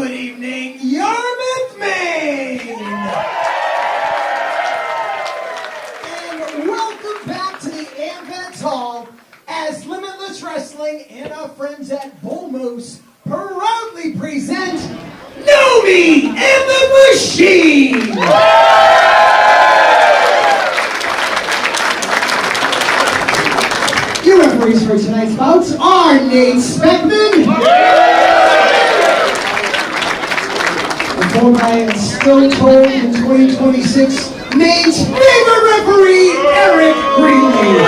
good evening, Yarmouth, Maine! And welcome back to the Advent Hall as Limitless Wrestling and our friends at Bullmoose proudly present Gnomie and the Machine! Your referees for tonight's bouts are Nate Speckman, and by Stone Cold in 2026, Nate's favorite referee, Eric Greenlee.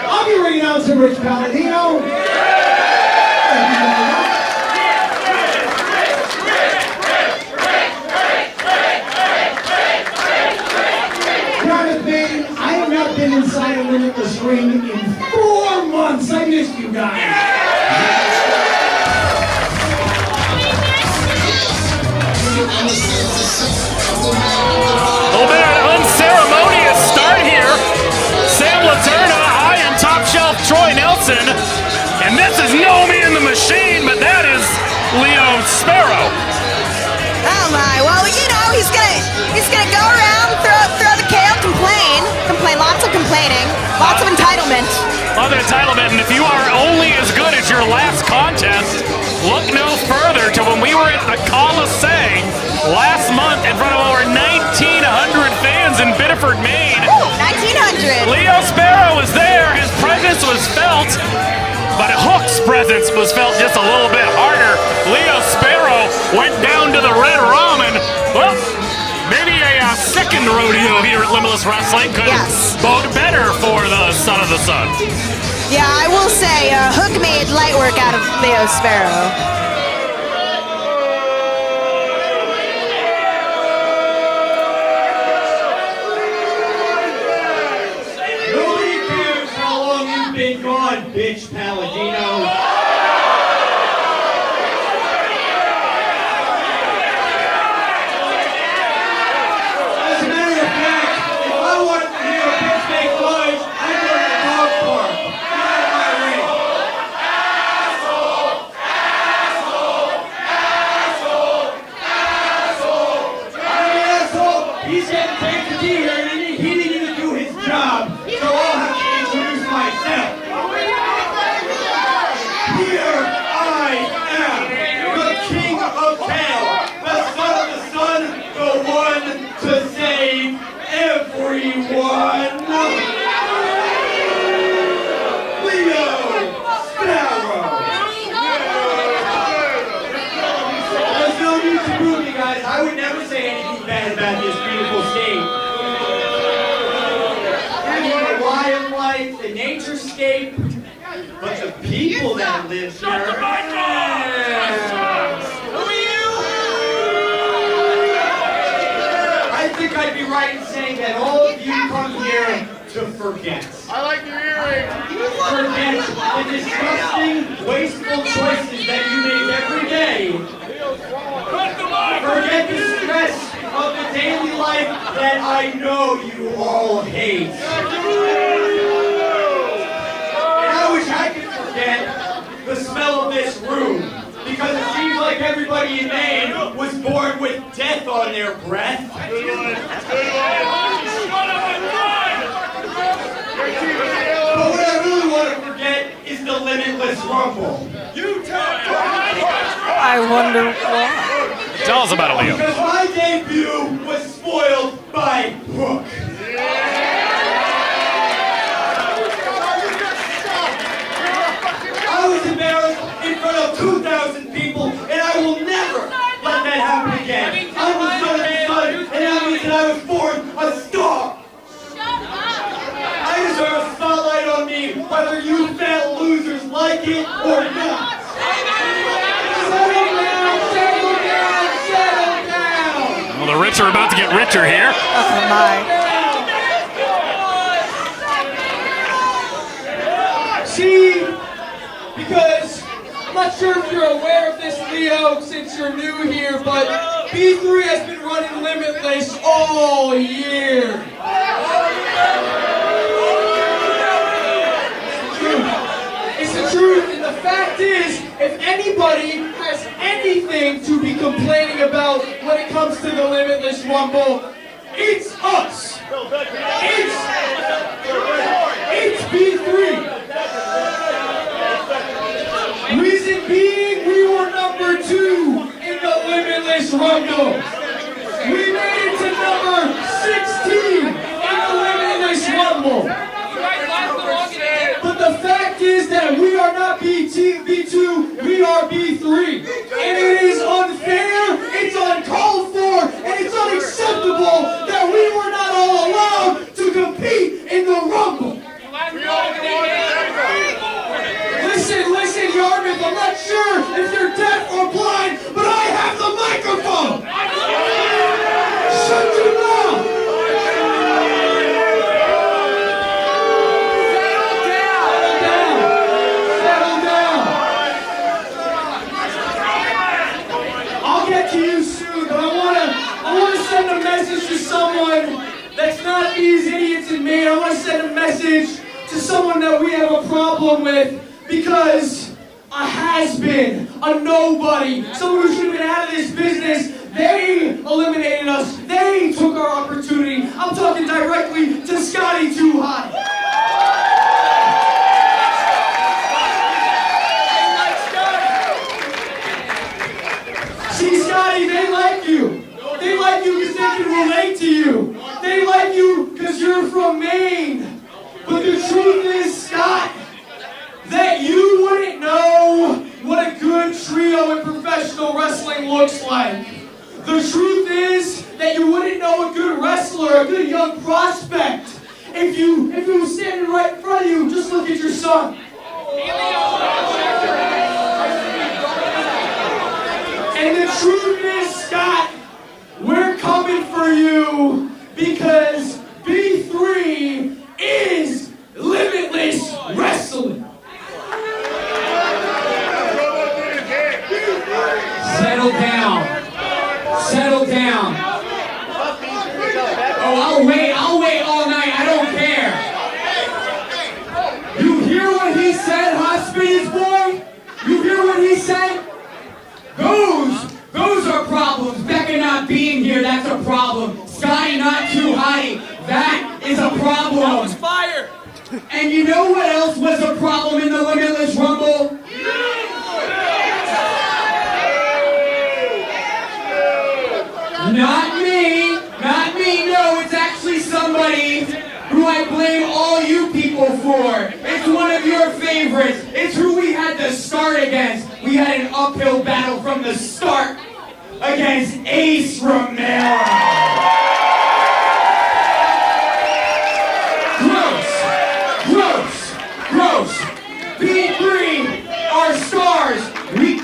I'll be ringing out to Rich Palladino. I have not been inside a Limitless ring in 4 months. I missed you guys. A little bit of an unceremonious start here. Sam Laterna, I am top shelf Troy Nelson. And this is Gnomie and the Machine, but that is Leo Sparrow. Oh my, well, you know, he's gonna go around, throw the kale, complain, lots of complaining, lots of entitlement. Love the entitlement, and if you are only as good as your last contest, look no further to when we were at the Coliseum last month in front of over 1,900 fans in Biddeford, Maine. Ooh, 1,900. Leo Sparrow was there, his presence was felt, but Hook's presence was felt just a little bit harder. Leo Sparrow went down to the Red Ramen. Well, maybe a second rodeo here at Limitless Wrestling could bode better for the son of the sun. Yeah, I will say, Hook made light work out of Leo Sparrow. Nobody cares how long you've been gone, bitch Palladino. I would never say anything bad about this beautiful state. The wildlife, the naturescape, but the people that live here. Who are you? I think I'd be right in saying that all of you come here to forget. I like your earring. Forget the disgusting, wasteful choices that you make every day. Forget the stress of the daily life that I know you all hate. And I wish I could forget the smell of this room, because it seems like everybody in Maine was born with death on their breath. But what I really want to forget is the Limitless Rumble. I wonder why. Tell us about it, Leo. Because my debut was spoiled by Hook. I was embarrassed in front of 2,000 people, and I will never let that happen again. I'm the son of the sun, and that means that I was born a star. I deserve a spotlight on me, whether you fat losers like it or not. Well, the rich are about to get richer here. Oh my. See, because I'm not sure if you're aware of this, Leo, since you're new here, but B3 has been running Limitless all year. It's the truth, and the fact is, if anybody has anything to be complaining about when it comes to the Limitless Rumble, it's us. It's B3. Reason being, we were number 2 in the Limitless Rumble. We made it to number 16 in the Limitless Rumble. But the fact is that we are not B2, we are B3. And it is unfair, it's uncalled for, and it's unacceptable that we were not all allowed to compete in the Rumble. Listen, Yarmouth, I'm not sure if you're deaf or blind, but I have the microphone! Shut your mouth! Settle down! I'll get to you soon, but I wanna send a message to someone that's not these idiots and me. I wanna send a message to someone that we have a problem with. Because a has-been, a nobody, someone who should have been out of this business, they eliminated us. They took our opportunity. I'm talking directly to Scotty Too Hot. See, Scotty, they like you. They like you because they can relate to you. They like you because you're from Maine. But the truth is, Scott, that you wouldn't know what a good trio in professional wrestling looks like. The truth is that you wouldn't know a good wrestler, a good young prospect, if you was standing right in front of you. Just look at your son. And the truth is, Scott, we're coming for you because B3 is Limitless Wrestling. Settle down. Settle down. Oh, I'll wait all night. I don't care. You hear what he said, Hospitas boy? You hear what he said? Those are problems. Becca not being here, that's a problem. Scotty not too hotty, that is a problem. That was fire. And you know what else was a problem in the Limitless Rumble? Not me, no, it's actually somebody who I blame all you people for. It's one of your favorites. It's who we had to start against. We had an uphill battle from the start against Ace Romero. Gross. B3 are stars. We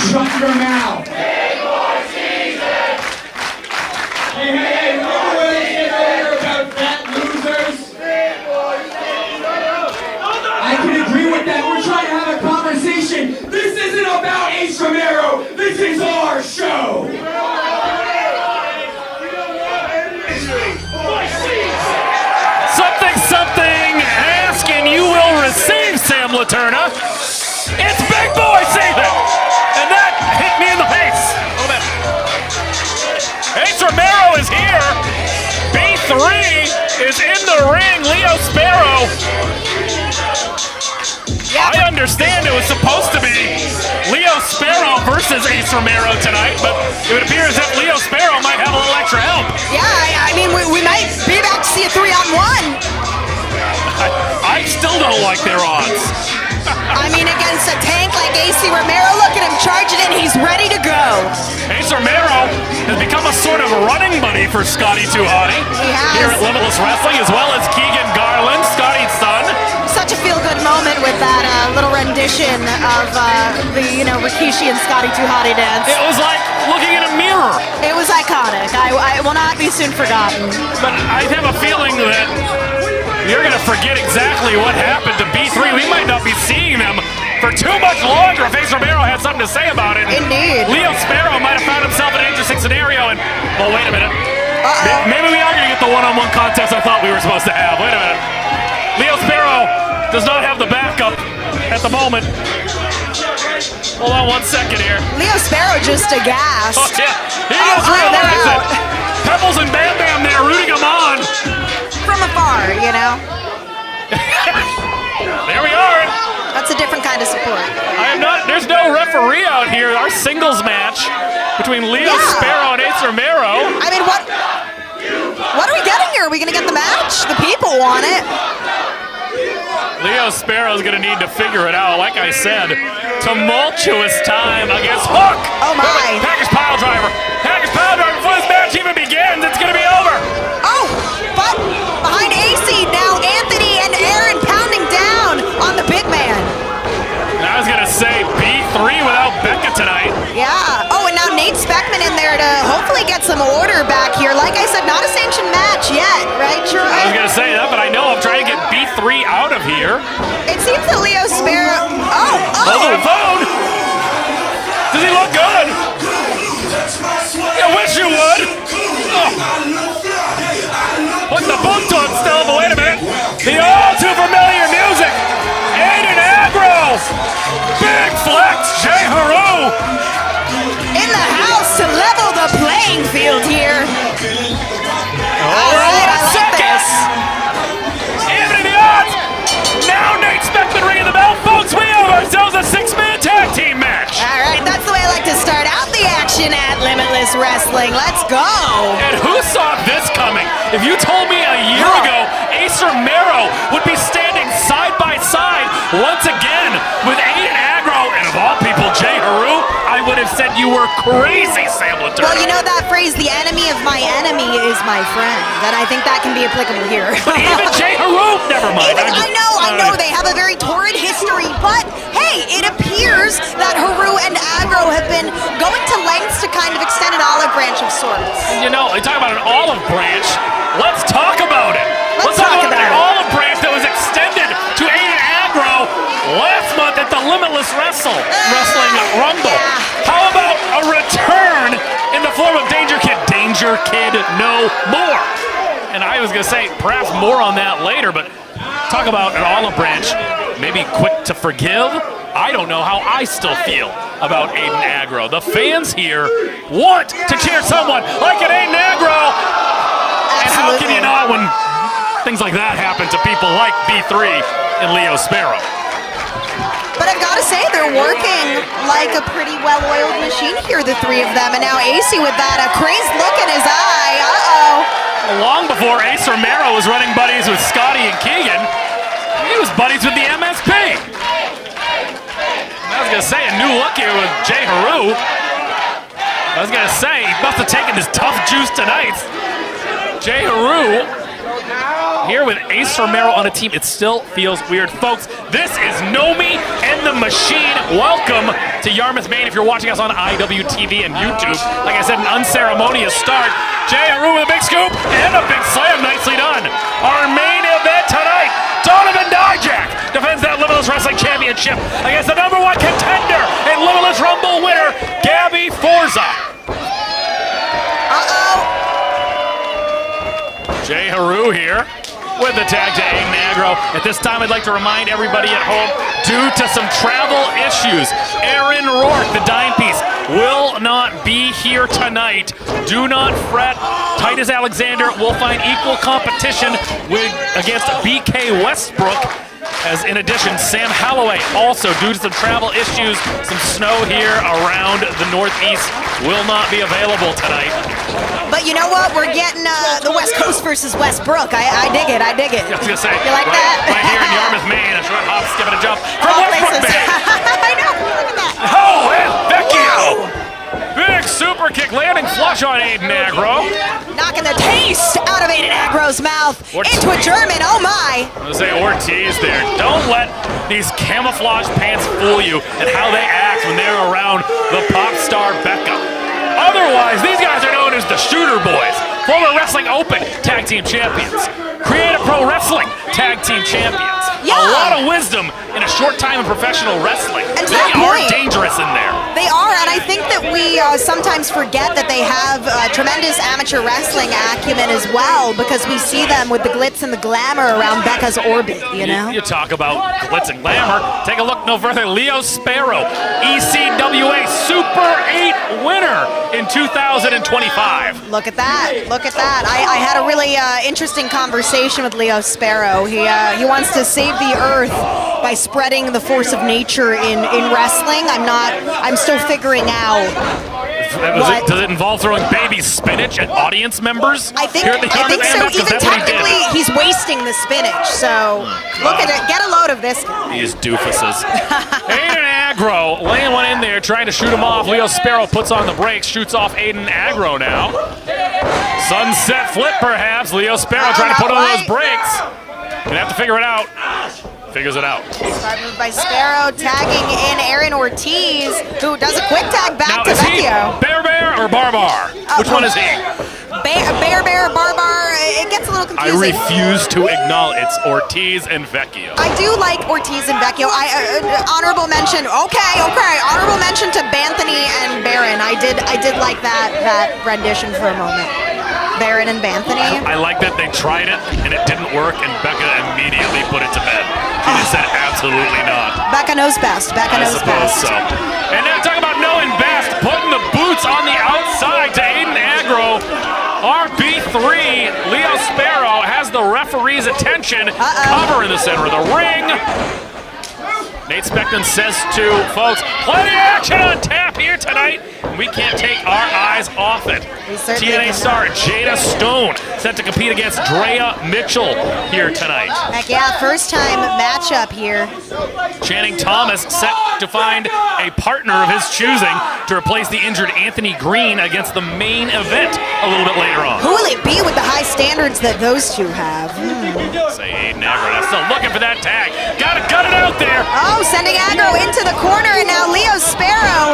shut your mouth. Big boy season. Hey, remember what they said earlier about fat losers? Big boy season. I can agree with that. We're trying to have a conversation. This isn't about Ace Romero. This is our show. Something, ask and you will receive, Sam Laterna. It's big boy season! And that hit me in the face. Ace Romero is here. B3 is in the ring. Leo Sparrow. I understand it was supposed to be Leo Sparrow versus Ace Romero tonight, but it would appear as if Leo Sparrow might have a little extra help. Yeah, I mean, we might be about to see a 3-on-1. I still don't like their odds. I mean, against a tank like AC Romero, look at him charging in. He's ready to go. Ace Romero has become a sort of running buddy for Scotty Too Hotty here at Limitless Wrestling, as well as Keegan Garland, Scotty's son. Such a feel-good moment with that little rendition of the, Rikishi and Scotty Too Hotty dance. It was like looking in a mirror. It was iconic. I will not be soon forgotten. But I have a feeling that You're going to forget exactly what happened to B3. We might not be seeing them for too much longer if Ace Romero had something to say about it. Indeed. Leo Sparrow might have found himself in an interesting scenario. And, well, wait a minute. Maybe we are going to get the one-on-one contest I thought we were supposed to have. Wait a minute. Leo Sparrow does not have the backup at the moment. Hold on 1 second here. Leo Sparrow just aghast. Oh, yeah. He just realized it. Pebbles and Bam Bam there rooting him on. From afar, you know? There we are. That's a different kind of support. There's no referee out here. Our singles match between Leo Sparrow and Ace Romero. I mean, what are we getting here? Are we going to get the match? The people want it. Leo Sparrow's going to need to figure it out. Like I said, tumultuous time against Hook. Oh, my. Package pile driver. Package pile driver. Before this match even begins, it's going to be over. Oh, but behind AC now, Anthony and Aaron pounding down on the big man. I was going to say B3 without Becca tonight. Yeah. Oh, and now Nate Speckman in there to hopefully get some order back here. Like I said, not a sanctioned match yet, right, Troy? I was going to say that, but I know I'm trying to get B3 out of here. It seems that Leo Sparrow... Hold on the phone. Does he look good? I wish you would. Oh. Put the boot on still, but wait a minute. The all too familiar music. Aiden Aggro. Big flex, Jay Haru. In the house to level the playing field here. All right, I like this. Even in the odds. Now Nate Speckman ringing the bell. Folks, we have ourselves a 6-man tag team match. All right, that's the way I like to start out the action at Limitless Wrestling. Let's go. And who saw this coming? If you told me a year ago Ace Romero would be standing side by side once again with Aiden Aggro and of all people Jay Haru, I would have said you were crazy, Sam Latour. Well, you know that phrase, the enemy of my enemy is my friend, and I think that can be applicable here. But even Jay Haru, never mind. I know, they have a very torrid history, but hey, it appears that Haru and Aggro have been going to lengths to kind of extend an olive branch of sorts. You know, you talk about an olive branch, let's talk about it. Let's talk about an it. olive branch that was extended to Aiden Aggro last month at the Limitless Wrestling Rumble. Yeah. How about a return in the form of Danger Kid? Danger Kid no more. And I was going to say, perhaps more on that later, but talk about an olive branch, maybe quick to forgive. I don't know how I still feel about Aiden Aggro. The fans here want to cheer someone like an Aiden Aggro. And how can you not when things like that happen to people like B3 and Leo Sparrow? But I've got to say, they're working like a pretty well-oiled machine here, the three of them. And now AC with that crazed look in his eye. Uh-oh. Long before Ace Romero was running buddies with Scotty and Keegan, he was buddies with the MSP. I was going to say, a new look here with Jay Haru. I was going to say, he must have taken his tough juice tonight. Jay Haru here with Ace Romero on a team. It still feels weird. Folks, this is Gnomie and the Machine. Welcome to Yarmouth, Maine. If you're watching us on IWTV and YouTube, like I said, an unceremonious start. Jay Haru with a big scoop and a big slam. Nicely done. Our main event tonight, Donovan Dijak defends that Limitless Wrestling Championship against the #1 contender and Limitless Rumble winner, Gabby Forza. Jay Haru here with the tag to Aiden Aggro. At this time, I'd like to remind everybody at home, due to some travel issues, Aaron Rourke, the dime piece, will not be here tonight. Do not fret. Titus Alexander will find equal competition against BK Westbrook. As in addition, Sam Holloway, also due to some travel issues, some snow here around the Northeast, will not be available tonight. But you know what? We're getting the West Coast versus Westbrook. I dig it. I dig it. I was gonna say, you like that? Right here in Yarmouth, Maine, a short hop, skip, and a jump from All Westbrook, places. Maine. I know. Look at that. Oh, and Vecchio! Big super kick landing flush on Aiden Aggro. Knocking the taste out of Aiden Aggro's mouth into a German. Oh my! I was gonna say Ortiz there. Don't let these camouflage pants fool you and how they act when they're around the pop star Becca. Otherwise, these guys are known as the Shooter Boys. former Wrestling Open Tag Team Champions, Creative Pro Wrestling Tag Team Champions. Yeah. A lot of wisdom in a short time in professional wrestling. And to They that are point, dangerous in there. They are, and I think that we sometimes forget that they have tremendous amateur wrestling acumen as well, because we see them with the glitz and the glamour around Becca's orbit, you know? You talk about glitz and glamour. Take a look no further. Leo Sparrow, ECWA Super 8 winner in 2025. Look at that. Look at that. I had a really interesting conversation with Leo Sparrow. He wants to save the earth by spreading the force of nature in wrestling. I'm still figuring out. Does it involve throwing baby spinach at audience members? I think here at the so. Ambit? 'Cause Even that's what he did. technically, he's wasting the spinach. So look at it. Get a load of this guy. These doofuses. Aiden Aggro laying one in there, trying to shoot him off. Leo Sparrow puts on the brakes, shoots off Aiden Aggro now. Sunset flip, perhaps. Leo Sparrow trying to put on those brakes. Gonna have to figure it out. Figures it out. Start move by Sparrow, tagging in Aaron Ortiz, who does a quick tag back Now, to is he Vecchio. Bear or Barbar? Which one is he? Bear, Barbar, it gets a little I confusing. refuse to acknowledge. It's Ortiz and Vecchio. I do like Ortiz and Vecchio. Honorable mention. Okay. Honorable mention to Banthony and Baron. I did like that rendition for a moment. Baron and Banthony. I like that they tried it and it didn't work, and Becca immediately put it to bed. She just said absolutely not. Becca knows best. Becca I knows suppose best. so. And now talk about knowing best, putting the boots on the outside to Aiden Aggro. RB3, Leo Sparrow has the referee's attention. Cover in the center of the ring. Nate Speckton says to folks, plenty of action on tap here tonight. We can't take our eyes off it. TNA star Jada Stone set to compete against Drea Mitchell here tonight. Heck yeah, first time matchup here. Channing Thomas set to find a partner of his choosing to replace the injured Anthony Green against the main event a little bit later on. Who will it be with the high standards that those two have? Say Aiden Aggro, still looking for that tag. Gotta gut it out there. Oh, sending Aggro into the corner, and now Leo Sparrow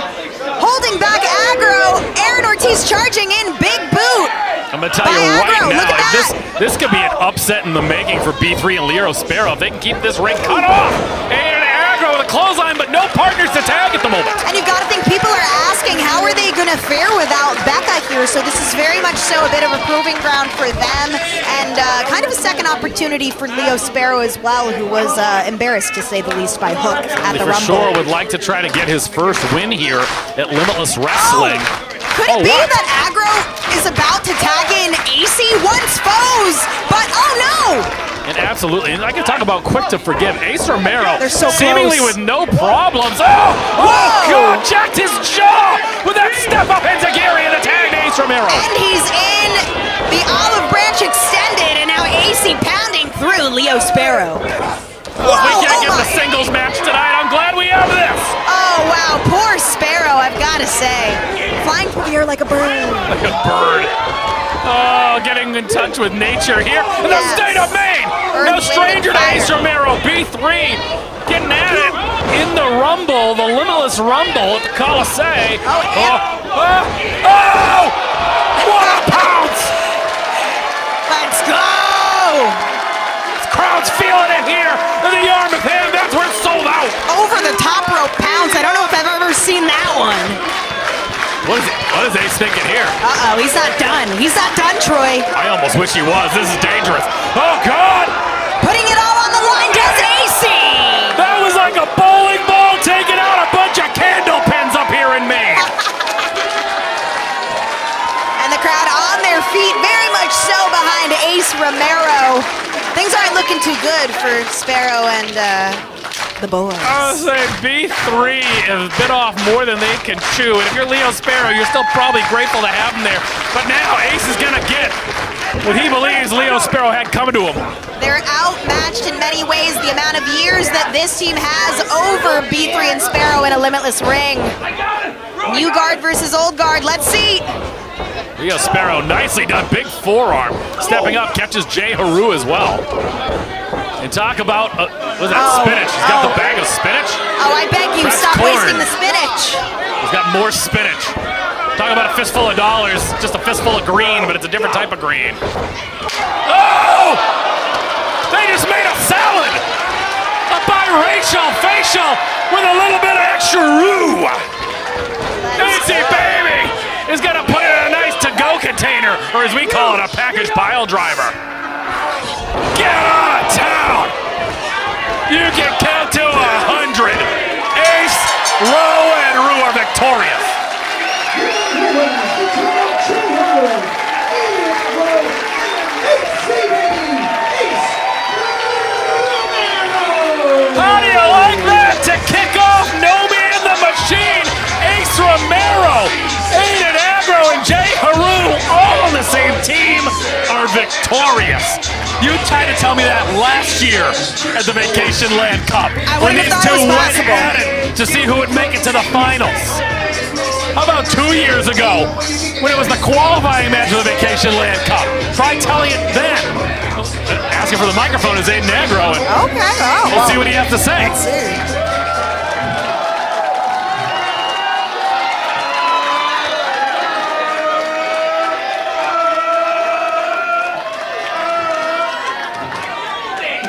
holding back Aggro. Aaron Ortiz charging in, big boot. I'm gonna tell you right Aggro, now, look at that. this could be an upset in the making for B3 and Leo Sparrow if they can keep this ring cut off. And Aggro with a clothesline, but no partners to tag at the moment. And you've got to think people are asking, how are they going to fare without Becca here? So this is very much so a bit of a proving ground for them, and kind of a second opportunity for Leo Sparrow as well, who was embarrassed to say the least by Hook at the For Rumble. sure would like to try to get his first win here at Limitless Wrestling. Could it be that Aggro is about to tag in AC once foes? But oh no! And absolutely, and I can talk about quick to forgive. Ace Romero, They're so seemingly close. with no problems. Oh God, jacked his jaw with that step up into Gary and the tag to Ace Romero. And he's in the olive branch extended, and now AC pounding through Leo Sparrow. Well, if we can't get the singles match tonight, I'm glad we have this. Oh wow, poor Sparrow, I've got to say. Flying through the air like a bird. Like a bird. Oh, getting in touch with nature here in the state of Maine. No stranger to Ace Romero. B3 getting at it in the Rumble, the Limitless Rumble at the Coliseum. Oh! What a pounce! Let's go! This crowd's feeling it here in the Yarmouth Ham. That's where it's sold out. Over the top rope pounce. I don't know if I've ever seen that one. What is Ace thinking here? Uh-oh, he's not done. He's not done, Troy. I almost wish he was. This is dangerous. Oh, God! Putting it all on the line does AC! That was like a bowling ball taking out a bunch of candle pins up here in Maine. And the crowd on their feet, very much so behind Ace Romero. Things aren't looking too good for Sparrow and the Boas. I was saying B3 has bit off more than they can chew, and if you're Leo Sparrow, you're still probably grateful to have him there. But now Ace is gonna get what he believes Leo Sparrow had coming to him. They're outmatched in many ways. The amount of years that this team has over B3 and Sparrow in a Limitless ring. New guard versus old guard. Let's see. Leo Sparrow, nicely done, big forearm. Stepping up, catches Jay Haru as well. And talk about, what's that, spinach? He's got the bag of spinach. Oh, I beg you, That's stop corn. wasting the spinach. He's got more spinach. Talk about a fistful of dollars, just a fistful of green, but it's a different type of green. Oh! They just made a salad! A biracial facial with a little bit of extra roux. Easy, baby! Is gonna put it in a nice to-go container, or as we call it, a package pile driver. Get out of town! You can count to 100. Ace, Row, and Rue are victorious. How do you like that? To kick off Gnomie and the Machine, Ace Romero, Aiden Aggro, and Jay Haru, all on the same team, are victorious. You tried to tell me that last year at the Vacation Land Cup, when these two went at it to see who would make it to the finals. How about 2 years ago, when it was the qualifying match of the Vacation Land Cup? Try telling it then. Asking for the microphone is Aiden Aggro, and we'll see what he has to say. Let's see.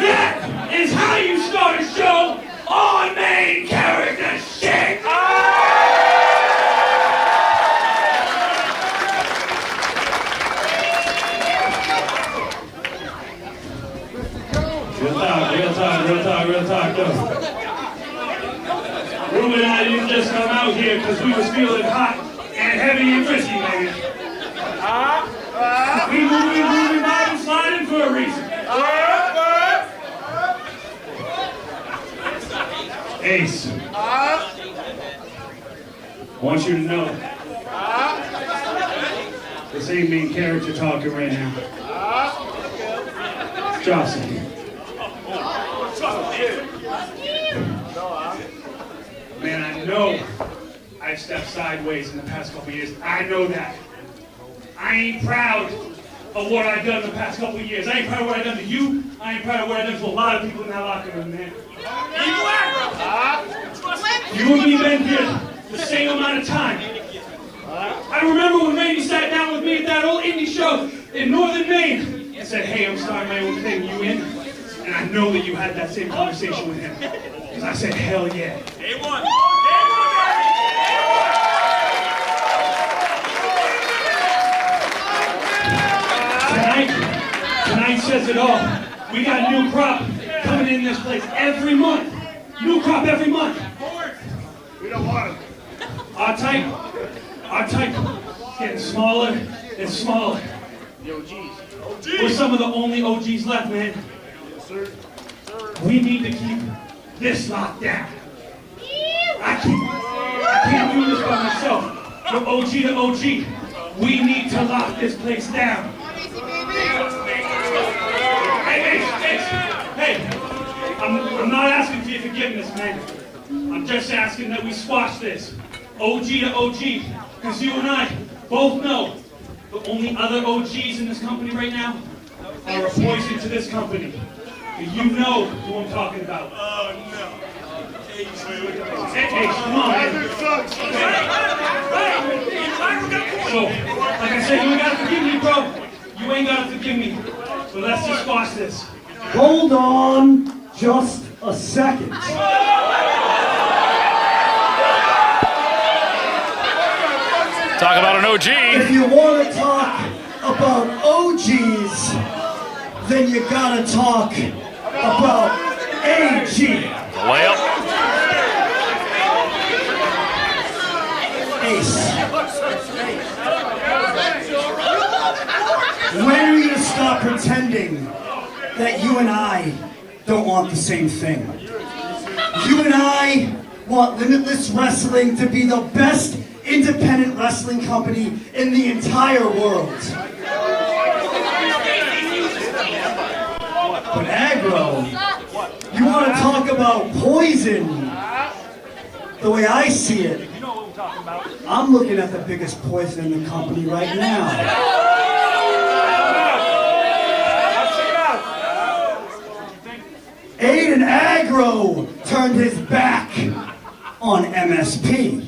That is how you start a show on main character shit. Real talk, though. Rue and I didn't just come out here because we was feeling hot and heavy and frisky, baby. We moving, bottom sliding for a reason. Ace, I want you to know, this ain't main character talking right now. Jocelyn. Man, I know I've stepped sideways in the past couple of years. I know that. I ain't proud of what I've done in the past couple of years. I ain't proud of what I've done to you. I ain't proud of what I've done to a lot of people in that locker room, man. You and me been here the same amount of time. I remember when Randy sat down with me at that old indie show in Northern Maine and said, hey, I'm starting my own thing, you in? And I know that you had that same conversation with him. Because I said, hell yeah. A1. Tonight says it all. We got new crop coming in this place every month. New crop every month. We don't want them. Our type is getting smaller and smaller. The OGs. We're some of the only OGs left, man. Yes, sir. We need to keep this locked down. I can't do this by myself. From OG to OG, we need to lock this place down. Hey, I'm not asking for your forgiveness, man. I'm just asking that we squash this. OG to OG, because you and I both know the only other OGs in this company right now are a poison to this company. You know who I'm talking about. Oh, no. Hey, come on, man. So, like I said, you ain't gotta forgive me, bro. You ain't gotta forgive me. So let's just squash this. Hold on just a second. Talk about an OG. If you want to talk about OGs, then you gotta talk about AG. Layup. Ace. When are you gonna stop pretending that you and I don't want the same thing? You and I want Limitless Wrestling to be the best independent wrestling company in the entire world. But Aggro, you want to talk about poison? The way I see it, I'm looking at the biggest poison in the company right now. Aiden Aggro turned his back on MSP.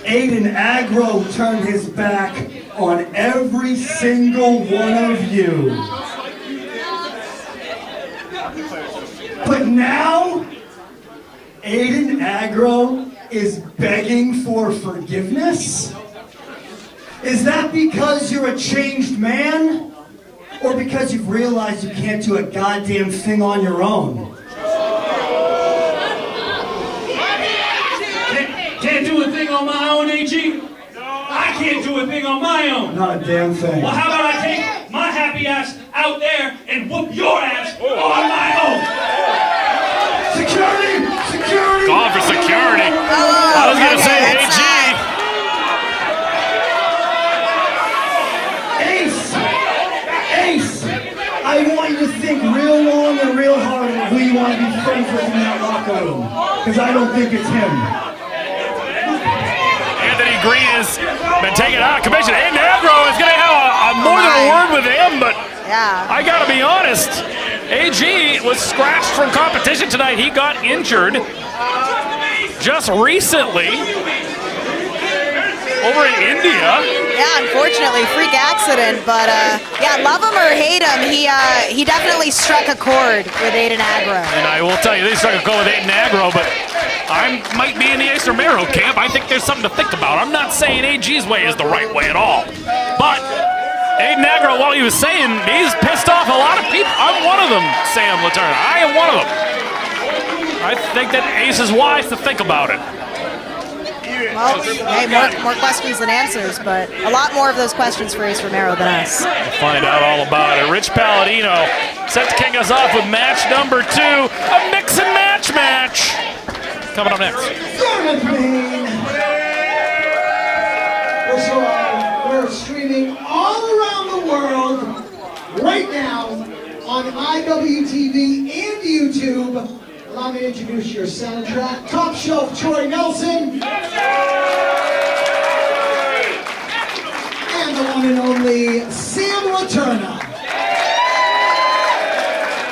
Aggro turned his back on every single one of you. But now, Aggro is begging for forgiveness? Is that because you're a changed man? Or because you've realized you can't do a goddamn thing on your own? Can't do a thing on my own, AG? I can't do a thing on my own. Not a damn thing. Well, how about I take my happy ass out there and whoop your ass on my own? Security! Security! Call for security. I was going to say, AG. Ace! I want you to think real long and real hard about who you want to be friends with in that locker room. Because I don't think it's him. Green has been taken out of commission. Aggro is going to have a more than a word with him, but I got to be honest. AG was scratched from competition tonight. He got injured just recently over in India. Yeah, unfortunately, freak accident, but yeah, love him or hate him, he definitely struck a chord with Aggro. And I will tell you, they struck a chord with Aggro, but I might be in the Ace Romero camp. I think there's something to think about. I'm not saying AG's way is the right way at all, but Aggro, while he was saying, he's pissed off a lot of people. I'm one of them, Sam Latourna. I am one of them. I think that Ace is wise to think about it. Well, hey, more questions than answers, but a lot more of those questions for Ace Romero than us. We'll find out all about it. Rich Palladino set to kick us off with match number 2, a mix and match match. Coming up next. We're streaming all around the world right now on IWTV and YouTube. Allow me to introduce your soundtrack, Top Shelf Troy Nelson. And the one and only Sam Latourna.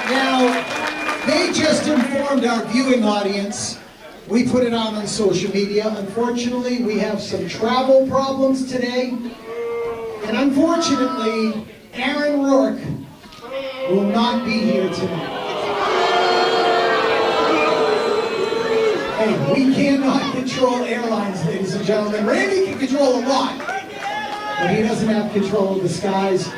Now, they just informed our viewing audience. We put it out on social media. Unfortunately, we have some travel problems today. And unfortunately, Aaron Rourke will not be here tonight. Hey, we cannot control airlines, ladies and gentlemen. Randy can control a lot, but he doesn't have control of the skies.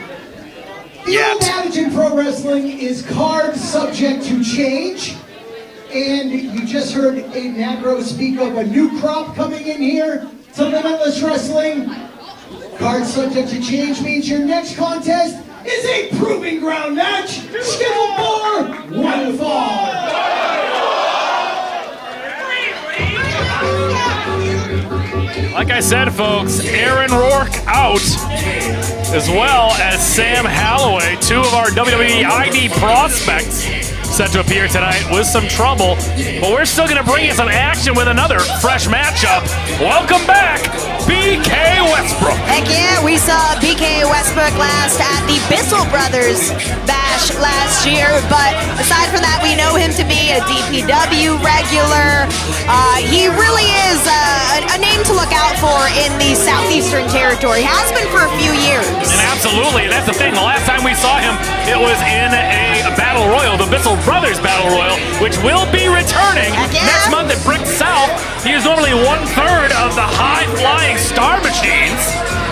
The old adage in pro wrestling is card subject to change. And you just heard Aggro speak of a new crop coming in here to Limitless Wrestling. Card subject to change means your next contest is a proving ground match scheduled for one fall. Like I said, folks, Aaron Rourke out, as well as Sam Holloway, 2 of our WWE ID prospects set to appear tonight with some trouble, but we're still going to bring you some action with another fresh matchup. Welcome back, BK Westbrook. Heck yeah, we saw BK Westbrook last at the Bissell Brothers Bash last year, but aside from that, we know him to be a DPW regular. He really is a name to look out for in the Southeastern Territory. Has been for a few years. And absolutely, that's the thing. The last time we saw him, it was in a Battle Royal, the Bissell Brothers Battle Royal, which will be returning next month at Brick South. He is normally 1/3 of the high-flying Star Machines,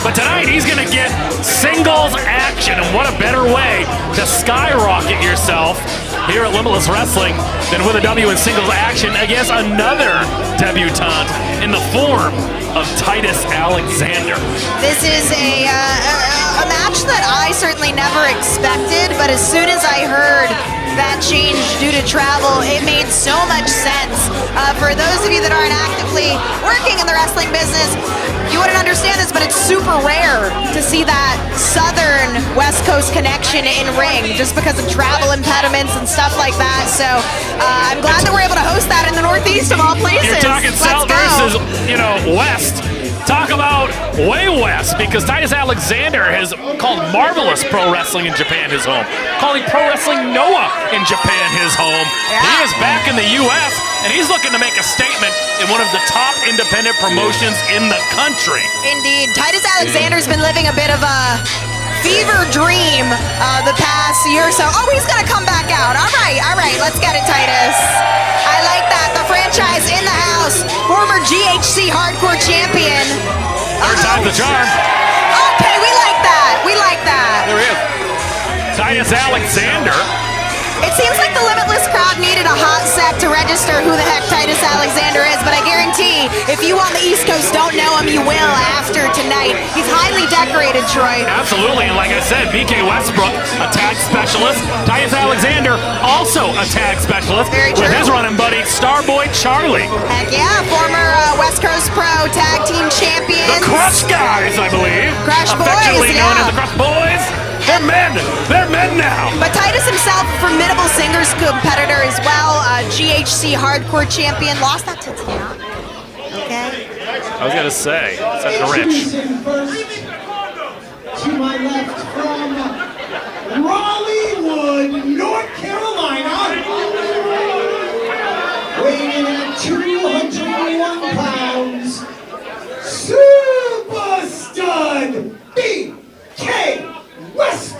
but tonight he's going to get singles action, and what a better way to skyrocket yourself here at Limitless Wrestling than with a W in singles action against another debutante in the form of Titus Alexander. This is a match that I certainly never expected, but as soon as I heard that change due to travel, it made so much sense. For those of you that aren't actively working in the wrestling business, you wouldn't understand this, but it's super rare to see that Southern West Coast connection in ring just because of travel impediments and stuff like that. So I'm glad that we're able to host that in the Northeast of all places. You're talking South versus, West. talk about way west, because Titus Alexander has called Marvelous Pro Wrestling in Japan his home, calling Pro Wrestling Noah in Japan his home. He is back in the U.S., and he's looking to make a statement in one of the top independent promotions in the country. Indeed. Titus Alexander's been living a bit of a fever dream the past year or so. Oh, he's going to come back out. All right, let's get it, Titus. I like that. The franchise in the house. Former GHC Hardcore Champion. Third time's the charm. Okay, we like that. There he is. Titus Alexander. It seems like the Limitless crowd needed a hot sec to register who the heck Titus Alexander is, but I guarantee if you on the East Coast don't know him, you will after tonight. He's highly decorated, Troy. Absolutely, and like I said, BK Westbrook, a tag specialist. Titus Alexander, also a tag specialist. Very with true. his running buddy, Starboy Charlie. Heck yeah, former West Coast Pro Tag Team Champions. The Crush Guys, I believe. Crush Affectionately Boys, known yeah. as the Crush Boys. They're men. They're men now. But Titus himself, formidable singles competitor as well. GHC Hardcore Champion. Lost that to Tiana. Okay. I was going to say, such a rich. Introducing first, to my left from Raleighwood, North Carolina, weighing in at 201 pounds, Super Stud BK Westbrook.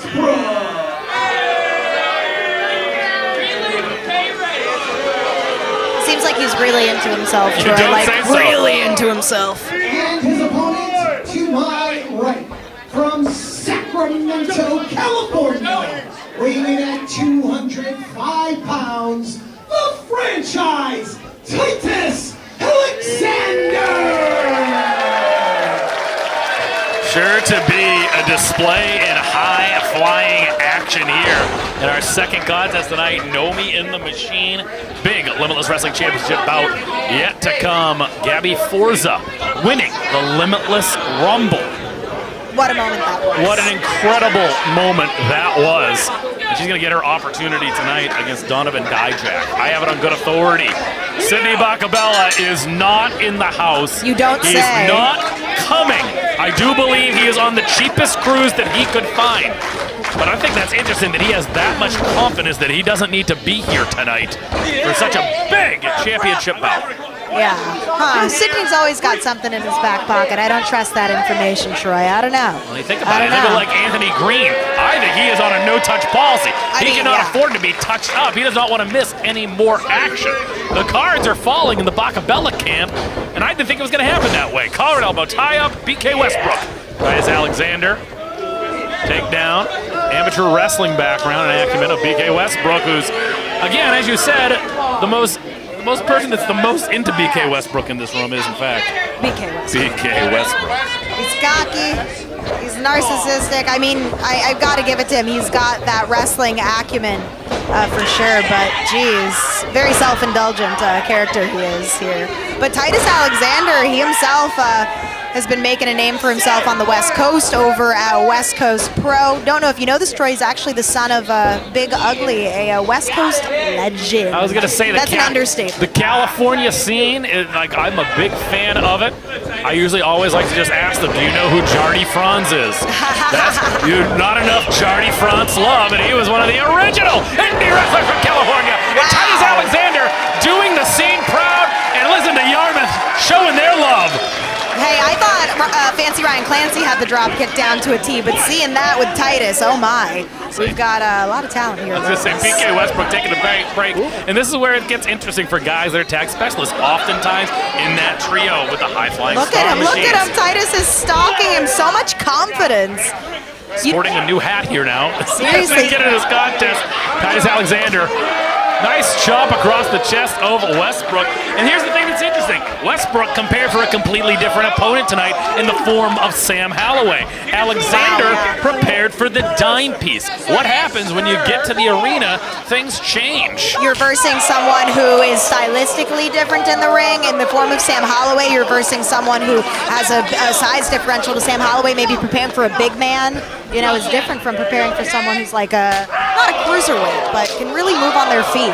Seems like he's really into himself, Troy. don't Like, say so. really into himself. And his opponent to my right, from Sacramento, California, weighing in at 205 pounds, the franchise, Titus Alexander! Sure to be a display in high-flying action here in our second contest tonight. Gnomie in the Machine. Big Limitless Wrestling Championship bout yet to come. Gabby Forza winning the Limitless Rumble. What a moment that was. What an incredible moment that was. And she's going to get her opportunity tonight against Donovan Dijak. I have it on good authority. Sydney Bacabella is not in the house. You don't He's say. not coming. I do believe he is on the cheapest cruise that he could find. But I think that's interesting that he has that much confidence that he doesn't need to be here tonight for such a big championship bout. Yeah. Sydney's always got something in his back pocket. I don't trust that information, Troy. I don't know. Well, you think about it. Think of like Anthony Green. I think he is on a no-touch policy. He cannot afford to be touched up. He does not want to miss any more action. The cards are falling in the Bacabella camp, and I didn't think it was going to happen that way. Collar and elbow tie-up, BK Westbrook. Titus Alexander, takedown, amateur wrestling background and acumen of BK Westbrook, who's, again, as you said, the most person that's the most into BK Westbrook in this room is, in fact, BK Westbrook. BK Westbrook. He's cocky. He's narcissistic. I mean, I've got to give it to him. He's got that wrestling acumen for sure. But, geez, very self-indulgent character he is here. But Titus Alexander, he himself has been making a name for himself on the West Coast over at West Coast Pro. Don't know if you know this, Troy. He's actually the son of Big Ugly, a West Coast legend. I was going to say that's an understatement. The California scene, like, I'm a big fan of it. I usually always like to just ask them, do you know who Jardy Franz is? That's not enough Jardy Franz love, and he was one of the original indie wrestlers from California. And Titus Alexander doing the scene proud, and listen to Yarmouth showing their love. Hey, I thought Fancy Ryan Clancy had the drop kick down to a T, but seeing that with Titus, oh my. We've got a lot of talent here. I was going to say, BK Westbrook taking a break. And this is where it gets interesting for guys that are tag specialists. Oftentimes in that trio with the high-flying Look star at him, machines. look at him. Titus is stalking him. So much confidence. Sporting a new hat here now. Seriously. Get in this contest. Titus Alexander. Nice chop across the chest of Westbrook. And here's the thing that's interesting. Westbrook compared for a completely different opponent tonight in the form of Sam Holloway. Alexander prepared for the dime piece. What happens when you get to the arena? Things change. You're versing someone who is stylistically different in the ring. In the form of Sam Holloway, you're versing someone who has a size differential to Sam Holloway, maybe preparing for a big man. You know, is different from preparing for someone who's like not a cruiserweight, but can really move on their feet.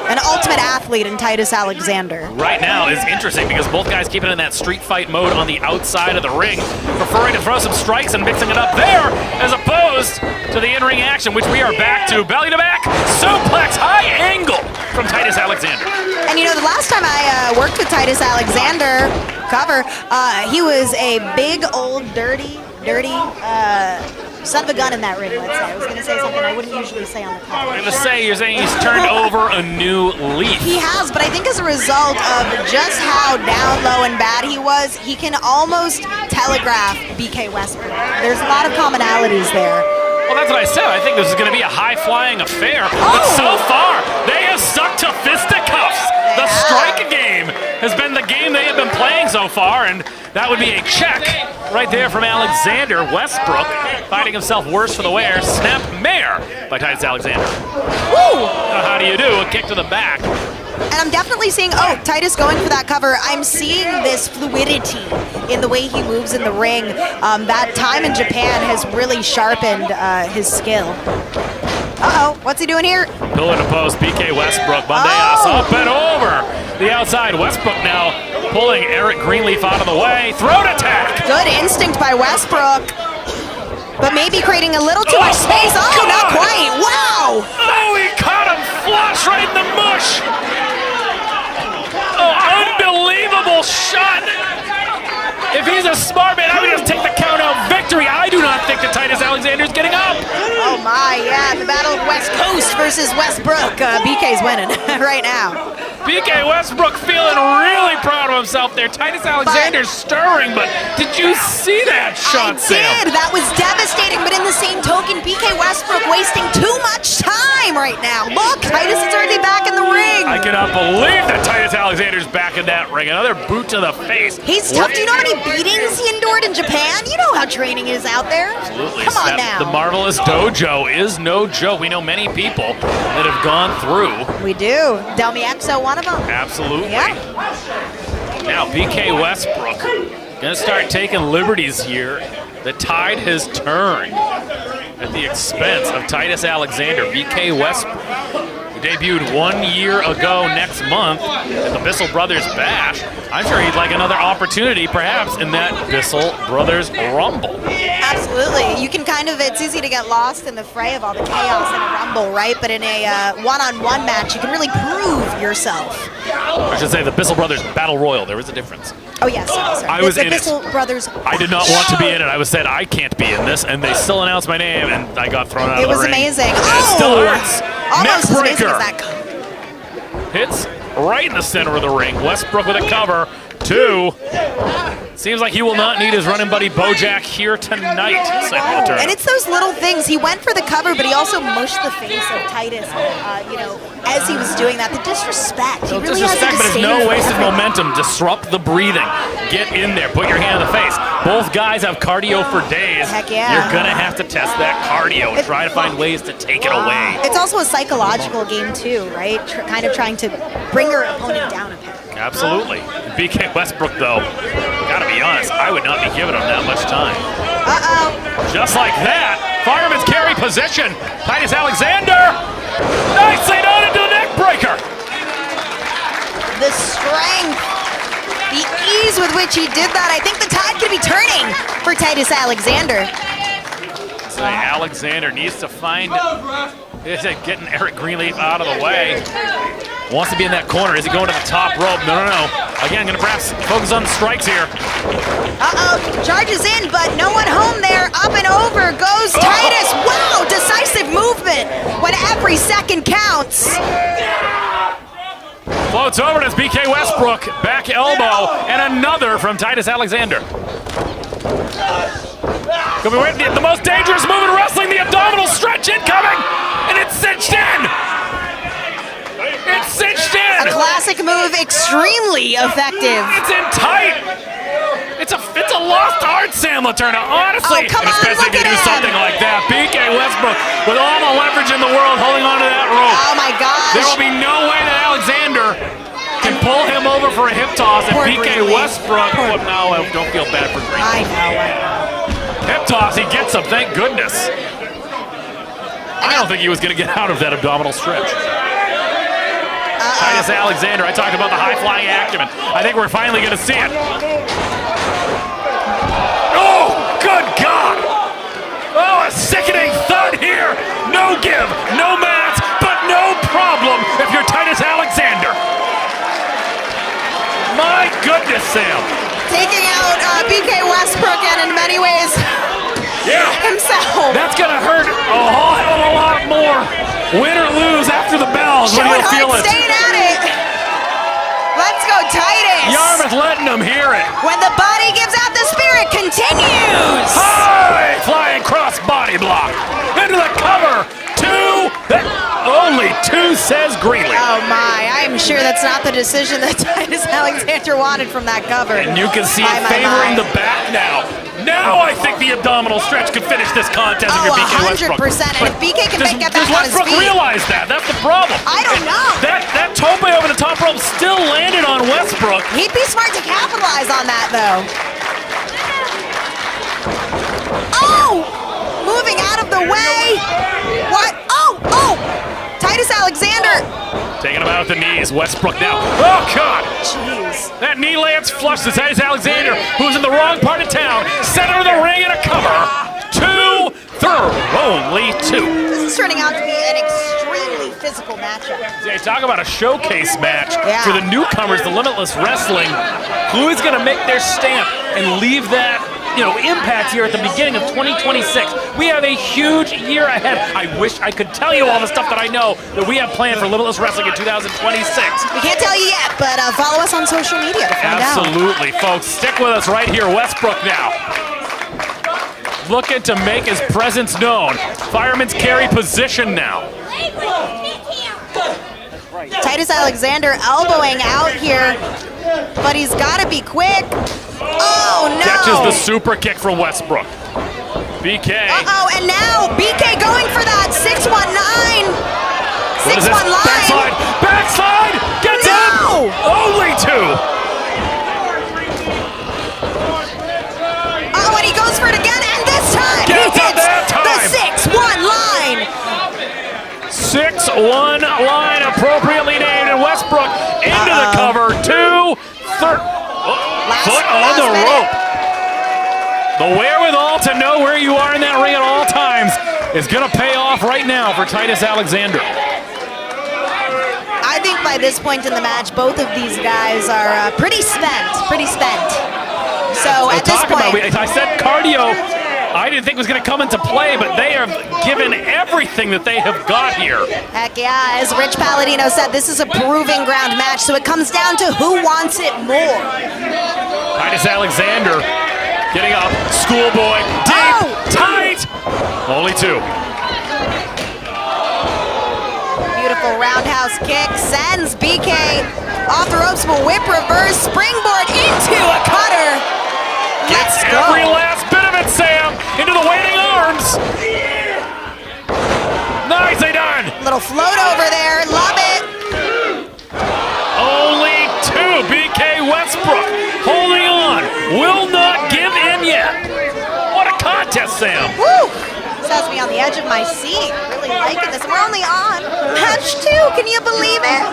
an ultimate athlete in Titus Alexander. Right now is interesting because both guys keeping in that street fight mode on the outside of the ring, preferring to throw some strikes and mixing it up there as opposed to the in-ring action, which we are back to. Belly to back, suplex, high angle from Titus Alexander. And you know, the last time I worked with Titus Alexander, cover, he was a big old dirty son of a gun in that ring, let's say. I was going to say something I wouldn't usually say on the call. I'm going to say, you're saying he's turned over a new leaf. He has, but I think as a result of just how down low and bad he was, he can almost telegraph BK Westbrook. There's a lot of commonalities there. Well, that's what I said. I think this is going to be a high-flying affair. But so far, they have stuck to fisticuffs. The strike game has been the game they have been playing so far, and that would be a check right there from Alexander. Westbrook finding himself worse for the wear. Snap mare by Titus Alexander. Woo! How do you do? A kick to the back. And I'm definitely seeing, Titus going for that cover. I'm seeing this fluidity in the way he moves in the ring. That time in Japan has really sharpened his skill. What's he doing here? Pillar to post, BK Westbrook. Bandejas up and over the outside. Westbrook now pulling Eric Greenleaf out of the way. Throat attack. Good instinct by Westbrook. But maybe creating a little too much space. Not quite. Wow. Oh, he caught him flush right in the mush. Oh, unbelievable shot. If he's a smart man, I would just take the count out victory. I do not think that Titus Alexander's getting up. Oh my, yeah, the battle of West Coast versus Westbrook. BK's winning right now. BK Westbrook feeling really proud of himself there. Titus Alexander's stirring, but did you see that shot, Sam? I did. That was devastating, but in the same token, BK Westbrook wasting too much time right now. Look, Titus is already back in the ring. I cannot believe that Titus Alexander's back in that ring. Another boot to the face. He's tough. Do you know how many beatings he endured in Japan? You know how training is out there. Absolutely. Come on now. The Marvelous Dojo is no joke. We know many people that have gone through. We do. Delmi Exo, one of them. Absolutely. Yeah. Now BK Westbrook gonna start taking liberties here. The tide has turned at the expense of Titus Alexander. BK Westbrook, who debuted 1 year ago next month at the Bissell Brothers Bash. I'm sure he'd like another opportunity, perhaps, in that Bissell Brothers Rumble. Absolutely. You can it's easy to get lost in the fray of all the chaos in a Rumble, right? But in a one-on-one match, you can really prove yourself. I should say the Bissell Brothers Battle Royal. There was a difference. Oh, yes. Sorry. I was in Bissell Brothers. I did not want to be in it. I was said I can't be in this, and they still announced my name, and I got thrown out of the ring. It was amazing. It still hurts. Almost as amazing Neckbreaker. as that. Hits right in the center of the ring. Westbrook with a cover. 2. Seems like he will not need his running buddy Bojack here tonight. And it's those little things. He went for the cover, but he also mushed the face of Titus, as he was doing that. The disrespect. He really has a but it's no wasted momentum. Disrupt the breathing. Get in there. Put your hand in the face. Both guys have cardio for days. Heck yeah. You're going to have to test that cardio and try to find ways to take it away. It's also a psychological game, too, right? Kind of trying to bring your opponent down a bit. Absolutely. BK Westbrook, though, gotta be honest, I would not be giving him that much time. Just like that, fireman's carry position. Titus Alexander, nicely done into the neck breaker. The strength, the ease with which he did that, I think the tide could be turning for Titus Alexander. So Alexander needs to find getting Eric Greenleaf out of the way. Wants to be in that corner. Is he going to the top rope? No. Again, going to perhaps focus on the strikes here. Charges in, but no one home there. Up and over goes Titus. Wow, decisive movement when every second counts. Floats over to BK Westbrook. Back elbow, and another from Titus Alexander. Could be the most dangerous move in wrestling, the abdominal stretch incoming, and it's cinched in. It's cinched in. A classic move, extremely effective. It's in tight. It's a lost art, Sam Laterna, honestly. Come on, especially look to at do him. something like that. BK Westbrook with all the leverage in the world holding onto that rope. Oh my gosh. There will be no way that Alexander can pull him over for a hip toss, and Poor BK Greenleaf. Westbrook. Oh, no, don't feel bad for Greenleaf. I know. Hip toss, he gets him, thank goodness. I don't think he was going to get out of that abdominal stretch. Titus Alexander, I talked about the high-flying acumen. I think we're finally going to see it. Oh, good God! Oh, a sickening thud here. No give, no mats, but no problem if you're Titus Alexander. My goodness, Sam. Taking out BK Westbrook and in many ways himself. That's going to hurt a whole hell of a lot more. Win or lose after the bells when you'll feel it. Staying at it. Let's go, Titus. Yarmouth letting them hear it. When the body gives out, the spirit continues. High flying cross body block. Into the cover. Two. Only two, says Greeley. Oh my, I'm sure that's not the decision that Titus Alexander wanted from that cover. And you can see it favoring the back now. Now I think the abdominal stretch could finish this contest if you're BK Westbrook. 100%. And if BK can get back on his Westbrook feet. realize that? That's the problem. I don't know. That tope over the top rope still landed on Westbrook. He'd be smart to capitalize on that, though. Oh! Moving out of the way. What? Oh! Titus Alexander. Taking him out at the knees. Westbrook now. Oh, God. Jeez. That knee lands flush to Titus Alexander, who's in the wrong part of town. Center of the ring and a cover. 2 through. Only 2. This is turning out to be an extremely physical matchup. Yeah, talk about a showcase match Yeah. for the newcomers, the Limitless Wrestling. Who is going to make their stamp and leave that, impact here at the beginning of 2026? We have a huge year ahead. I wish I could tell you all the stuff that I know that we have planned for Limitless Wrestling in 2026. We can't tell you yet, but follow us on social media to find out. Absolutely, folks. Stick with us right here. Westbrook now. Looking to make his presence known. Fireman's carry position now. Titus Alexander elbowing out here, but he's got to be quick. Oh, no. Catches the super kick from Westbrook. BK. Uh-oh, and now BK going for that 619. 6-1 line. Backside. Gets No. him. Only 2. Oh, and he goes for it again, and this time he Gets it hits that time. the 6-1 line. 6-1 line appropriately named, and Westbrook into the cover. 2 foot on the rope. The wherewithal to know where you are in that ring at all times is going to pay off right now for Titus Alexander. I think by this point in the match, both of these guys are pretty spent. So at this point, I said cardio. I didn't think was going to come into play, but they have given everything that they have got here. heck yeah, as Rich Palladino said, this is a proving ground match, so it comes down to who wants it more. Titus Alexander getting up, schoolboy, deep, tight. Only 2. Beautiful roundhouse kick sends BK off the ropes, but whip reverse, springboard into a cutter. Let's go. Every last bit of it, Sam, into the waiting arms. Nicely done. Little float over there, love it. Only 2. BK Westbrook holding on, will not give in yet. What a contest, Sam. Woo! This has me on the edge of my seat. Really liking this. We're only on match 2. Can you believe it?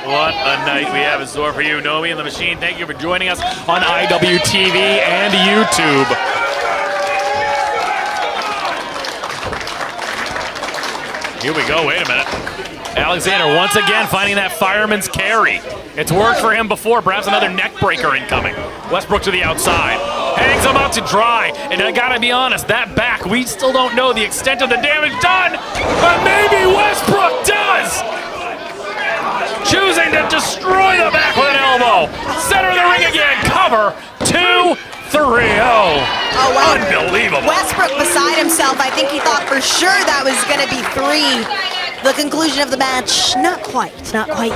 What a night we have in store for you, Gnomie and the Machine. Thank you for joining us on IWTV and YouTube. Here we go. Wait a minute. Alexander once again finding that fireman's carry. It's worked for him before. Perhaps another neck breaker incoming. Westbrook to the outside. Hangs him out to dry. And I gotta be honest, that back, we still don't know the extent of the damage done. But maybe Westbrook does. Choosing to destroy the back with an elbow. Center of the ring again. Cover. 2-3-0. Oh, wow. Unbelievable. Westbrook beside himself. I think he thought for sure that was going to be 3. The conclusion of the match, not quite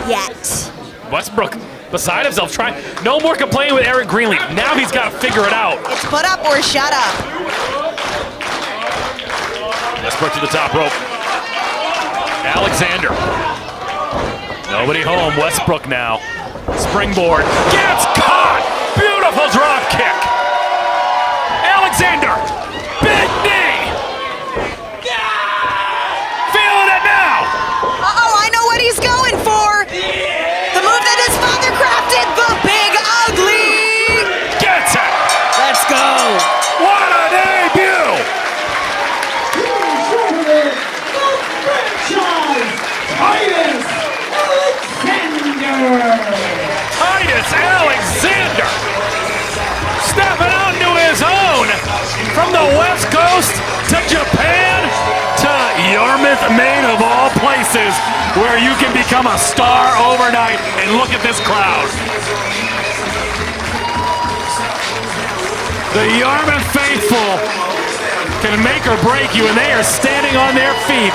yet. Westbrook beside himself, trying. No more complaining with Eric Greenleaf. Now he's got to figure it out. It's put up or shut up. Westbrook to the top rope. Alexander. Nobody home. Westbrook now. Springboard. Gets caught. Beautiful drop kick. Alexander. Big knee. Feeling it now. Uh-oh, I know what he's going for. coast to Japan to Yarmouth, Maine, of all places, where you can become a star overnight. And look at this crowd. The Yarmouth faithful can make or break you, and they are standing on their feet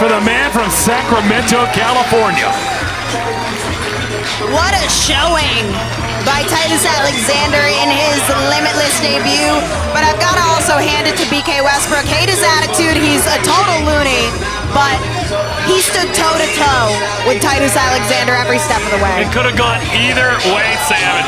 for the man from Sacramento, California. What a showing by Titus Alexander in his Limitless debut. But I've got to also hand it to BK Westbrook. Hate his attitude. He's a total loony. But he stood toe-to-toe with Titus Alexander every step of the way. It could have gone either way, Sam.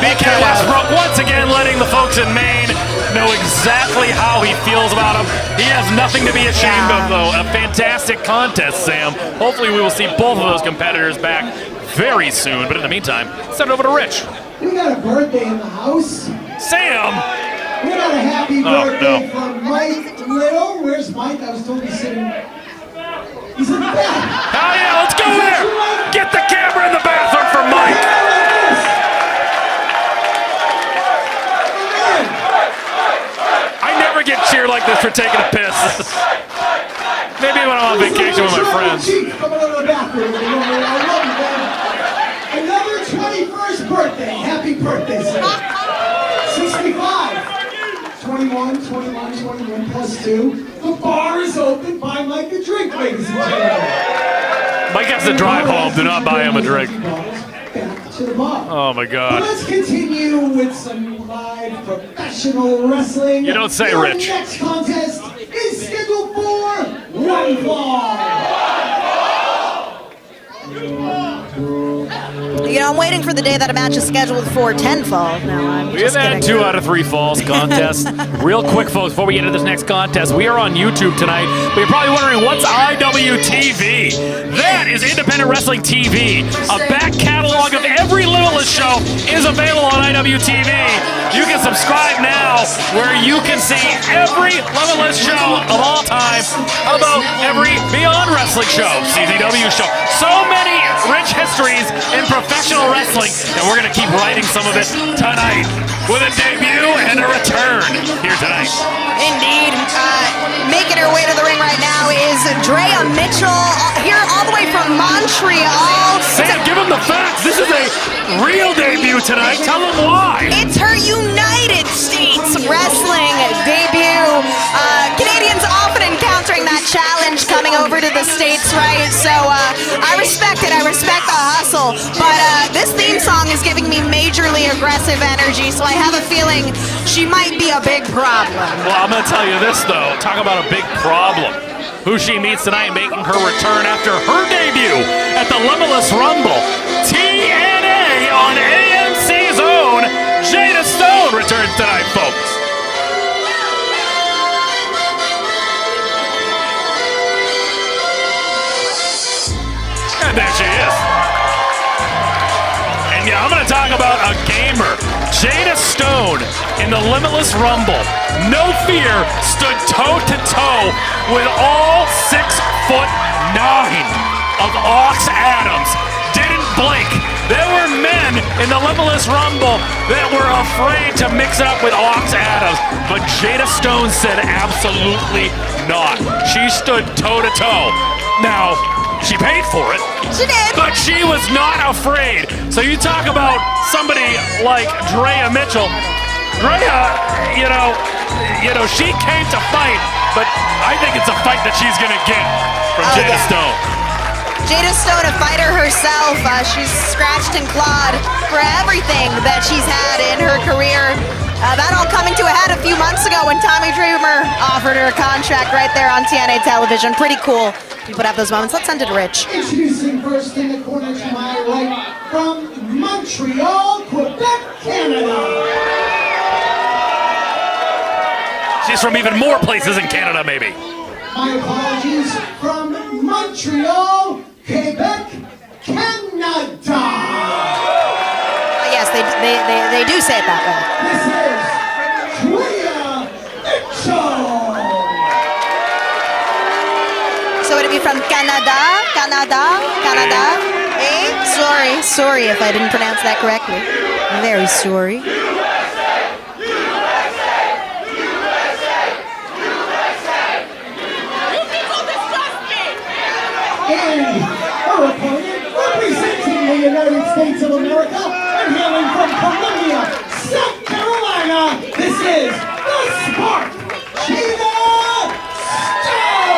BK Westbrook once again letting the folks in Maine know exactly how he feels about him. He has nothing to be ashamed of, though. A fantastic contest, Sam. Hopefully we will see both of those competitors back very soon. But in the meantime, send it over to Rich. We got a birthday in the house. Sam! We got a happy birthday from Mike Little. Where's Mike? I was told he's sitting. He's in the back. Hell yeah, let's go there! Get the camera in the bathroom for Mike! I never get cheered like this for taking a piss. Maybe when I'm on vacation with my friends. Coming out of the bathroom. I love you, man. Another 21st birthday. Happy birthday, sir. 65. 21 plus 2. The bar is open. Buy Mike a drink, ladies and gentlemen. Mike has to drive home. Do not buy him a drink. Back to the bar. Oh my God. But let's continue with some live professional wrestling. You don't say, Our Rich. next contest is scheduled for one fall. You know, I'm waiting for the day that a match is scheduled for 10 fall. No, I'm We have just had kidding. 2 out of 3 falls contests. Real quick, folks, before we get into this next contest, we are on YouTube tonight, but you're probably wondering, what's IWTV? That is Independent Wrestling TV. A back catalog of every Limitless show is available on IWTV. You can subscribe now, where you can see every Limitless show of all time, about every Beyond Wrestling show, CZW show. So many rich histories in professional wrestling, and we're going to keep writing some of it tonight with a debut and a return here tonight. Indeed. Making her way to the ring right now is Drea Mitchell, here all the way from Montreal. Sam, give him the facts. This is a real debut tonight. Tell them why. It's her United States wrestling debut. Canadians often encountering that challenge coming over to the States, right? So I respect it. I respect the hustle. But this theme song is giving me majorly aggressive energy, so I have a feeling she might be a big problem. Well, I'm going to tell you this, though. Talk about a big problem. Who she meets tonight, making her return after her debut at the Limitless Rumble. TNA on AMC's own Jada Stone returns tonight, folks. And there she is. And yeah, I'm going to talk about a gamer. Jada Stone in the Limitless Rumble. No fear, stood toe-to-toe with all 6'9" of Ox Adams. Didn't blink. There were men in the Limitless Rumble that were afraid to mix it up with Ox Adams, but Jada Stone said absolutely not. She stood toe-to-toe. Now, she paid for it. She did. But she was not afraid. So you talk about somebody like Drea Mitchell. Drea, you know, she came to fight, but I think it's a fight that she's going to get from Jada Stone. Jada Stone, a fighter herself. She's scratched and clawed for everything that she's had in her career. That all coming to a head a few months ago when Tommy Dreamer offered her a contract right there on TNA television. Pretty cool. We put up those moments. Let's send it to Rich. Introducing first in the corner to my right from Montreal, Quebec, Canada. She's from even more places in Canada, maybe. My apologies, from Montreal, Quebec, Canada. Yes, they do say it that way. This is Drea Mitchell. So would it be from Canada? Eh? Sorry if I didn't pronounce that correctly. I'm very sorry. And her opponent, representing the United States of America and hailing from Columbia, South Carolina, this is the Spark, Jada Stone!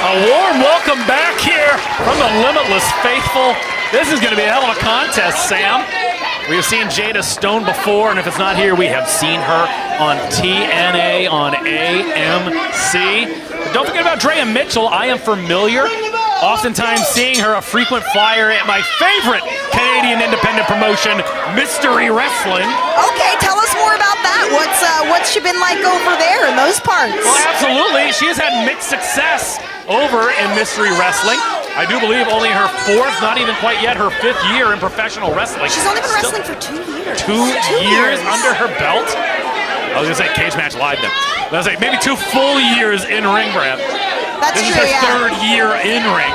A warm welcome back here from the Limitless faithful. This is going to be a hell of a contest, Sam. We have seen Jada Stone before, and if it's not here, we have seen her on TNA, on AMC. But don't forget about Drea Mitchell. I am familiar, oftentimes seeing her a frequent flyer at my favorite Canadian independent promotion, Mystery Wrestling. Okay, tell us more about that. What's she been like over there in those parts? Well, absolutely. She has had mixed success over in Mystery Wrestling. I do believe only her fourth, not even quite yet, her fifth year in professional wrestling. She's only been wrestling for 2 years. Two years under her belt? I was going to say Cage Match Live then. I was going to say maybe 2 full years in ring, Brad. That's this true, is her third year in ring.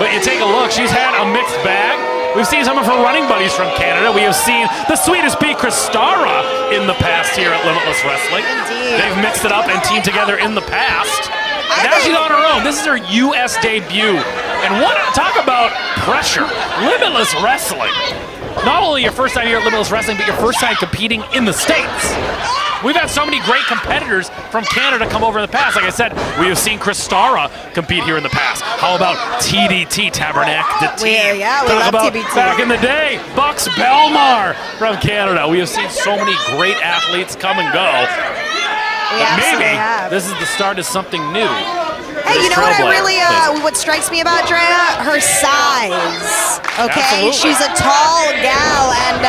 But you take a look, she's had a mixed bag. We've seen some of her running buddies from Canada. We have seen the sweetest pea, Kristara, in the past here at Limitless Wrestling. Indeed. They've mixed it up and teamed together in the past. And now she's on her own. This is her U.S. debut. And talk about pressure. Limitless Wrestling. Not only your first time here at Limitless Wrestling, but your first time competing in the States. We've had so many great competitors from Canada come over in the past. Like I said, we have seen Kristara compete here in the past. How about TDT, Tabernacle de Team? Yeah, we Talk love about TBT. back in the day, Bucks Belmar from Canada. We have seen so many great athletes come and go. But maybe this is the start of something new. Hey, you know what what strikes me about Drea? Her size, okay? Absolutely. She's a tall gal, and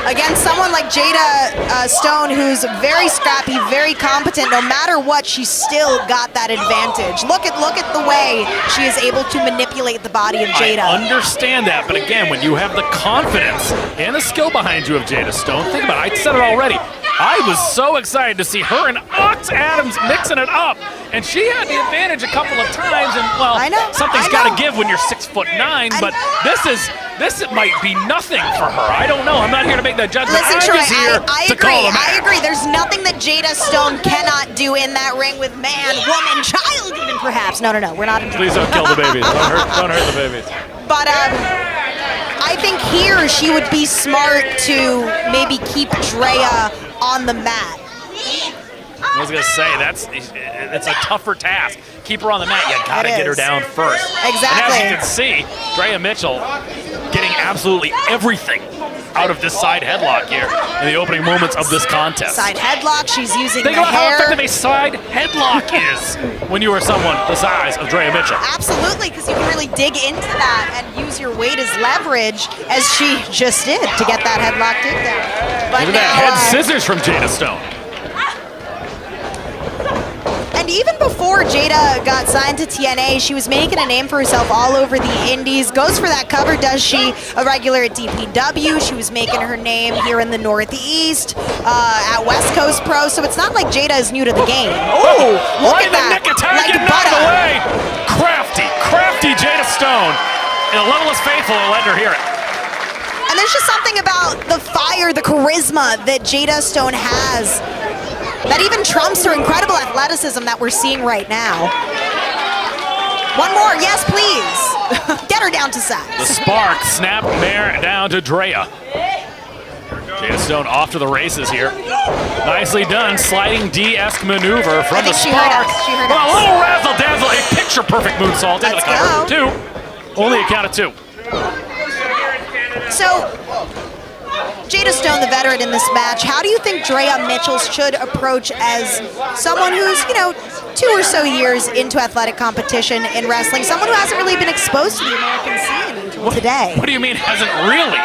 against someone like Jada Stone, who's very scrappy, very competent, no matter what, she's still got that advantage. Look at the way she is able to manipulate the body of Jada. I understand that, but again, when you have the confidence and the skill behind you of Jada Stone, think about it, I said it already. I was so excited to see her and Ox Adams mixing it up. And she had the advantage a couple of times, and well, something's got to give when you're 6'9", but this might be nothing for her. I don't know. I'm not here to make that judgment. Listen, I'm Troy, just here I to agree. call them out. I agree. There's nothing that Jada Stone cannot do in that ring with man, woman, child, even perhaps. No. We're not in. Please don't kill the babies. Don't hurt the babies. But I think here she would be smart to maybe keep Drea on the mat. I was going to say, it's a tougher task. Keep her on the mat. You got to get her down first. Exactly. And as you can see, Drea Mitchell getting absolutely everything out of this side headlock here in the opening moments of this contest. Side headlock, she's using Think the about hair. how effective a side headlock is when you are someone the size of Drea Mitchell. Absolutely, because you can really dig into that and use your weight as leverage, as she just did to get that headlock takedown. But Look at that head scissors from Jada Stone. And even before Jada got signed to TNA, she was making a name for herself all over the indies. Goes for that cover, does she? A regular at DPW. She was making her name here in the Northeast, at West Coast Pro. So it's not like Jada is new to the game. Oh, look right at that. in the nick of time, Like getting out of the butter. way. Crafty Jada Stone. And the Limitless faithful are letting her hear it. And there's just something about the fire, the charisma that Jada Stone has that even trumps her incredible athleticism that we're seeing right now. One more, yes please. Get her down to size. The spark snap mare down to Drea. Jada Stone off to the races here. Nicely done, sliding D-esque maneuver from the she spark. heard us. She heard Well, a us. little razzle dazzle, a picture perfect moonsault into the Let's cover. go. 2. Only a count of 2. So, Jada Stone, the veteran in this match, how do you think Drea Mitchell should approach as someone who's, 2 or so years into athletic competition in wrestling, someone who hasn't really been exposed to the American scene until today? What do you mean hasn't really?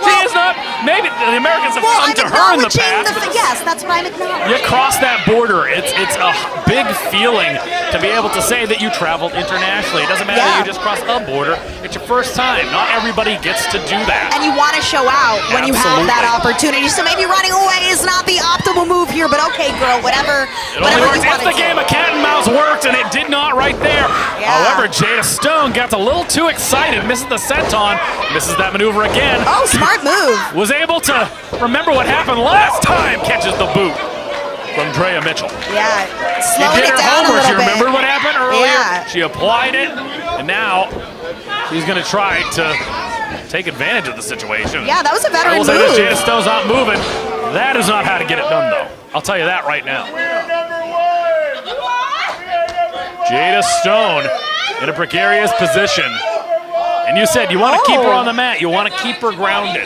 She is not. Maybe the Americans have come I'm to her in the acknowledging past. yes, that's what I'm acknowledging. You cross that border. It's a big feeling to be able to say that you traveled internationally. It doesn't matter that you just crossed a border. It's your first time. Not everybody gets to do that. And you want to show out when you have that opportunity. So maybe running away is not the optimal move here, but okay, girl, whatever. It only works you if the game of cat and mouse worked, and it did not right there. Yeah. However, Jada Stone got a little too excited, misses the senton, misses that maneuver again. Oh, smart move. Was able to remember what happened last time, catches the boot from Drea Mitchell. Yeah, She slowing did it her down a homework. little You bit. remember what happened? She applied it, and now she's going to try to take advantage of the situation. Yeah, that was a veteran I will say move. this, Jada Stone's not moving. That is not how to get it done, though. I'll tell you that right now. Jada Stone in a precarious position. And you said you want to keep her on the mat. You want to keep her grounded.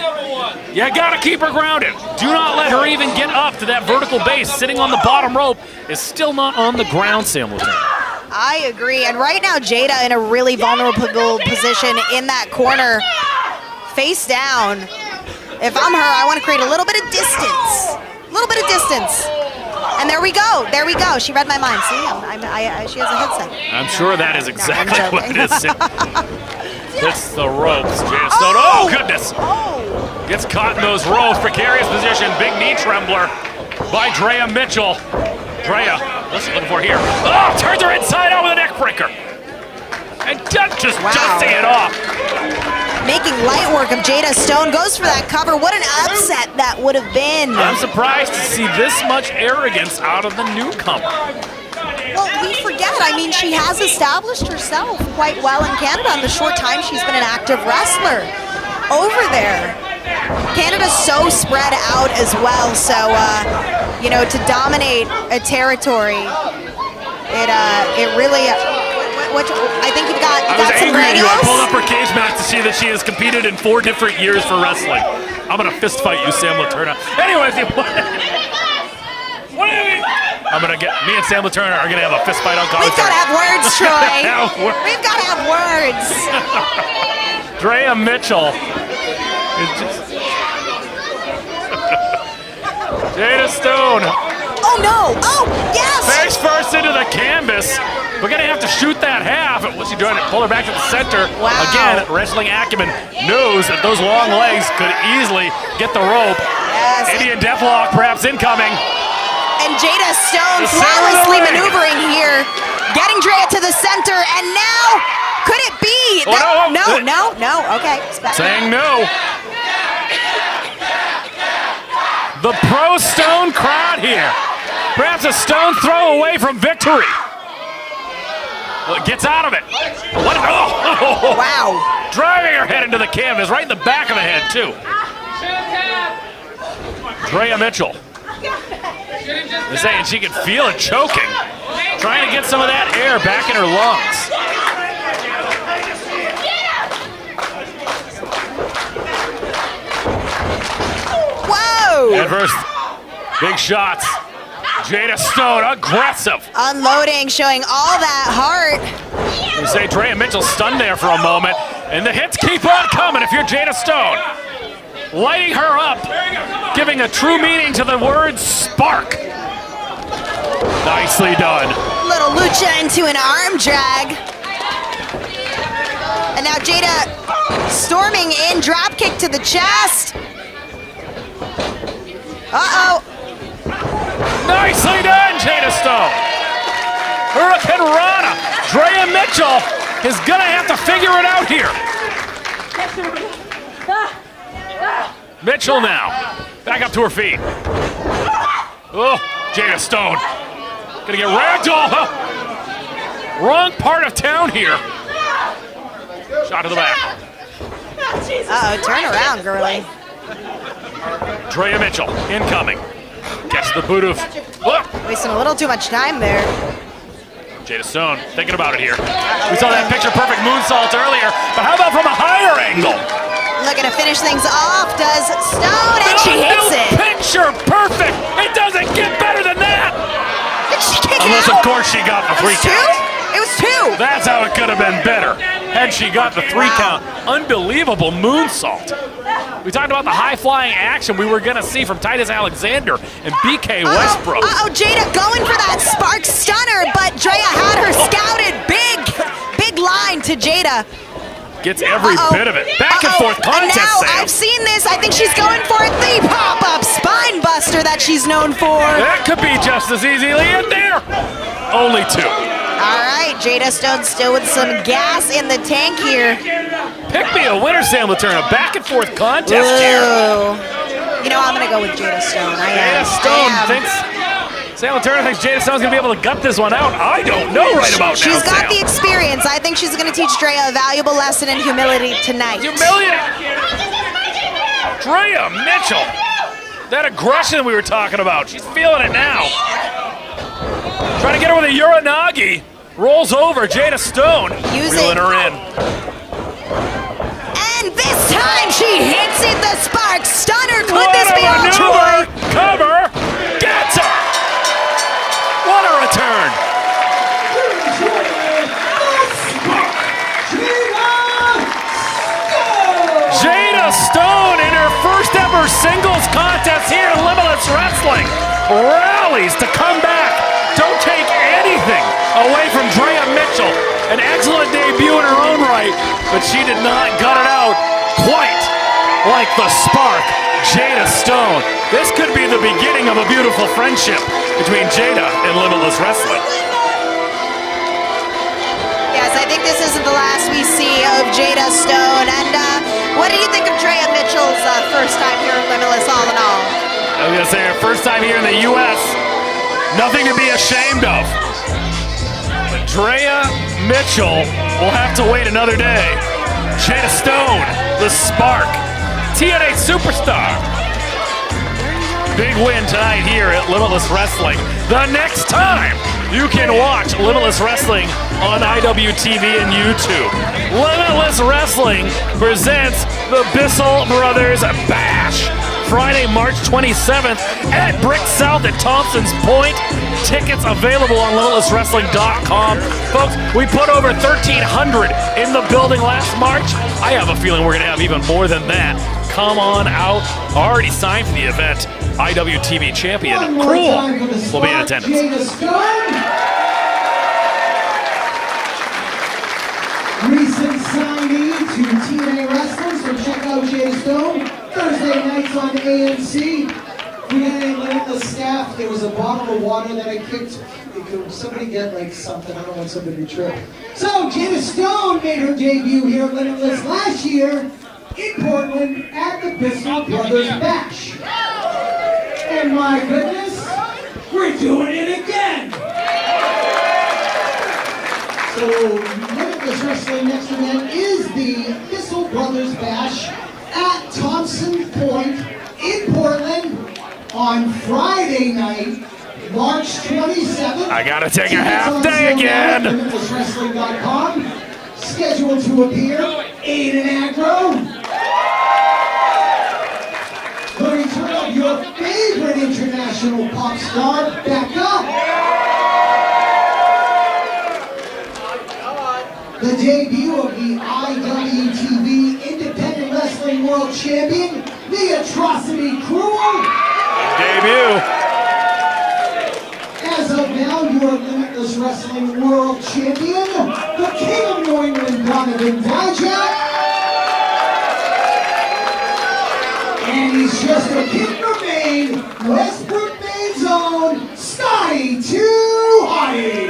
You got to keep her grounded. Do not let her even get up to that vertical base. Sitting on the bottom rope is still not on the ground, Sam Lieutenant. I agree. And right now, Jada in a really vulnerable position in that corner, face down. If I'm her, I want to create a little bit of distance. A little bit of distance. And there we go. There we go. She read my mind. See, she has a headset. I'm sure that is exactly No, what it is. Hits the ropes. Jada Stone. Oh, goodness. Gets caught in those ropes. Precarious position. Big knee trembler by Drea Mitchell. Drea, what's she looking for here? Oh, turns her inside out with a neck breaker. And just dusting it off. Making light work of Jada Stone. Goes for that cover. What an upset that would have been. I'm surprised to see this much arrogance out of the newcomer. Well, we forget. I mean, she has established herself quite well in Canada in the short time she's been an active wrestler over there. Canada's so spread out as well, so you know, to dominate a territory, it really. I think you've got. I was some angry at you. I granules. pulled up her cage match to see that she has competed in 4 different years for wrestling. I'm gonna fist fight you, Sam Laterna. Anyways, I'm gonna get me and Sam Laterna are gonna have a fist fight on commentary. We've got to have words, Troy. We've got to have words. Drea Mitchell is just Jada Stone. Oh no! Oh yes! Face first into the canvas. We're gonna have to shoot that half. What's she doing? Pull her back to the center. Wow. Again, wrestling acumen knows that those long legs could easily get the rope. Yes. Indian Deathlock perhaps incoming. And Jada Stone The center of the flawlessly ring. maneuvering here, getting Drea to the center, and now could it be? Oh, No. Okay. Saying no. The pro Stone crowd here. Perhaps a stone throw away from victory. Well, gets out of it. What? Oh. Wow. Driving her head into the canvas, right in the back of the head, too. Drea Mitchell. They're saying she can feel it choking. Trying to get some of that air back in her lungs. Whoa! At first, big shots. Jada Stone, aggressive. Unloading, showing all that heart. You say Drea Mitchell stunned there for a moment, and the hits keep on coming if you're Jada Stone. Lighting her up, giving a true meaning to the word spark. Nicely done. Little lucha into an arm drag. And now Jada storming in, drop kick to the chest. Uh-oh. Nicely done, Jada Stone. Hurricane Rana. Drea Mitchell is gonna have to figure it out here. Mitchell now, back up to her feet. Oh, Jada Stone. Gonna get ragdoll. Oh. Wrong part of town here. Shot to the back. Uh-oh, turn around, girlie. Drea Mitchell, incoming. Gets the boot of. Look. Wasting a little too much time there. Jada Stone thinking about it here. We saw that picture-perfect moonsault earlier, but how about from a higher angle? Looking to finish things off, does Stone, and she hits it. Picture perfect. It doesn't get better than that. Did she kick Unless, out? of course, she got the 3 Two? count. It was 2. That's how it could have been better had she got the 3 count. Unbelievable moonsault. We talked about the high-flying action we were going to see from Titus Alexander and BK Westbrook. Uh-oh, Jada going for that spark stunner, but Drea had her scouted. Big line to Jada. Gets every bit of it. Back and forth And contest, now, Sam. I've seen this. I think she's going for the pop-up spine buster that she's known for. That could be just as easily in there. Only 2. All right, Jada Stone still with some gas in the tank here. Pick me a winner, Sam Laterna. Back and forth contest here. Ooh. You know, I'm going to go with Jada Stone. Jada Stone thinks Sam Turner thinks Jada Stone's going to be able to gut this one out. I don't know right about now, She's got Sam. the experience. I think she's going to teach Drea a valuable lesson in humility tonight. Humiliate! Drea Mitchell. That aggression we were talking about. She's feeling it now. Trying to get her with a Uranagi. Rolls over. Jada Stone. Reeling her in. And this time she hits it. The spark stunner. Could What this a be all maneuver! Troy? Cover. Gets her. What a return. Jada Stone in her first ever singles contest here in Limitless Wrestling rallies to come back. Don't take anything away from Drea Mitchell. An excellent debut in her own right, but she did not gut it out quite like the spark, Jada Stone. This could be the beginning of a beautiful friendship between Jada and Limitless Wrestling. Yes, I think this isn't the last we see of Jada Stone. And what do you think of Drea Mitchell's first time here in Limitless, all in all? I was going to say her first time here in the U.S., nothing to be ashamed of. But Drea Mitchell will have to wait another day. Jada Stone, the spark, TNA superstar. Big win tonight here at Limitless Wrestling. The next time you can watch Limitless Wrestling on IWTV and YouTube. Limitless Wrestling presents the Bissell Brothers Bash. Friday, March 27th at Brick South at Thompson's Point. Tickets available on limitlesswrestling.com. Folks, we put over 1,300 in the building last March. I have a feeling we're going to have even more than that. Come on out. Already signed for the event. IWTV champion Cruel will be in attendance. Jada Stone. Recent signee to TNA Wrestling, so check out Jada Stone. Thursday nights on AMC. We got any Limitless staff. There was a bottle of water that I kicked. Could somebody get like something? I don't want somebody to trip. So Jada Stone made her debut here at Limitless last year in Portland at the Bissell Brothers Bash. And my goodness, we're doing it again. So Limitless Wrestling next event is the Bissell Brothers Bash at Thompson Point in Portland on Friday night, March 27th. I gotta take a half day again. LimitlessWrestling.com. Scheduled to appear Aiden Aggro. The return of your favorite international pop star, Becca. The debut of the IWTV Independent Wrestling World Champion, the Atrocity Cruel. Debut. As of now, your Limitless Wrestling World Champion, the King of New England, Donovan Dijak. And he's just a kid from Maine, Westbrook, Maine's own, Scotty 2 Hottie.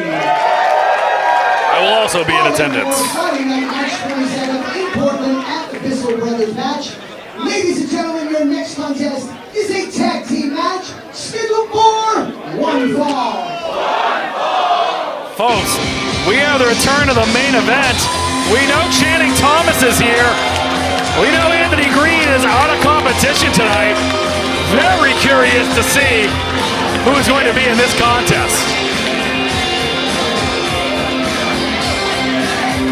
I will also be in attendance. Friday night, March 27th in Portland at the Bissell Brothers match. Ladies and gentlemen, your next contest is a tag team match scheduled for one fall. Folks, we have the return of the main event. We know Channing Thomas is here. We know Anthony Green is out of competition tonight. Very curious to see who's going to be in this contest.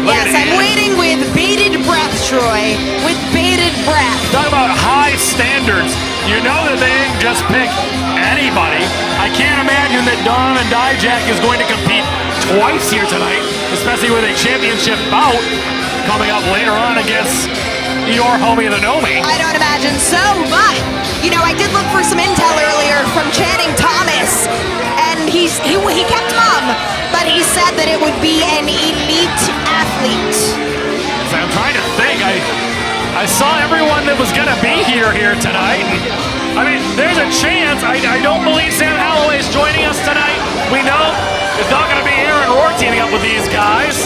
Yes, I'm waiting with bated breath, Troy. With bated breath. Talk about high standards. You know that they didn't just pick anybody. I can't imagine that Donovan Dijak is going to compete twice here tonight, especially with a championship bout coming up later on against your homie, the Gnomie. I don't imagine so, but, you know, I did look for some intel earlier from Channing Thomas, and he kept mum, but he said that it would be an elite athlete. So I'm trying to think. I saw everyone that was going to be here tonight. I mean, there's a chance. I don't believe Sam Holloway's joining us tonight. We know it's not going to be Aaron Rourke teaming up with these guys.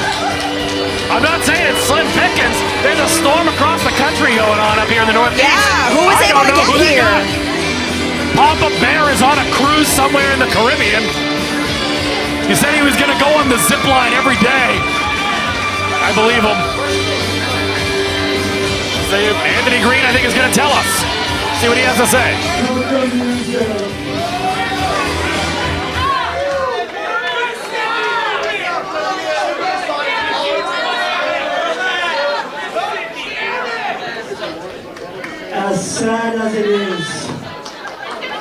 I'm not saying it's slim pickings. There's a storm across the country going on up here in the Northeast. Yeah, who was able to get here? Papa Bear is on a cruise somewhere in the Caribbean. He said he was going to go on the zip line every day. I believe him. Anthony Green, I think, is going to tell us. See what he has to say. As sad as it is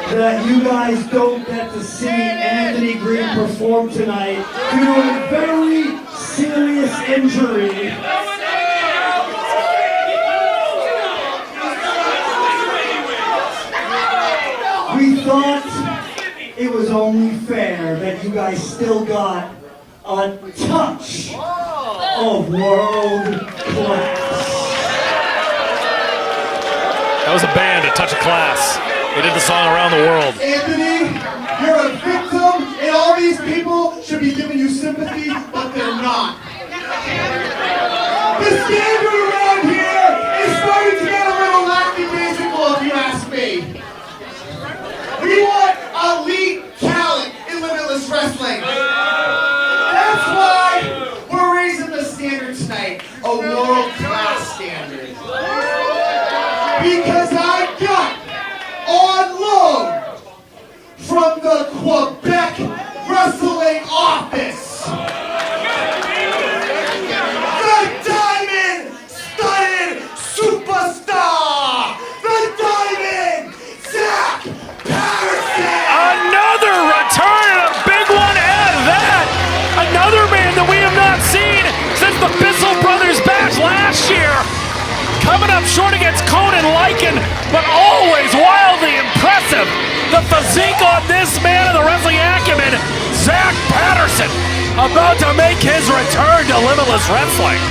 that you guys don't get to see Anthony Green perform tonight due to a very serious injury. We thought it was only fair that you guys still got a touch of world class. That was a band, A Touch of Class. They did the song around the world. Anthony, you're a victim, and all these people should be giving you sympathy, but they're not. The standard around here is starting to get a little lackadaisical, if you ask me. We want elite talent in Limitless Wrestling. That's why we're raising the standard tonight, a world-class standard. Because I got on loan from the Quebec Wrestling Office the diamond-studded superstar, the Diamond Zach Patterson. Another return and a big one at that. Another man that we have not seen since the Bissell Brothers match last year. Coming up short against Conan Lycan, but always wildly impressive. The physique on this man and the wrestling acumen, Zach Patterson, about to make his return to Limitless Wrestling.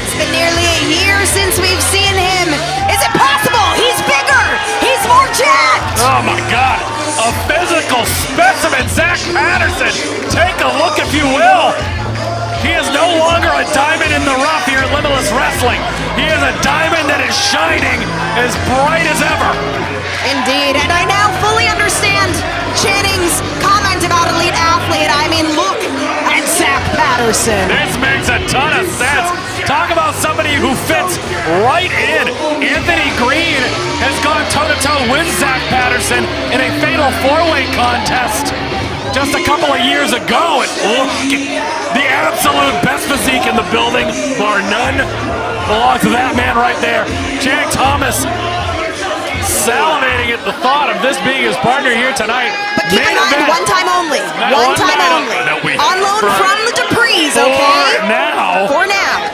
It's been nearly a year since we've seen him. Is it possible? He's bigger. He's more jacked. Oh my God, a physical specimen, Zach Patterson. Take a look if you will. He is no longer a diamond in the rough here at Limitless Wrestling. He is a diamond that is shining as bright as ever. Indeed, and I now fully understand Channing's comment about elite athlete. I mean, look at Zach Patterson. This makes a ton of sense. Talk about somebody who fits right in. Anthony Green has gone toe-to-toe with Zach Patterson in a fatal four-way contest just a couple of years ago. And look, the absolute best physique in the building, bar none, belongs to that man right there. Channing Thomas salivating at the thought of this being his partner here tonight. But keep in mind, one time only. One time only. On loan from the Duprees, okay? For now.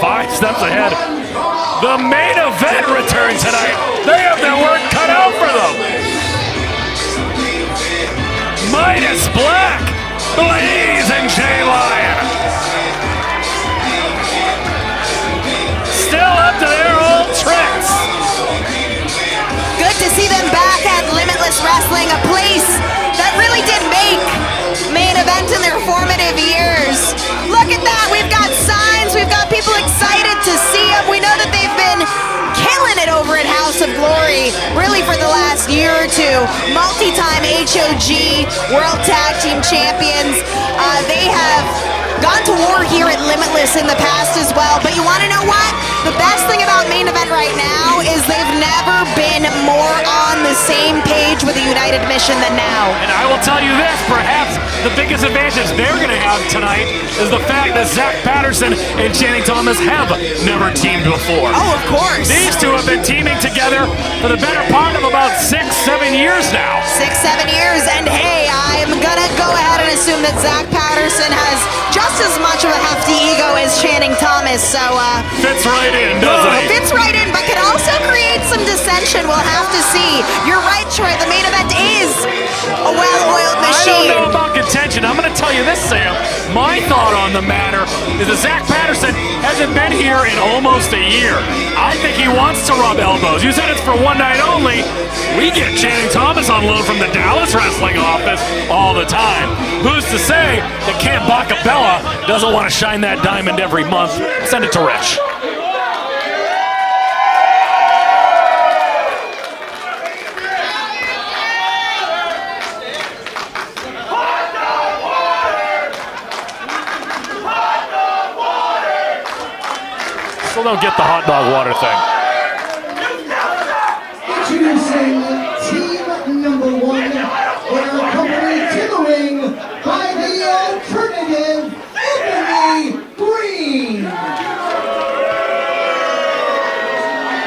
5 steps ahead. The main event returns tonight. They have their work cut out for them. Midas Black, Blazing J-Lion. Still up to their old tricks. Good to see them back at Limitless Wrestling, a place that really did make main event in their formative years. Look at that, we've got signs, we've got people excited to see them. We know that they've been killing it over at House of Glory, really for the last year or two. Multi-time HOG World Tag Team Champions. They have gone to war here at Limitless in the past as well, but you want to know what? The best thing about main event right now is they've never been more on the same page with a united mission than now. And I will tell you this, perhaps the biggest advantage they're going to have tonight is the fact that Zach Patterson and Channing Thomas have never teamed before. Oh, of course. These two have been teaming together for the better part of about 6-7 years now. 6-7 years, and hey, I'm gonna go ahead and assume that Zach Patterson has just as much of a hefty ego as Channing Thomas, so fits right in, doesn't he? Fits right in, but can also create some dissension. We'll have to see. You're right, Troy, the main event is a well-oiled machine. I don't know about contention. I'm gonna tell you this, Sam. My thought on the matter is that Zach Patterson hasn't been here in almost a year. I think he wants to rub elbows. You said it's for one night only. We get Channing Thomas on loan from the Dallas Wrestling Office all the time. Who's to say that Camp Bacabella doesn't want to shine that diamond every month? Send it to Rich. don't get the hot dog water thing. Introducing team number 1, they're accompanied to the ring by the alternative Ebony Green.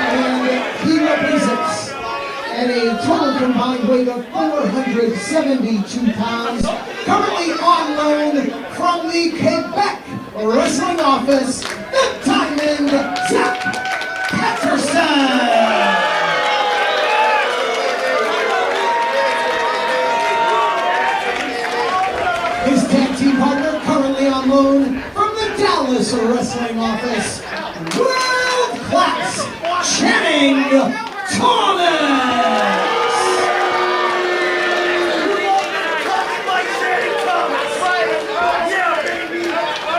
And he represents at a total combined weight of 472 pounds, currently on loan from the Quebec Wrestling Office, the Diamond Zach Patterson. His tag team partner, currently on loan from the Dallas Wrestling Office, world class Channing Thomas.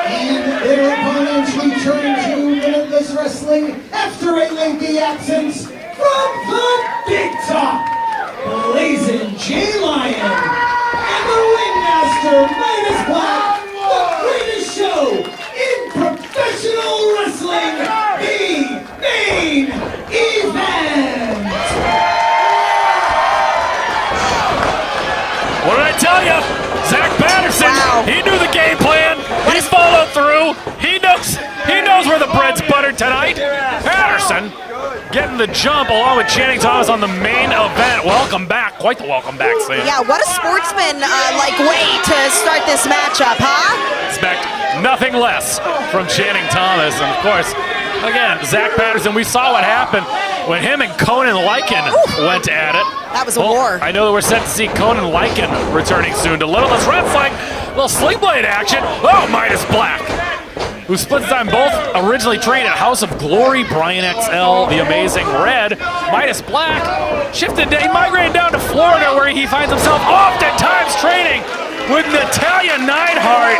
And their opponents return to Limitless Wrestling after a lengthy absence from the Big Top, Blazing J Lion. And the ringmaster, Midas Black, the greatest show in professional wrestling, the main event. What did I tell you? Zach Patterson, Wow. he knew the game plan. He followed through. He knows where the bread's buttered tonight. Patterson getting the jump along with Channing Thomas on the main event. Welcome back. Quite the welcome back, Sam. Yeah, what a sportsman-like way to start this matchup, huh? Expect nothing less from Channing Thomas. And, of course, again, Zach Patterson, we saw what happened when him and Conan Lycan went at it. That was a war. I know that we're set to see Conan Lycan returning soon to Limitless Wrestling. Little Sling Blade action. Oh, Midas Black, who splits time both originally trained at House of Glory, Brian XL, the Amazing Red. Midas Black he migrated down to Florida, where he finds himself oftentimes training with Natalia Neidhart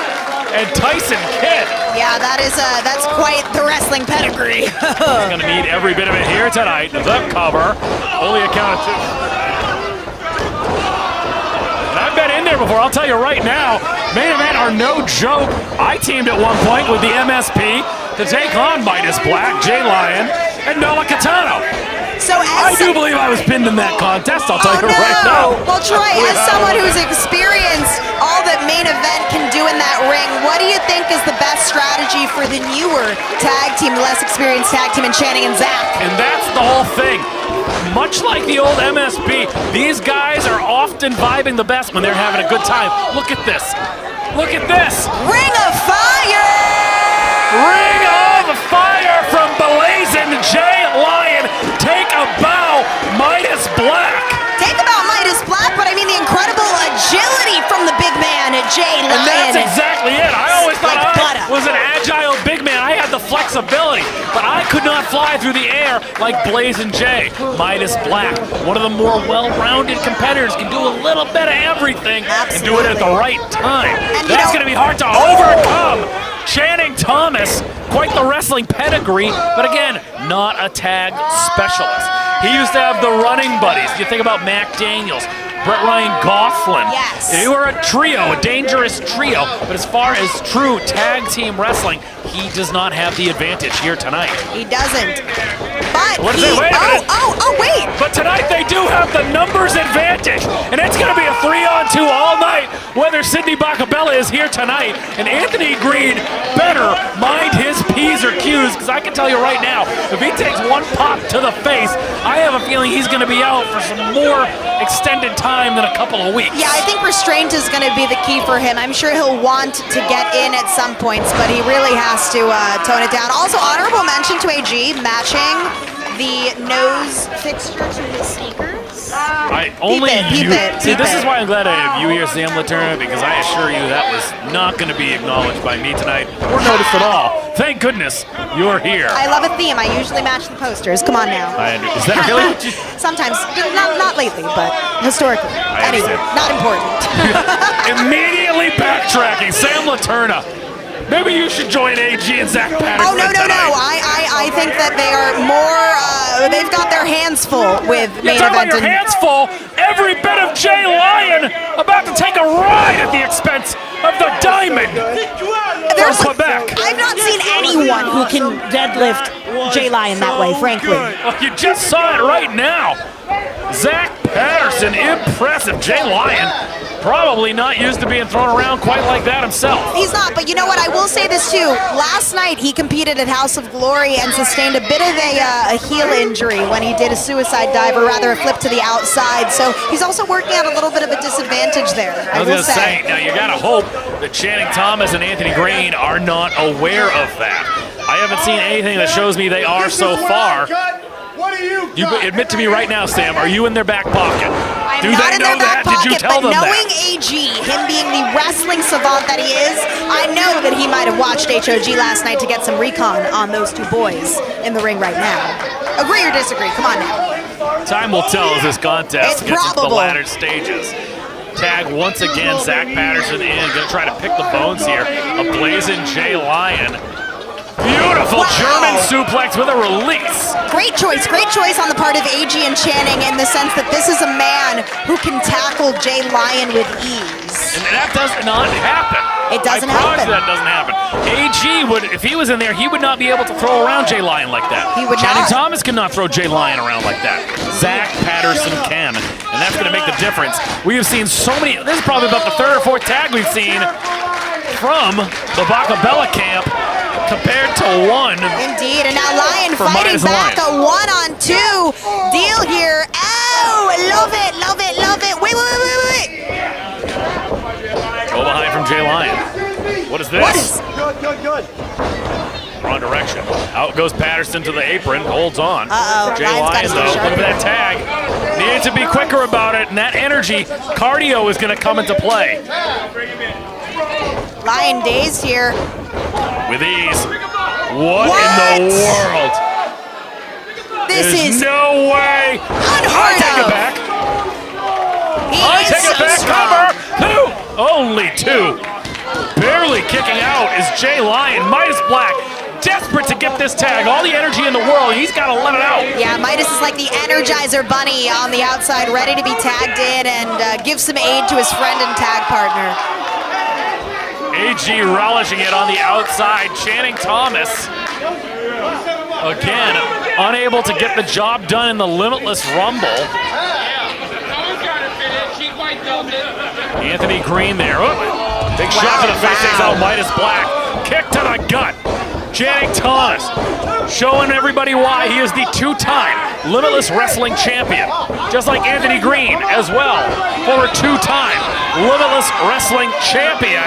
and Tyson Kidd. Yeah, that's quite the wrestling pedigree. He's gonna need every bit of it here tonight. The cover, only a count of 2. And I've been in there before, I'll tell you right now, main event are no joke. I teamed at one point with the MSP to take on Midas Black, Jay Lion, and Noah Catano. So I do believe I was pinned in that contest, I'll tell you right now. Well, Troy, as someone who's experienced all that main event can do in that ring, what do you think is the best strategy for the newer tag team, the less experienced tag team in Channing and Zach? And that's the whole thing. Much like the old MSP, these guys are often vibing the best when they're having a good time. Look at this. Look at this. Ring of Fire! Ring of Fire from Blazing Jay Lion. Take a bow, Midas Black. Take about Midas Black, but I mean the incredible agility from the big man, Jay Lion. And that's exactly it. I always thought Like I butter. was an agile big man. I had the flexibility, but I could not fly through the air like Blazing Jay. Midas Black, one of the more well-rounded competitors, can do a little bit of everything and do it at the right time. And That's going to be hard to overcome. Channing Thomas, quite the wrestling pedigree, but again, not a tag specialist. He used to have the running buddies. You think about Mac Daniels, Brett Ryan Gofflin. Yes. They were a trio, a dangerous trio, but as far as true tag team wrestling, he does not have the advantage here tonight. He doesn't. But What is he, it? Wait a minute. wait. But tonight they do have the numbers advantage, and it's going to be a 3-on-2 all night, whether Sidney Bacabella is here tonight. And Anthony Green better mind his P's or Q's, because I can tell you right now, if he takes one pop to the face, I have a feeling he's going to be out for some more extended time than a couple of weeks. Yeah, I think restraint is going to be the key for him. I'm sure he'll want to get in at some points, but he really has to tone it down. Also, honorable mention to AG, matching the nose fixture to his sneakers. Peep it. This is why I'm glad I have you here, Sam Laterna, because I assure you that was not going to be acknowledged by me tonight or noticed at all. Thank goodness you're here. I love a theme. I usually match the posters. Come on now. Is that really? Sometimes. Not lately, but historically. Anyway, understand. not important. Immediately backtracking, Sam Laterna. Maybe you should join AG and Zach Patterson. Oh, no. tonight. I think that they are more, they've got their hands full with main Talk about event. your hands full. Every bit of Jay Lion about to take a ride at the expense of the Diamond from Quebec. I've not seen anyone who can deadlift Jay Lion that way, frankly. Well, you just saw it right now. Zach Patterson, impressive. Jay Lion, probably not used to being thrown around quite like that himself. He's not, but you know what? I will say this too. Last night he competed at House of Glory and sustained a bit of a heel injury when he did a suicide dive, or rather a flip to the outside. So he's also working at a little bit of a disadvantage there, I will say. Now you gotta hope that Channing Thomas and Anthony Green are not aware of that. I haven't seen anything that shows me they are so far. What do you You admit to me right now, Sam, are you in their back pocket? I'm Do not they in know their back that? Did you pocket, tell but them knowing that? AG, him being the wrestling savant that he is, I know that he might have watched HOG last night to get some recon on those two boys in the ring right now. Agree or disagree? Come on now. Time will tell as this contest It's gets into the probable. latter stages. Tag once again, Zach Patterson in, gonna try to pick the bones here. A blazing Jay Lion. Beautiful German suplex with a release. Great choice on the part of AG and Channing in the sense that this is a man who can tackle Jay Lion with ease. And that does not happen. It doesn't I promise happen. you that doesn't happen. AG would, if he was in there, he would not be able to throw around Jay Lion like that. He would Channing not. Thomas cannot throw Jay Lion around like that. Zach Patterson can, and that's going to make the difference. We have seen so many, this is probably about the third or fourth tag we've seen from the Bacabella camp compared to one. Indeed, and now Lion For fighting Midas back, Lion. a 1-on-2 deal here. Oh, love it, love it, love it. Wait. Go behind from Jay Lion. What is this? What is? Good. Wrong direction. Out goes Patterson to the apron, holds on. Uh-oh, Jay Ryan's got Lion, his though, sharp. look at that tag. Needed to be quicker about it, and that energy, cardio is going to come into play. Lion dazed here. With ease. What in the world? This There's is no way. unheard I take of. it back. He I is take it so back. strong. Cover. 2. Only 2. Barely kicking out is Jay Lion. Midas Black, desperate to get this tag. All the energy in the world. He's got to let it out. Yeah, Midas is like the Energizer Bunny on the outside, ready to be tagged in and give some aid to his friend and tag partner. AG relishing it on the outside. Channing Thomas, again, unable to get the job done in the Limitless Rumble. Anthony Green there. Oh, big shot to the face, takes out Midas Black. Kick to the gut. Channing Thomas showing everybody why he is the 2-time Limitless Wrestling Champion. Just like Anthony Green as well, former 2-time Limitless Wrestling Champion.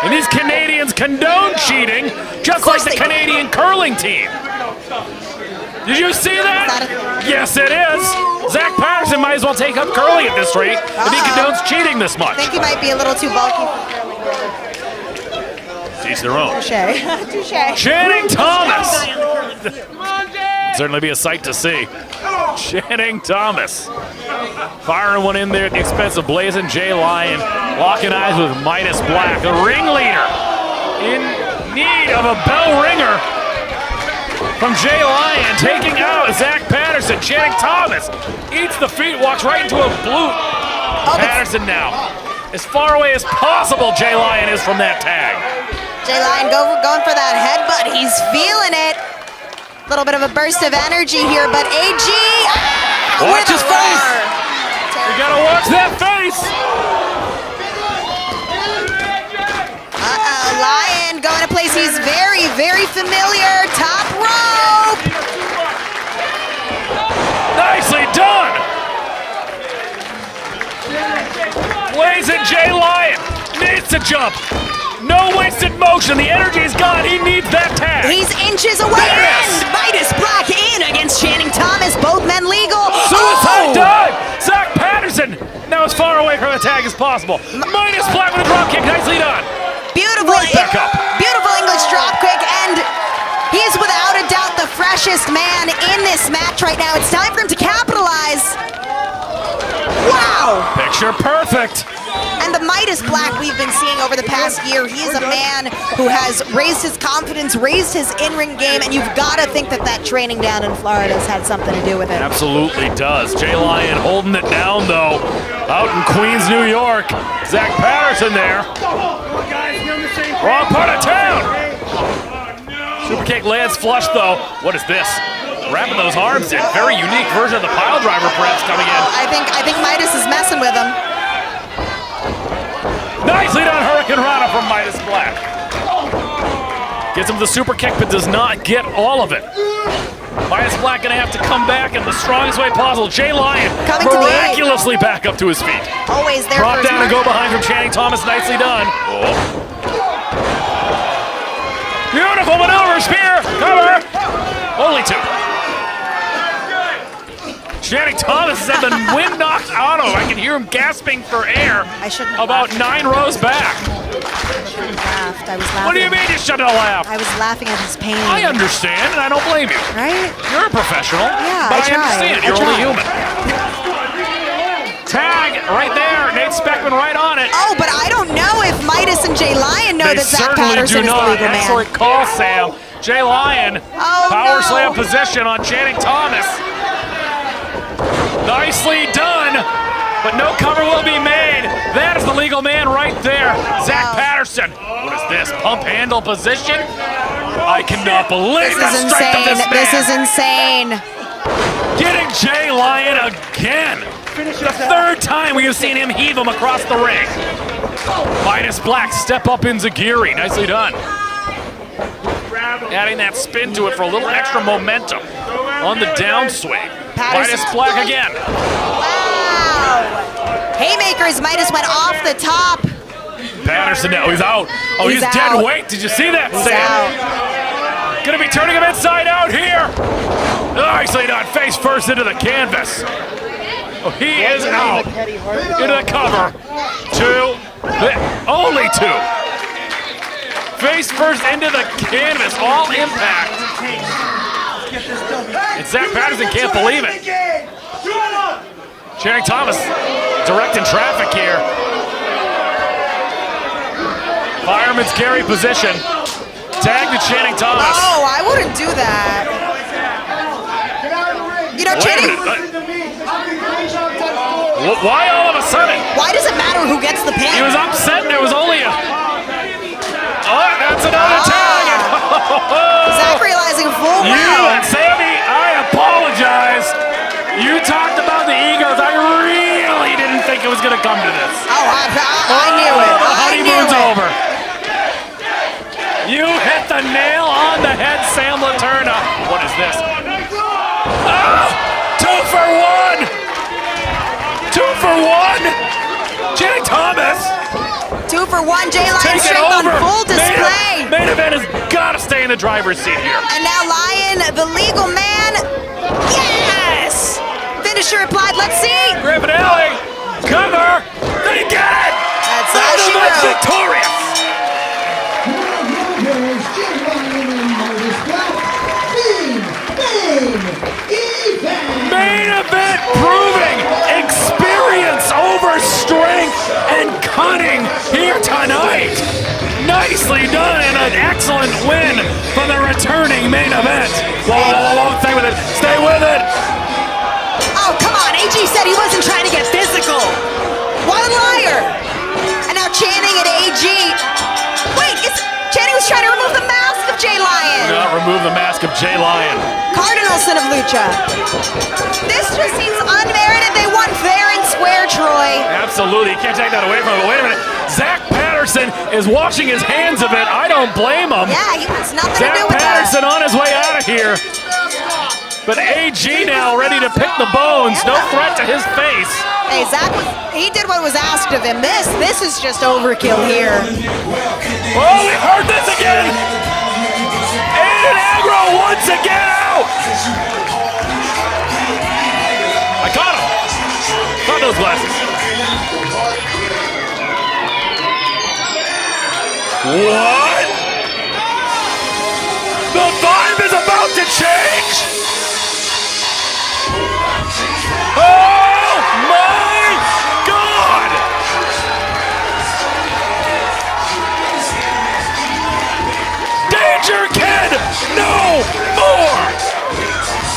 And these Canadians condone cheating, just like the Canadian curling team. Did you see that? Yes, it is. Zach Patterson might as well take up curling at this rate if he condones cheating this much. I think he might be a little too bulky. Teach their own. Touche. Channing Thomas. Certainly be a sight to see. Channing Thomas firing one in there at the expense of Blazing Jay Lion, locking eyes with Midas Black, the ringleader, in need of a bell ringer from Jay Lion, taking out Zach Patterson. Channing Thomas eats the feet, walks right into a boot. Patterson now, as far away as possible, Jay Lion is from that tag. Jay Lion going for that headbutt. He's feeling it. A little bit of a burst of energy here, but AG Watch with his a face. roar. You gotta watch that face. Lion going to a place he's very, very familiar. Top rope. Nicely done. Blazing Jay Lion needs to jump. No wasted motion. The energy's gone. He needs that tag. He's inches away. Yes. And Midas Black in against Channing Thomas. Both men legal. Suicide dive. Zach Patterson now as far away from the tag as possible. Midas Black with a drop kick. Nicely done. Beautiful, Right back up. beautiful English dropkick, and he is without a doubt the freshest man in this match right now. It's time for him to capitalize. Wow! Picture perfect. And the Midas Black we've been seeing over the past year, he is a man who has raised his confidence, raised his in-ring game, and you've got to think that that training down in Florida has had something to do with it. Absolutely does. Jay Lion holding it down, though, out in Queens, New York. Zach Patterson there. Wrong part of town. Super kick lands flush though. What is this? Wrapping those arms in. Very unique version of the pile driver perhaps coming in. I think Midas is messing with him. Nicely done Hurricane Rana from Midas Black. Gets him the super kick but does not get all of it. Midas Black gonna have to come back in the strongest way possible. Jay Lion Coming to the aid. miraculously back up to his feet. Always there Drop for his down and mark. go behind from Channing Thomas. Nicely done. Oh. Beautiful maneuver, spear, cover. Only 2. Channing Thomas has had the wind knocked out of him. I can hear him gasping for air. I shouldn't have about laughed. 9 rows back. I shouldn't have laughed. I was laughing. What do you mean you shouldn't have laughed? I was laughing at his pain. I understand, and I don't blame you. Right? You're a professional, Yeah, but I try. understand. I You're only try. human. Tag right there. Nate Speckman right on it. Oh, but I don't know if Midas and Jay Lion know They that Zach certainly Patterson do is the not. legal man. Excellent call, Sam. Jay Lion, Oh, power no. slam position on Channing Thomas. Nicely done, but no cover will be made. That is the legal man right there. Zach Patterson. What is this? Pump handle position? I cannot believe This the is strength of insane. this man. This is insane. Getting Jay Lion again. The 3rd time we have seen him heave him across the ring. Midas Black, step up in Zagiri. Nicely done. Adding that spin to it for a little extra momentum on the downswing. Patterson. Midas Black again. Wow. Haymakers. Midas went off the top. Patterson now, he's out. Oh, he's He's dead out. weight. Did you see that, He's Sam? out. Gonna be turning him inside out here. Nicely done. Face first into the canvas. Oh, he is out. Into the cover. 2. Only 2. Face first into the canvas. All impact. And Zach Patterson can't believe it. Channing Thomas directing traffic here. Fireman's carry position. Tag to Channing Thomas. Oh, I wouldn't do that. You know, Wait a Channing, minute. Why all of a sudden? why does it matter who gets the pin? He was upset. There was only a. Oh, that's another tag. Zach realizing full You well. and Sammy, I apologize. You talked about the egos. I really didn't think it was going to come to this. Oh, I knew it. The I knew honeymoon's it. over. You hit the nail on the head, Sam Laterna. What is this? Oh, 2 for 1. 2 for 1. Channing Thomas. 2 for 1. Jay Lion Take it strength on over. full display. Main event has got to stay in the driver's seat here. And now Lion, the legal man. Yes! Finisher applied. Let's see. Griffin Alley, cover. They get it. That's all she Dynamite wrote. victorious. Here's Jay Lion and Midas Black. Main event proving experience over strength and cunning here tonight. Nicely done and an excellent win for the returning main event. Whoa, stay with it. Stay with it. Oh, come on. AG said he wasn't trying to get physical. What a liar. And now Channing and AG. Wait, Channing was trying to remove the mask of Jay Lion. Not remove the mask of Jay Lion. Cardinalson of Lucha. This just seems unmerited. They won fair and square, Troy. Absolutely, you can't take that away from him. But wait a minute. Zach Patterson is washing his hands of it. I don't blame him. Yeah, he wants nothing Zach to do with Patterson that. on his way out of here. But AG now ready to pick the bones. No threat to his face. Hey, Zach, he did what was asked of him. This is just overkill here. Oh, we heard this again. And Aggro once again out. I caught him. Caught those glasses. What? The vibe is about to change. Oh my God! Danger Kid, no more!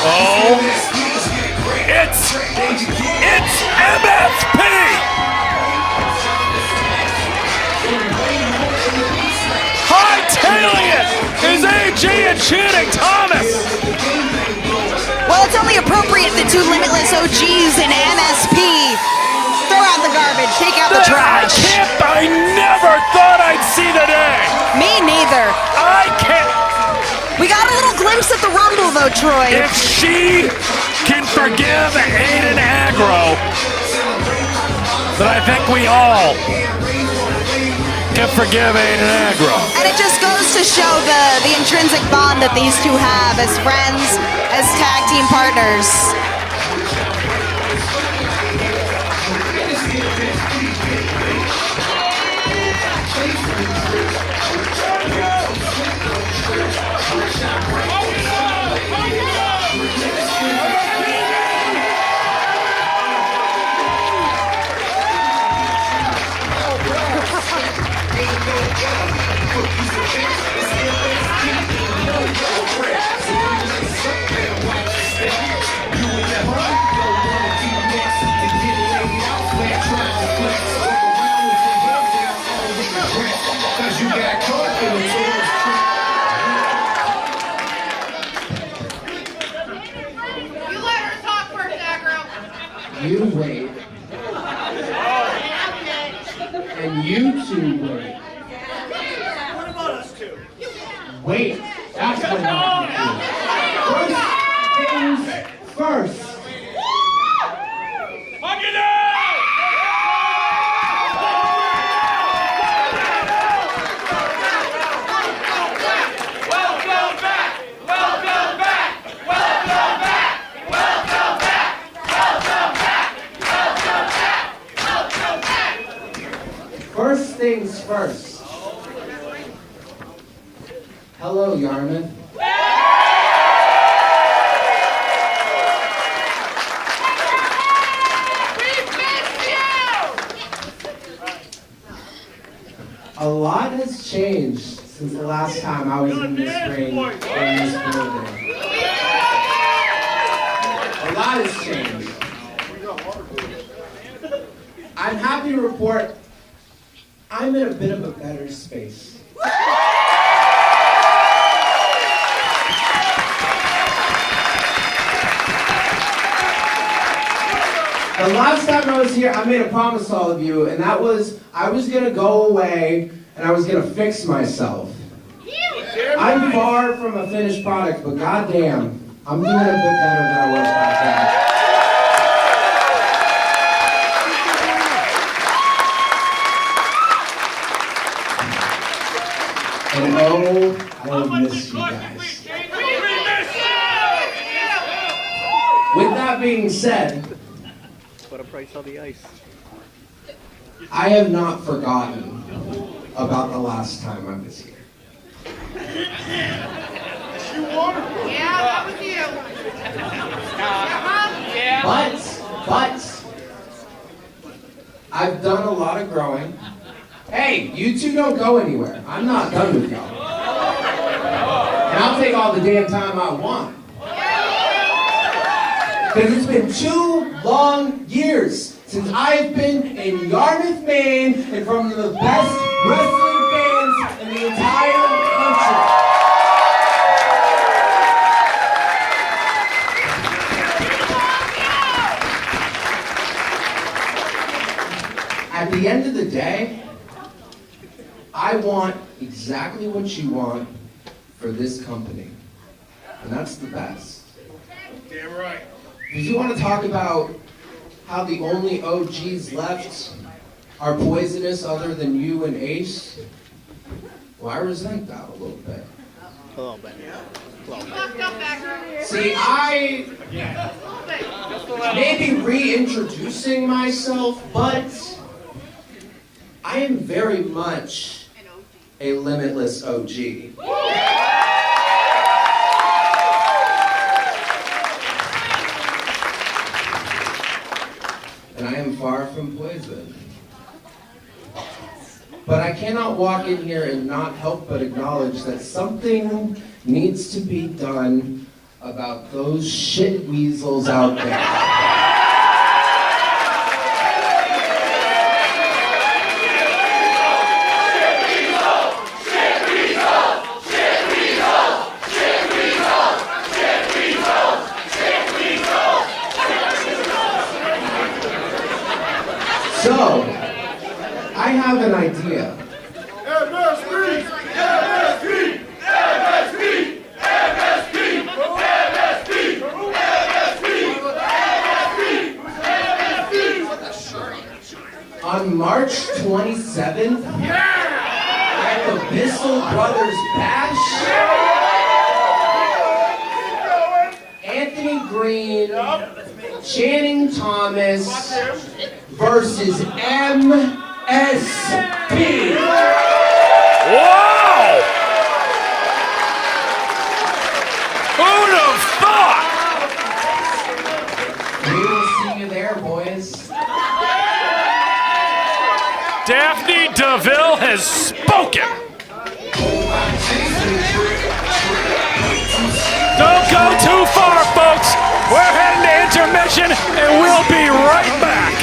Oh, it's MFP! OG and Shooting Thomas. Well, it's only appropriate the two Limitless OGs and MSP throw out the garbage, take out the trash. I never thought I'd see the day. Me neither. I can't. We got a little glimpse at the Rumble, though, Troy. If she can forgive Aiden Aggro, then I think we all can forgive Aiden Aggro. And it just goes to show the intrinsic bond that these two have as friends, as tag team partners. You wait. And you two wait. What about us two? Wait. That's what I'm doing. First things first. Fuck it out! Welcome back! Welcome back! Welcome back! Welcome back! Welcome back! Welcome back! Welcome back! First things first. Hello, Yarmouth. A lot has changed since the last time I was in this ring, in this building. A lot has changed. I'm happy to report I'm in a bit of a better space. The last time I was here, I made a promise to all of you, and that was I was going to go away and I was going to fix myself. I'm far from a finished product, but goddamn, I'm doing a bit better than I was back then. And oh, I miss you guys. With that being said, What a price on the ice. I have not forgotten about the last time I was here. Yeah, that was you. But, I've done a lot of growing. Hey, you two don't go anywhere. I'm not done with y'all. And I'll take all the damn time I want. Because it's been 2 long years since I've been in Yarmouth, Maine, and from the best wrestling fans in the entire country. At the end of the day, I want exactly what you want for this company. And that's the best. Damn right. Did you want to talk about how the only OGs left are poisonous other than you and Ace? Well, I resent that a little bit. A little bit. See, I may be reintroducing myself, but I am very much a Limitless OG. And I am far from poison. But I cannot walk in here and not help but acknowledge that something needs to be done about those shit weasels out there. So, I have an idea. On March 27th, at the Bissell Brothers Bash, Anthony Green, Channing Thomas versus MSP. Wow! Who'd have thought? We will see you there, boys. Daphne DeVille has spoken. Don't go too far, folks. We're heading to intermission, and we'll be right back.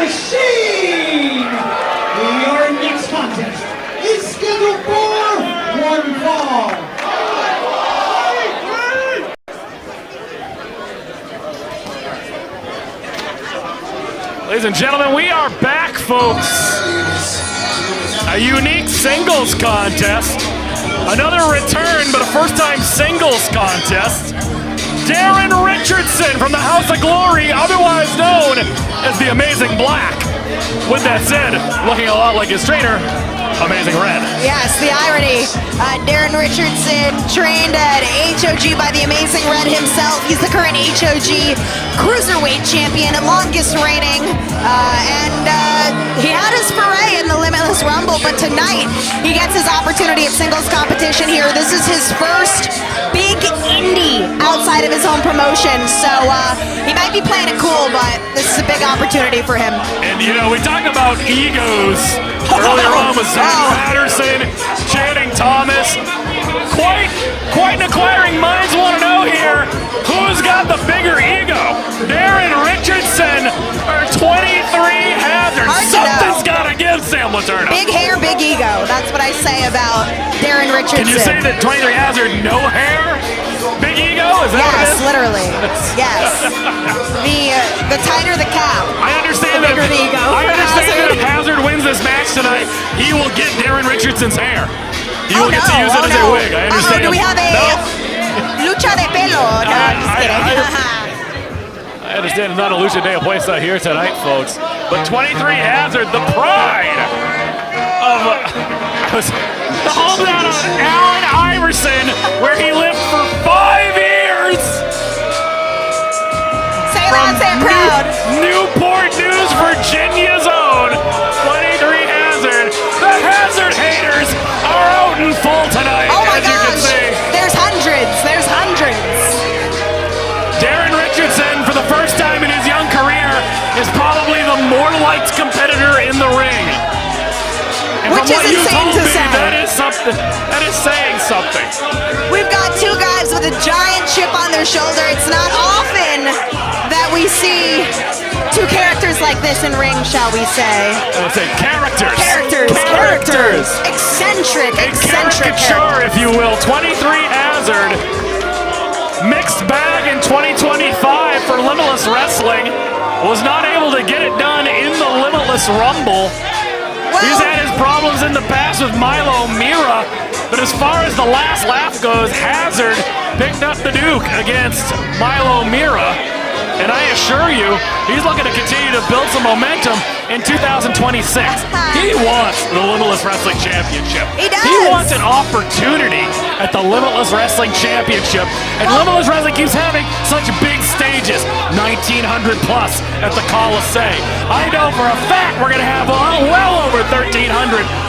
Machine! Your next contest is scheduled for one fall. Ladies and gentlemen, we are back, folks. A unique singles contest. Another return, but a first-time singles contest. Darren Richardson from the House of Glory, otherwise known as the Amazing Black. With that said, looking a lot like his trainer, Amazing Red. Yes, the irony. Darren Richardson trained at HOG by the Amazing Red himself. He's the current HOG Cruiserweight Champion and longest reigning. He had his foray in the Limitless Rumble, but tonight he gets his opportunity at singles competition here. This is his first big indie outside of his own promotion. So he might be playing it cool, but this is a big opportunity for him. And you know, we talk about egos earlier on with Zach Patterson, Channing Thomas. Quite an acquiring minds want to know here, who's got the bigger ego? Darren Richardson or 23 Hazard? Something's got to give, Sam Laterna. Big hair, big ego. That's what I say about Darren Richardson. Can you say that 23 Hazard, no hair, big ego? Is that what it is? Yes, literally. Yes. The tighter the cap. I understand that. The bigger the ego. I understand that if Hazard wins this match tonight, he will get Darren Richardson's hair. He will get to use it as a wig. I understand. Do we have a lucha de pelo? No, I'm just kidding. I understand it's not a lucha de apuesta here tonight, folks. But 23 Hazard, the pride of the hometown of Allen Iverson, where he lived for 5 years. Say it loud, say it proud. Newport News, Virginia's own 23 Hazard. The Hazard haters are out in full tonight, Oh my as you can gosh. see. There's hundreds. There's hundreds. Darren Richardson, for the first time in his young career, is probably the more liked competitor in the ring. And Which from what is you insane told to me, say. that is something. That is saying something. We've got two guys with a giant chip on their shoulder. It's not often that we see two characters like this in ring, shall we say. I would say characters. Characters. Eccentric Caricature, if you will. 23 Hazard. Mixed bag in 2025 for Limitless Wrestling. Was not able to get it done in the Limitless Rumble. He's had his problems in the past with Milo Mira, but as far as the last laugh goes, Hazard picked up the Duke against Milo Mira, and I assure you, he's looking to continue to build some momentum in 2026. He wants the Limitless Wrestling Championship. He does. He wants an opportunity at the Limitless Wrestling Championship, and Limitless Wrestling keeps having such big stages, 1,900 plus at the Coliseum. I know for a fact we're going to have well over 1,300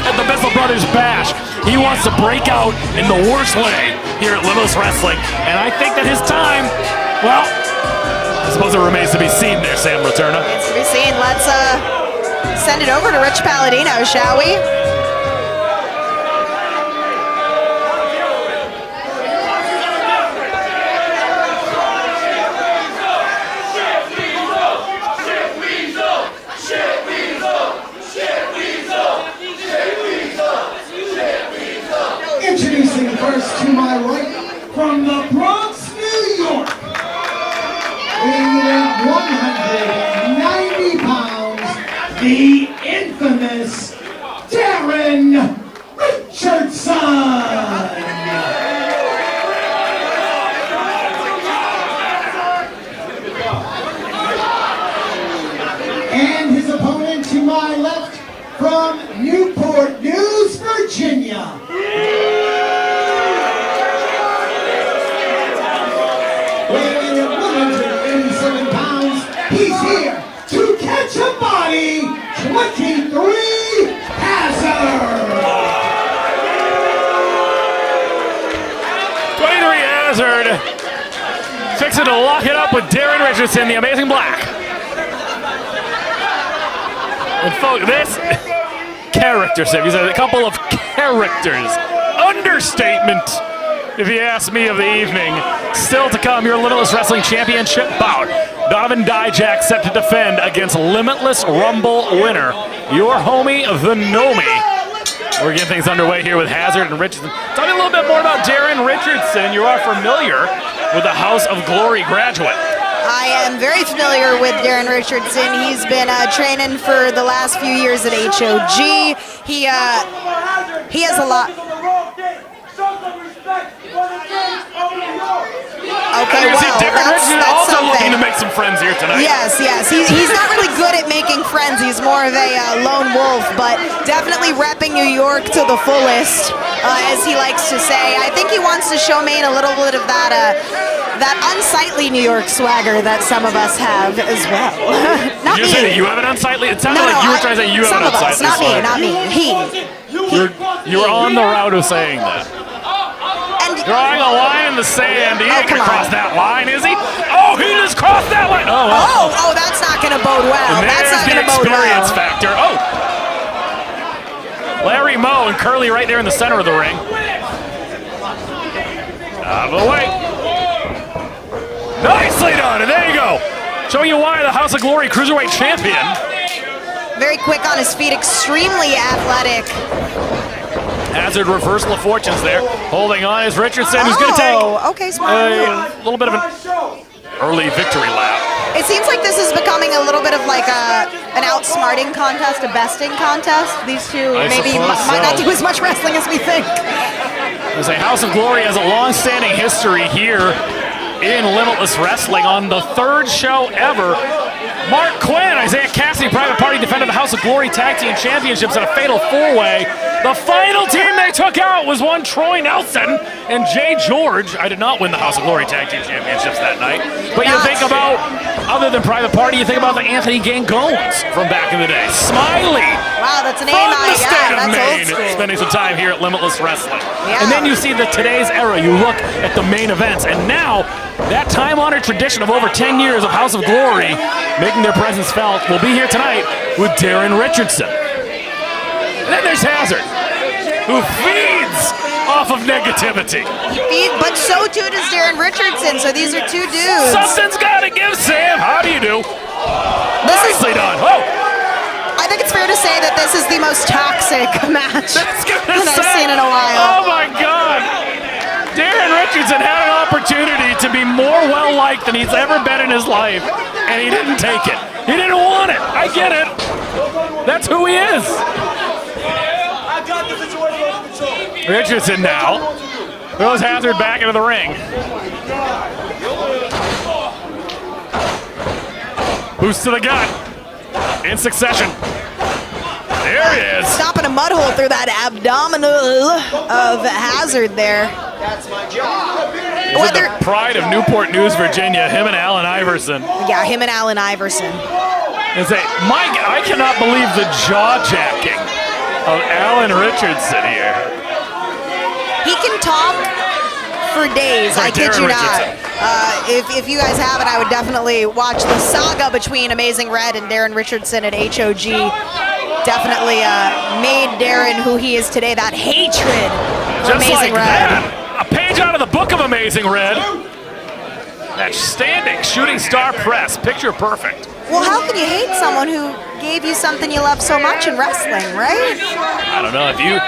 at the Bissell Brothers Bash. He wants to break out in the worst way here at Limitless Wrestling, and I think that his time, well, I suppose it remains to be seen there, Sam Laterna. It's to be seen. Let's send it over to Rich Palladino, shall we? Introducing first to my right, from the Bronx, New York, weighing in at 190 pounds, the infamous Darren Richardson. And his opponent to my left, from Newport News, Virginia, weighing at 187 pounds, he's here to catch a body, 23 Hazard. 23 Hazard fixing to lock it up with Darren Richardson, the Amazing Black. And folks, this character, he's a couple of characters. Understatement, if you ask me, of the evening. Still to come, your Limitless Wrestling Championship bout Donovan Dijak set to defend against Limitless Rumble winner, your homie, the Gnomie. We're getting things underway here with Hazard and Richardson. Tell me a little bit more about Darren Richardson. You are familiar with the House of Glory graduate. I am very familiar with Darren Richardson. He's been training for the last few years at HOG. He has a lot. Okay, you see well, Darren Richardson that's also something. looking to make some friends here tonight. Yes. He's not really good at making friends. He's more of a lone wolf, but definitely repping New York to the fullest, as he likes to say. I think he wants to show Maine a little bit of that unsightly New York swagger that some of us have as well. Not Did you me. say that you have an unsightly? It sounded like you were trying to say you have an unsightly Not me, swagger. not me. He. You were on the route of saying that. And Drawing a line in the sand. He ain't come gonna on. cross that line, is he? Oh, he just crossed that line. Oh, well. oh, that's not going to bode well. And That's there's not the going to bode experience well. factor. Oh! Larry Moe and Curly right there in the center of the ring. Out of the way. Nicely done, and there you go. Showing you why the House of Glory Cruiserweight Champion. Very quick on his feet, extremely athletic. Hazard reversal of fortunes there. Holding on is Richardson, who's going to take Okay, smart move. a little bit of an early victory lap. It seems like this is becoming a little bit of like an outsmarting contest, a besting contest. These two I maybe suppose might not so. do as much wrestling as we think. As a House of Glory has a long-standing history here in Limitless Wrestling. On the third show ever, Mark Quinn, Isaiah Cassidy, Private Party defended the House of Glory Tag Team Championships in a fatal four-way. The final team they took out was one Troy Nelson and Jay George. I did not win the House of Glory Tag Team Championships that night. But you think about, other than Private Party, you think about the Anthony Gangones from back in the day. Smiley. Wow, that's a name From the I state of that's Maine, old school. spending some time here at Limitless Wrestling. Yeah. And then you see the today's era, you look at the main events, and now that time-honored tradition of over 10 years of House of Glory making their presence felt will be here tonight with Darren Richardson. And then there's Hazard, who feeds off of negativity. But so too does Darren Richardson, so these are two dudes. Something's got to give, Sam. How do you do? Nicely done. Oh! I think it's fair to say that this is the most toxic match that I've Say- seen in a while. Oh my God! Darren Richardson had an opportunity to be more well-liked than he's ever been in his life, and he didn't take it. He didn't want it. I get it. That's who he is. Richardson now throws Hazard back into the ring. Boost to the gut. In succession. There he is. Stopping a mud hole through that abdominal of Hazard there. This is the pride of Newport News, Virginia, him and Allen Iverson. Yeah, him and Allen Iverson. And say, Mike, I cannot believe the jaw-jacking of Allen Richardson here. He can talk for days, I kid Darren you not. Richardson. If you guys haven't, I would definitely watch the saga between Amazing Red and Darren Richardson at HOG. Definitely made Darren who he is today, that hatred for Just Amazing like Red. that, a page out of the book of Amazing Red. That standing shooting star press, picture perfect. Well, how can you hate someone who gave you something you love so much in wrestling, right? I don't know if you,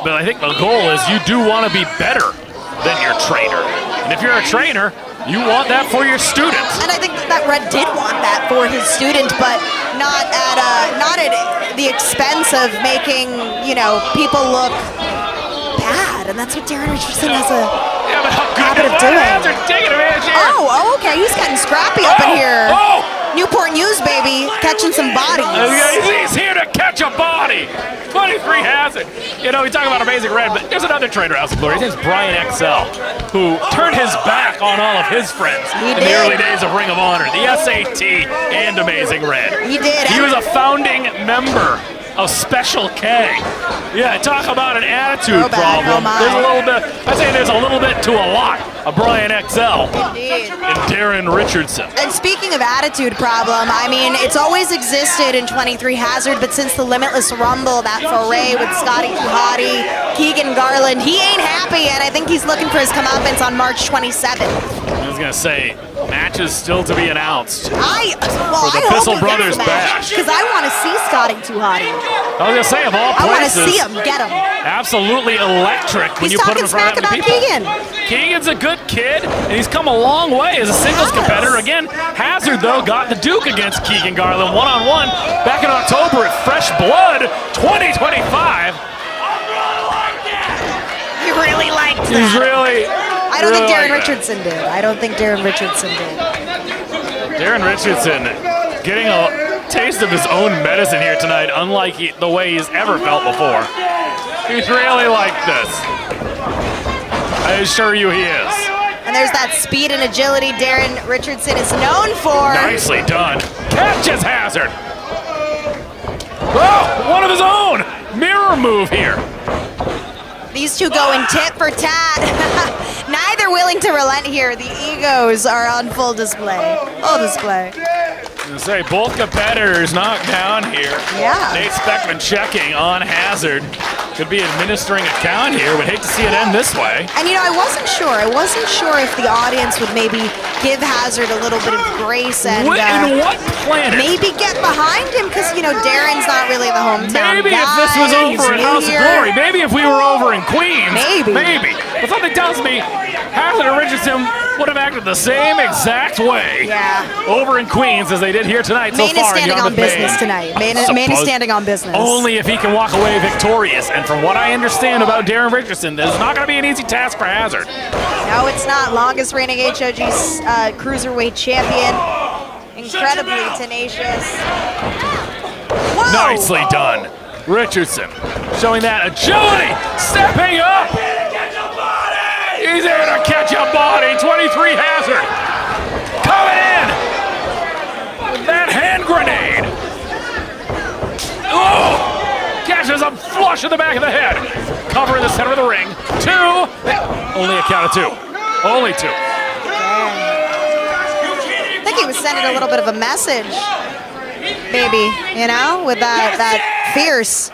but I think the goal is you do want to be better than your trainer. And if you're a trainer, you want that for your students. And I think that Red did want that for his student, but not at the expense of making, people look bad. And that's what Darren Richardson has a habit of doing. Hazard taking advantage here. Oh, okay, he's getting scrappy up in here. Oh! Newport News, baby, catching some bodies. He's here to catch a body. 23 Hazard. We talk about Amazing Red, but there's another trainer, House of Glory. His name's Brian XL, who turned his back on all of his friends in the early days of Ring of Honor, the SAT, and Amazing Red. He did. He was a founding member of Special K. Yeah, talk about an attitude problem. There's a little bit, I'd say there's a little bit to a lot of Brian XL Indeed. and Darren Richardson. And speaking of attitude problem, I mean, it's always existed in 23 Hazard, but since the Limitless Rumble, that foray with Scotty Tuhati, Keegan Garland, he ain't happy, and I think he's looking for his comeuppance on March 27th. I was going to say, Matches still to be announced. Well, the I Bissell hope he Brothers gets the match bash. because I want to see Scotty Too Hottie. I was gonna say, of all I want to places, see him get him. absolutely electric when He's you put him talking in front smack of that many about people. Keegan. Keegan's a good kid, and he's come a long way as a singles competitor. Again, Hazard, though, got the Duke against Keegan Garland one-on-one back in October at Fresh Blood 2025. He really liked that. He's really... I don't think Darren like that. Richardson did. I don't think Darren Richardson did. Darren Richardson getting a taste of his own medicine here tonight, unlike the way he's ever felt before. He's really like this. I assure you he is. And there's that speed and agility Darren Richardson is known for. Nicely done. Catches Hazard. Oh, one of his own. Mirror move here. These two going tit for tat. Neither willing to relent here. The egos are on full display. Full display. I say both competitors knocked down here. Yeah. Nate Speckman checking on Hazard. Could be administering a count here. Would hate to see it end this way. And you know, I wasn't sure. I wasn't sure if the audience would maybe give Hazard a little bit of grace and In what planet? maybe get behind him because, you know, Darren's not really the hometown Maybe guy. if this was He's over at new House here. of Glory. Maybe if we were over in Queens. Maybe. But something tells me Hazard and Richardson would have acted the same exact way Yeah. over in Queens as they did here tonight Maine so far. is standing in on Yarmouth, business Maine. tonight. Maine is Suppose- standing on business. Only if he can walk away victorious. And from what I understand about Darren Richardson, this is not going to be an easy task for Hazard. No, it's not. Longest reigning HOG cruiserweight champion. Incredibly tenacious. Whoa! Nicely done. Richardson showing that agility, stepping up. He's there to catch a body. 23 Hazard coming in with that hand grenade. Oh! Catches him flush in the back of the head. Cover in the center of the ring. Two. Only a count of two. Only two. I think he was sending a little bit of a message, maybe, you know, with that fierce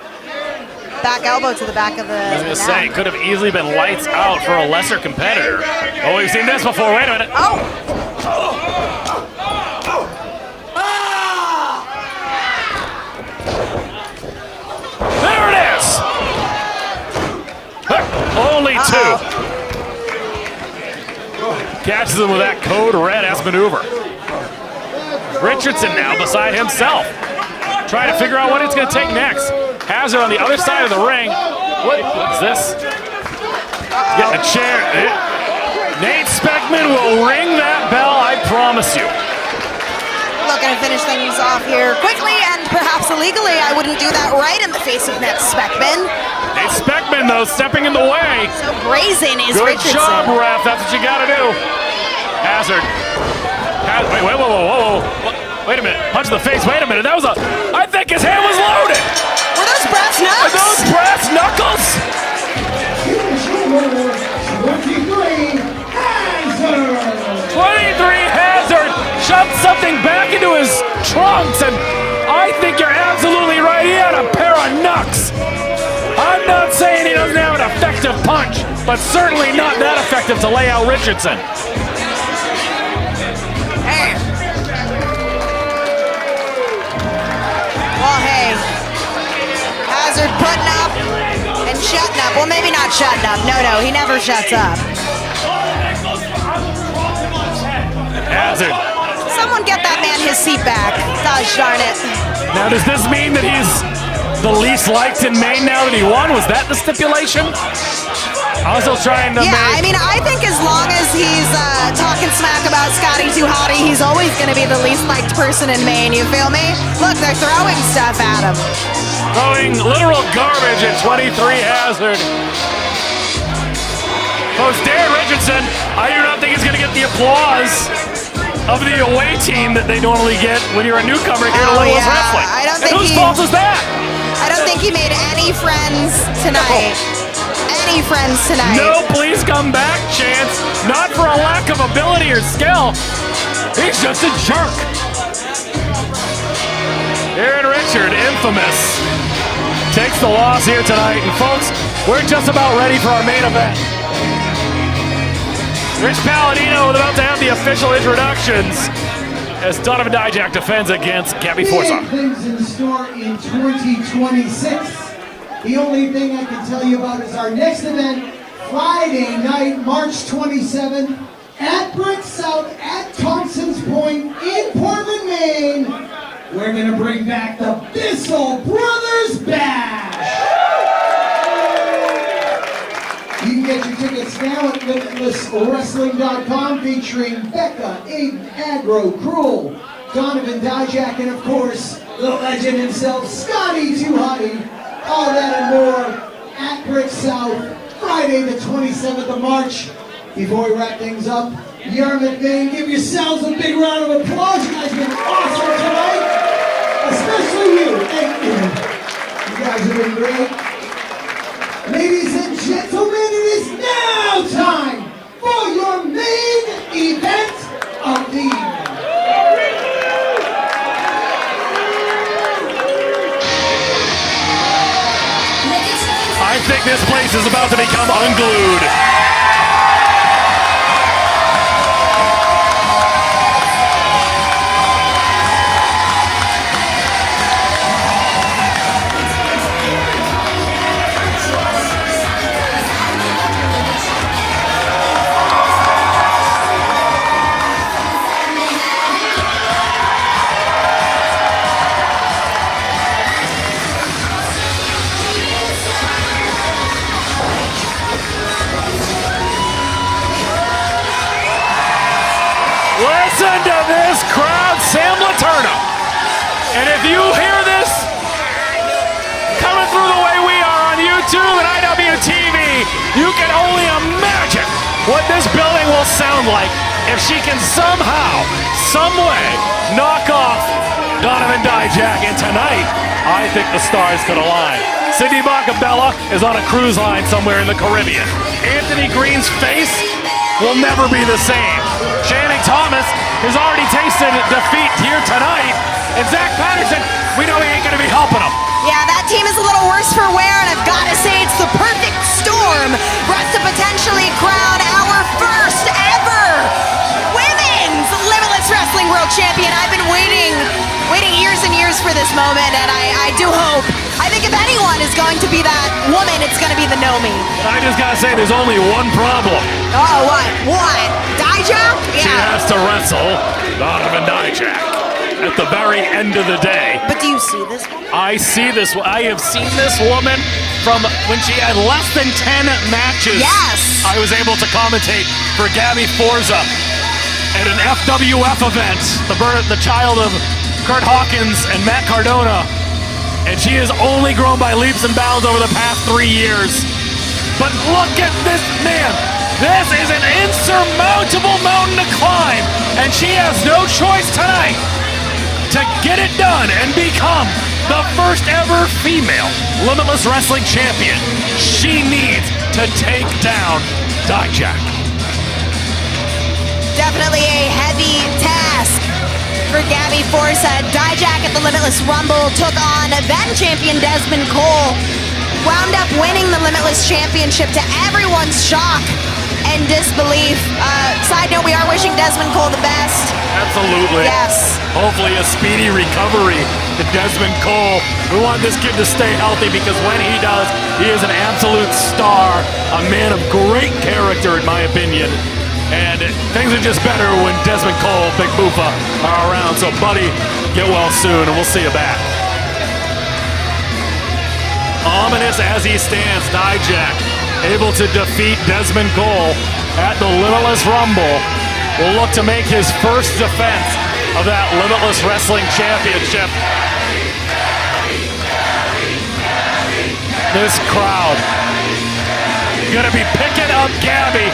back elbow to the back of the I was going to neck. say, could have easily been lights out for a lesser competitor. Oh, we've seen this before. Wait a minute. Oh! There it is. Only two. Catches him with that code red S maneuver. Richardson now beside himself, trying to figure out what it's going to take next. Hazard on the other side of the ring. What's this? Getting a chair. Nate Speckman will ring that bell, I promise you. Looking to finish things off here quickly and perhaps illegally. I wouldn't do that right in the face of Nate Speckman. Nate Speckman, though, stepping in the way. So brazen is Good Richardson. job, ref. That's what you got to do. Hazard. Wait, whoa. Wait a minute. Punch in the face. Wait a minute. That was I think his hand was loaded. Were those brass Are knucks? those brass knuckles? Here's your winner, 23 Hazard. 23 Hazard shoved something back into his trunks, and I think you're absolutely right. He had a pair of knucks. I'm not saying he doesn't have an effective punch, but certainly not that effective to lay out Richardson. Well, hey, Hazard putting up and shutting up. Well, maybe not shutting up. No, he never shuts up. Hazard. Someone get that man his seat back. Gosh darn it. Now, does this mean that he's the least liked in Maine now that he won? Was that the stipulation? Also trying to Yeah, make... I mean, I think as long as he's talking smack about Scotty Too Hottie, he's always going to be the least liked person in Maine, you feel me? Look, they're throwing stuff at him. Throwing literal garbage at 23 Hazard. Folks, Darren Richardson, I do not think he's going to get the applause of the away team that they normally get when you're a newcomer here to Limitless Wrestling. I don't And think whose fault is that? I don't think he made any friends tonight. Any friends tonight. No, please come back chance. Not for a lack of ability or skill. He's just a jerk. Aaron Richard, infamous, takes the loss here tonight. And folks, we're just about ready for our main event. Rich Palladino about to have the official introductions as Donovan Dijak defends against Gabby Forza. Big things in store in 2026. The only thing I can tell you about is our next event, Friday night, March 27th, at Brick South at Thompson's Point in Portland, Maine. We're gonna bring back the Bissell Brothers Bash. You can get your tickets now at LimitlessWrestling.com, featuring Becca, Aiden, Aggro, Cruel, Donovan Dijak, and of course, the legend himself, Scotty Too Hottie. All that and more at Brick South, Friday the 27th of March. Before we wrap things up, Yarmouth Maine, give yourselves a big round of applause. You guys have been awesome tonight. Especially you. Thank you. You guys have been great. Ladies and gentlemen, it is now time for your main event of the evening. I think this place is about to become unglued. Listen to this crowd, Sam Laterna. And if you hear this coming through the way we are on YouTube and IWTV, you can only imagine what this building will sound like if she can somehow, some way, knock off Donovan Dijak. And tonight, I think the stars could align. Sydney Bacabella is on a cruise line somewhere in the Caribbean. Anthony Green's face will never be the same. Channing Thomas has already tasted defeat here tonight. And Zach Patterson, we know he ain't gonna be helping him. Yeah, that team is a little worse for wear, and I've got to say it's the perfect storm for us to potentially crown our first ever Women's Limitless Wrestling World Champion. I've been waiting years and years for this moment, and I do hope. I think if anyone is going to be that woman, it's going to be the Gnomie. I just gotta say, there's only one problem. Oh, what? Dijak? Yeah. She has to wrestle Donovan Dijak at the very end of the day. But do you see this one? I have seen this woman from when she had less than 10 matches. Yes. I was able to commentate for Gabby Forza at an FWF event, the child of Kurt Hawkins and Matt Cardona. And she has only grown by leaps and bounds over the past 3 years. But look at this man. This is an insurmountable mountain to climb. And she has no choice tonight to get it done and become the first ever female Limitless Wrestling Champion. She needs to take down Dijak. Definitely a heavy task for Gabby Forza. Dijak at the Limitless Rumble took on then champion Desmond Cole. Wound up winning the Limitless Championship to everyone's shock and disbelief. Side note, we are wishing Desmond Cole the best. Absolutely. Yes. Hopefully a speedy recovery to Desmond Cole. We want this kid to stay healthy because when he does, he is an absolute star, a man of great character in my opinion. And things are just better when Desmond Cole, Big Boofa, are around. So buddy, get well soon and we'll see you back. Ominous as he stands, Dijak able to defeat Desmond Cole at the Limitless Rumble. Will look to make his first defense of that Limitless Wrestling Championship. This crowd gonna be picking up Gabby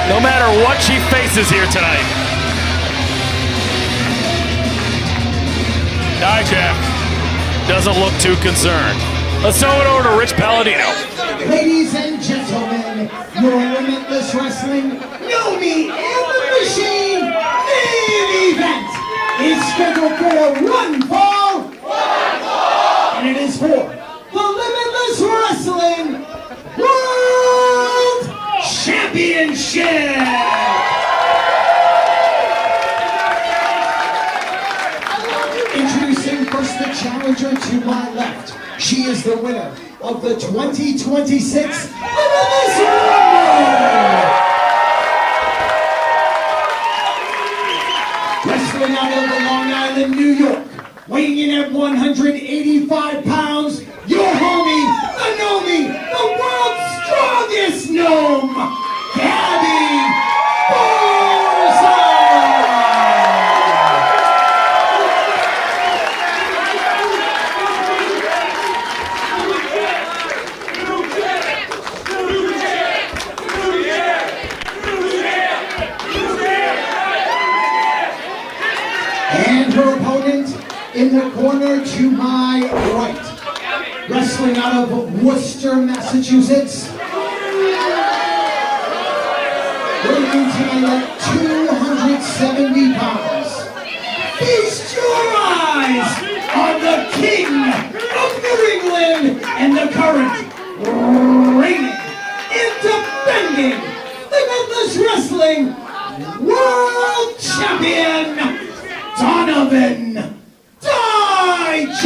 no matter what she faces here tonight. Dijak doesn't look too concerned. Let's throw it over to Rich Palladino. Ladies and gentlemen, your Limitless Wrestling Gnomie and the Machine main event is scheduled for one fall, and it is for the Limitless Wrestling World Championship. challenger to my left. She is the winner of the 2026 Limitless Rumble. Wrestling out of Long Island, New York, weighing in at 185 pounds, your homie, the Gnomie, the world's strongest gnome, Gabby Forza! And her opponent in the corner to my right, wrestling out of Worcester, Massachusetts, weighing tonight at 270 pounds. Feast your eyes on the king of New England and the current reigning and defending Limitless Wrestling World Champion, Donovan Dijak!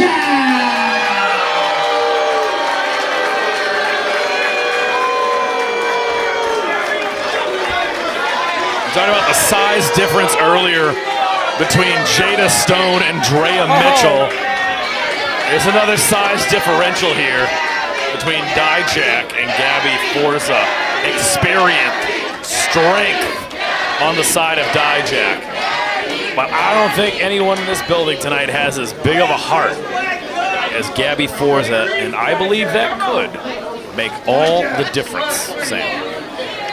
Talking about the size difference earlier between Jada Stone and Drea Mitchell. There's another size differential here between Dijak and Gabby Forza. Experience, strength on the side of Dijak. But I don't think anyone in this building tonight has as big of a heart as Gabby Forza, and I believe that could make all the difference, Sam.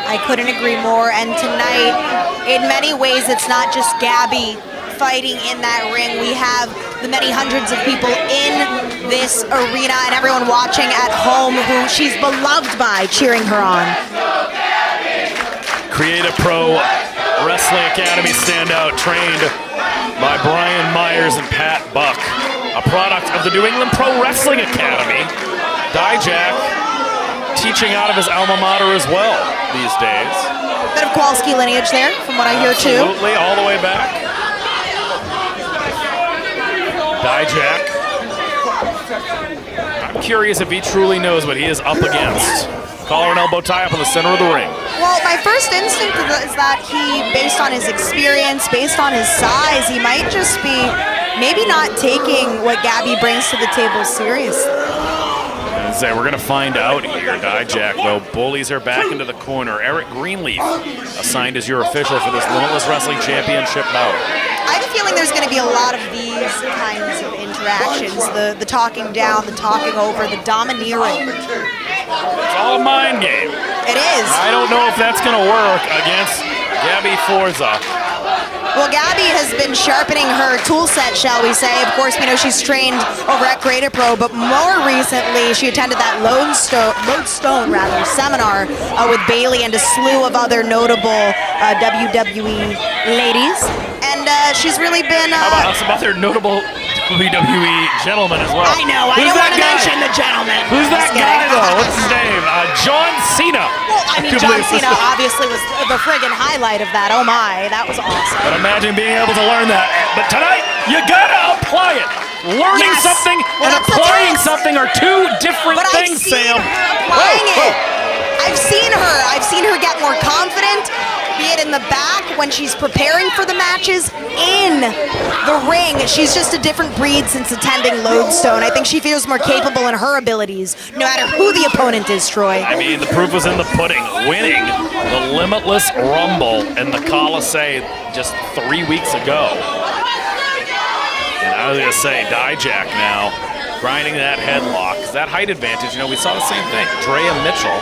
I couldn't agree more. And tonight, in many ways, it's not just Gabby fighting in that ring. We have the many hundreds of people in this arena and everyone watching at home who she's beloved by, cheering her on. Creative Pro Wrestling Academy standout trained by Brian Myers and Pat Buck. A product of the New England Pro Wrestling Academy. Dijak teaching out of his alma mater as well these days. Bit of Kowalski lineage there, from what I hear too. Absolutely, all the way back. Dijak. I'm curious if he truly knows what he is up against. Collar and elbow tie up in the center of the ring. Well, my first instinct is that he, based on his experience, based on his size, he might just be maybe not taking what Gabby brings to the table seriously. We're going to find out here. Dijak, though, bullies her back into the corner. Eric Greenleaf assigned as your official for this Limitless Wrestling Championship bout. I have a feeling there's going to be a lot of these kinds of interactions. The talking down, the talking over, the domineering. It's all a mind game. It is. I don't know if that's going to work against Gabby Forza. Well, Gabby has been sharpening her tool set, shall we say. Of course, we know she's trained over at Creative Pro, but more recently, she attended that Lodestone seminar with Bailey and a slew of other notable WWE ladies. And she's really been... How about some other notable WWE gentlemen as well? I know, I don't want to mention the gentleman. Who's that guy, though? What's his name? John Cena. Well, I mean, John Cena obviously was the friggin' highlight of that. Oh my, that was awesome. But imagine being able to learn that. But tonight, you gotta apply it. Learning something and applying something are two different things, Sam. Applying it. I've seen her get more confident, be it in the back when she's preparing for the matches, in the ring. She's just a different breed since attending Lodestone. I think she feels more capable in her abilities, no matter who the opponent is, Troy. I mean, the proof was in the pudding. Winning the Limitless Rumble in the Coliseum just 3 weeks ago. And I was going to say, Dijak now, grinding that headlock. That height advantage, we saw the same thing. Drea Mitchell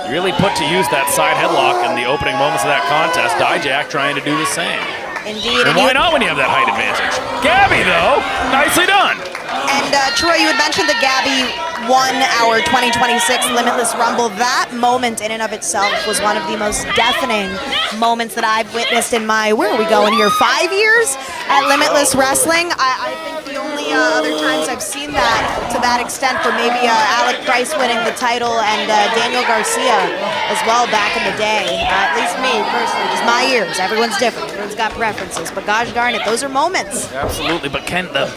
really put to use that side headlock in the opening moments of that contest. Dijak trying to do the same. Indeed. And why not when you have that height advantage? Gabby, though, nicely done. And Troy, you had mentioned that Gabby won our 2026 Limitless Rumble. That moment in and of itself was one of the most deafening moments that I've witnessed in my, where are we going here, 5 years at Limitless Wrestling. I think the only other times I've seen that to that extent for maybe Alec Price winning the title and Daniel Garcia as well back in the day. At least me, personally, just my years. Everyone's different. Everyone's got preferences. But gosh darn it, those are moments. Absolutely, but Ken, that's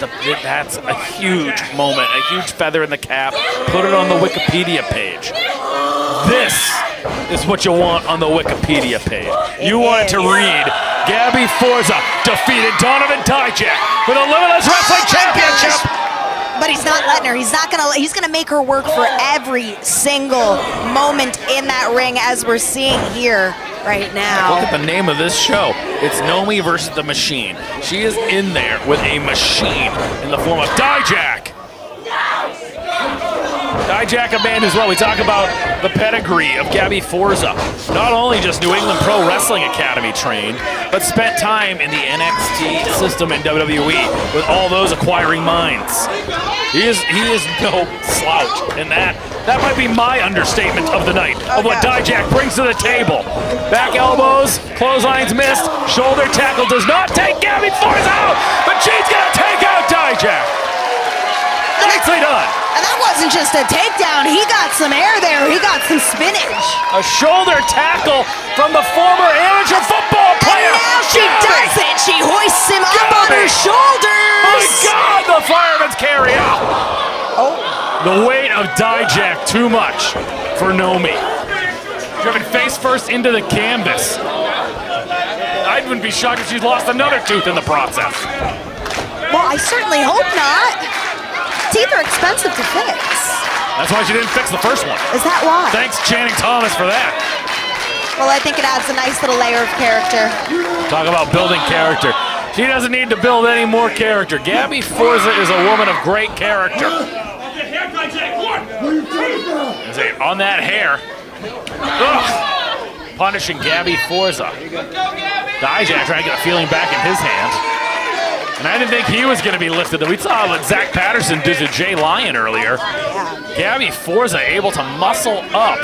a huge moment, a huge feather in the cap. Put it on the Wikipedia page. This is what you want on the Wikipedia page. You want it to read, Gabby Forza defeated Donovan Dijak for the Limitless Wrestling Championship. But he's not letting her. He's gonna make her work for every single moment in that ring, as we're seeing here right now. Look at the name of this show. It's Gnomie versus the Machine. She is in there with a machine in the form of Dijak. Dijak, a man as well. We talk about the pedigree of Gabby Forza. Not only just New England Pro Wrestling Academy trained, but spent time in the NXT system in WWE with all those acquiring minds. He is no slouch in that. That might be my understatement of the night, of what Dijak brings to the table. Back elbows, clotheslines missed, shoulder tackle does not take Gabby Forza out, but she's gonna take out Dijak. Nicely done. And that wasn't just a takedown. He got some air there. He got some spinach. A shoulder tackle from the former amateur football player. And now she does it. She hoists him up on her shoulders. My God, the fireman's carry out. The weight of Dijak, too much for Gnomie. Driven face first into the canvas. I wouldn't be shocked if she's lost another tooth in the process. Well, I certainly hope not. Teeth are expensive to fix. That's why she didn't fix the first one. Is that why? Thanks, Channing Thomas, for that. Well, I think it adds a nice little layer of character. Talk about building character. She doesn't need to build any more character. Gabby Forza is a woman of great character. On that hair. Ugh. Punishing Gabby Forza. Dijak trying to get a feeling back in his hand. And I didn't think he was going to be lifted. We saw what Zach Patterson did to Jay Lyon earlier. Gabby Forza able to muscle up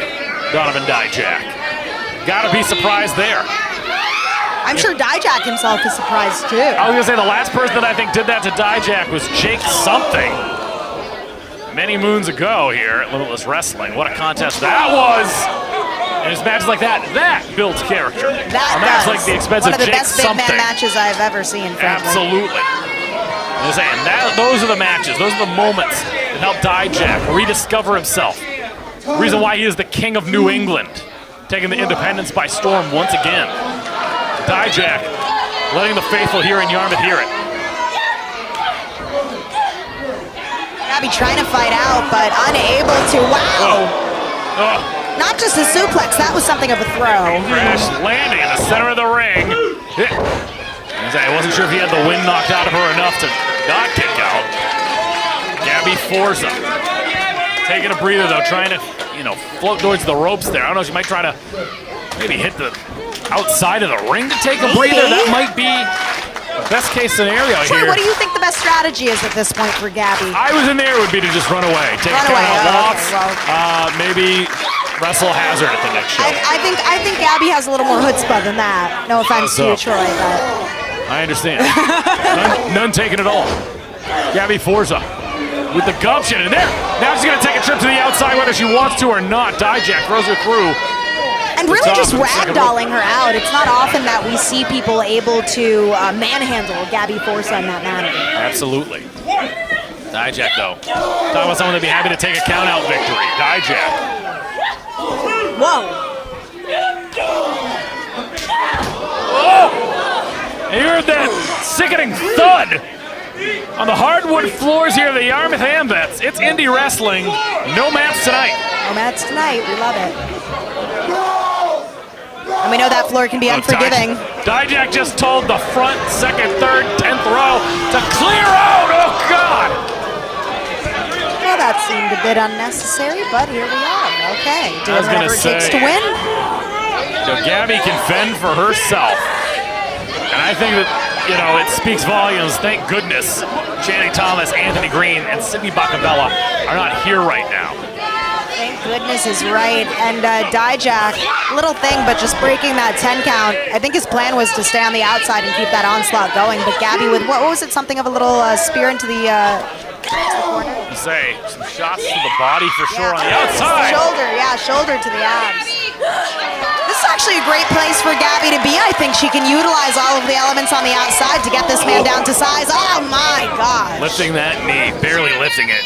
Donovan Dijak. Got to be surprised there. I'm sure Dijak himself is surprised too. I was going to say the last person that I think did that to Dijak was Jake something. Many moons ago here at Limitless Wrestling. What a contest that was. And it's matches like that builds character. That a match like the expensive one of the Jake best big man matches I've ever seen. Frankly. Absolutely. I'm saying those are the matches. Those are the moments that help Dijak rediscover himself. The reason why he is the king of New England, taking the independence by storm once again. Dijak letting the faithful here in Yarmouth hear it. Gabby trying to fight out, but unable to. Wow. Not just a suplex, that was something of a throw. Crash landing in the center of the ring. I wasn't sure if he had the wind knocked out of her enough to not kick out. Gabby Forza taking a breather though, trying to, float towards the ropes there. I don't know, she might try to maybe hit the outside of the ring to take a breather. That might be the best case scenario here. What do you think the best strategy is at this point for Gabby? I was in there, would be to just run away. Take a loss. Maybe wrestle Hazard at the next show. I think Gabby has a little more chutzpah than that. No offense to you, Troy, but I understand. none taken at all. Gabby Forza with the gumption in there. Now she's going to take a trip to the outside whether she wants to or not. Dijak throws her through. And really just ragdolling her out. It's not often that we see people able to manhandle Gabby Forza in that manner. Absolutely. Dijak, though. Talking about someone that'd be happy to take a count-out victory. Dijak. Whoa. Oh! And you heard that sickening thud on the hardwood floors here of the Yarmouth Ambets. It's indie wrestling. No mats tonight. No mats tonight. We love it. And we know that floor can be unforgiving. Dijak just told the front, second, third, 10th row to clear out. Oh, God. Well, that seemed a bit unnecessary, but here we are. Okay. Doing whatever it takes to win. So Gabby can fend for herself. And I think that, it speaks volumes. Thank goodness Channing Thomas, Anthony Green, and Sydney Bacabella are not here right now. Thank goodness is right. And Dijak, little thing, but just breaking that 10 count. I think his plan was to stay on the outside and keep that onslaught going. But Gabby with, what was it, something of a little spear into the Say, some shots to the body for sure on the Yeah. outside. Shoulder to the abs. This is actually a great place for Gabby to be. I think she can utilize all of the elements on the outside to get this man down to size. Oh my gosh. Lifting that knee, barely lifting it.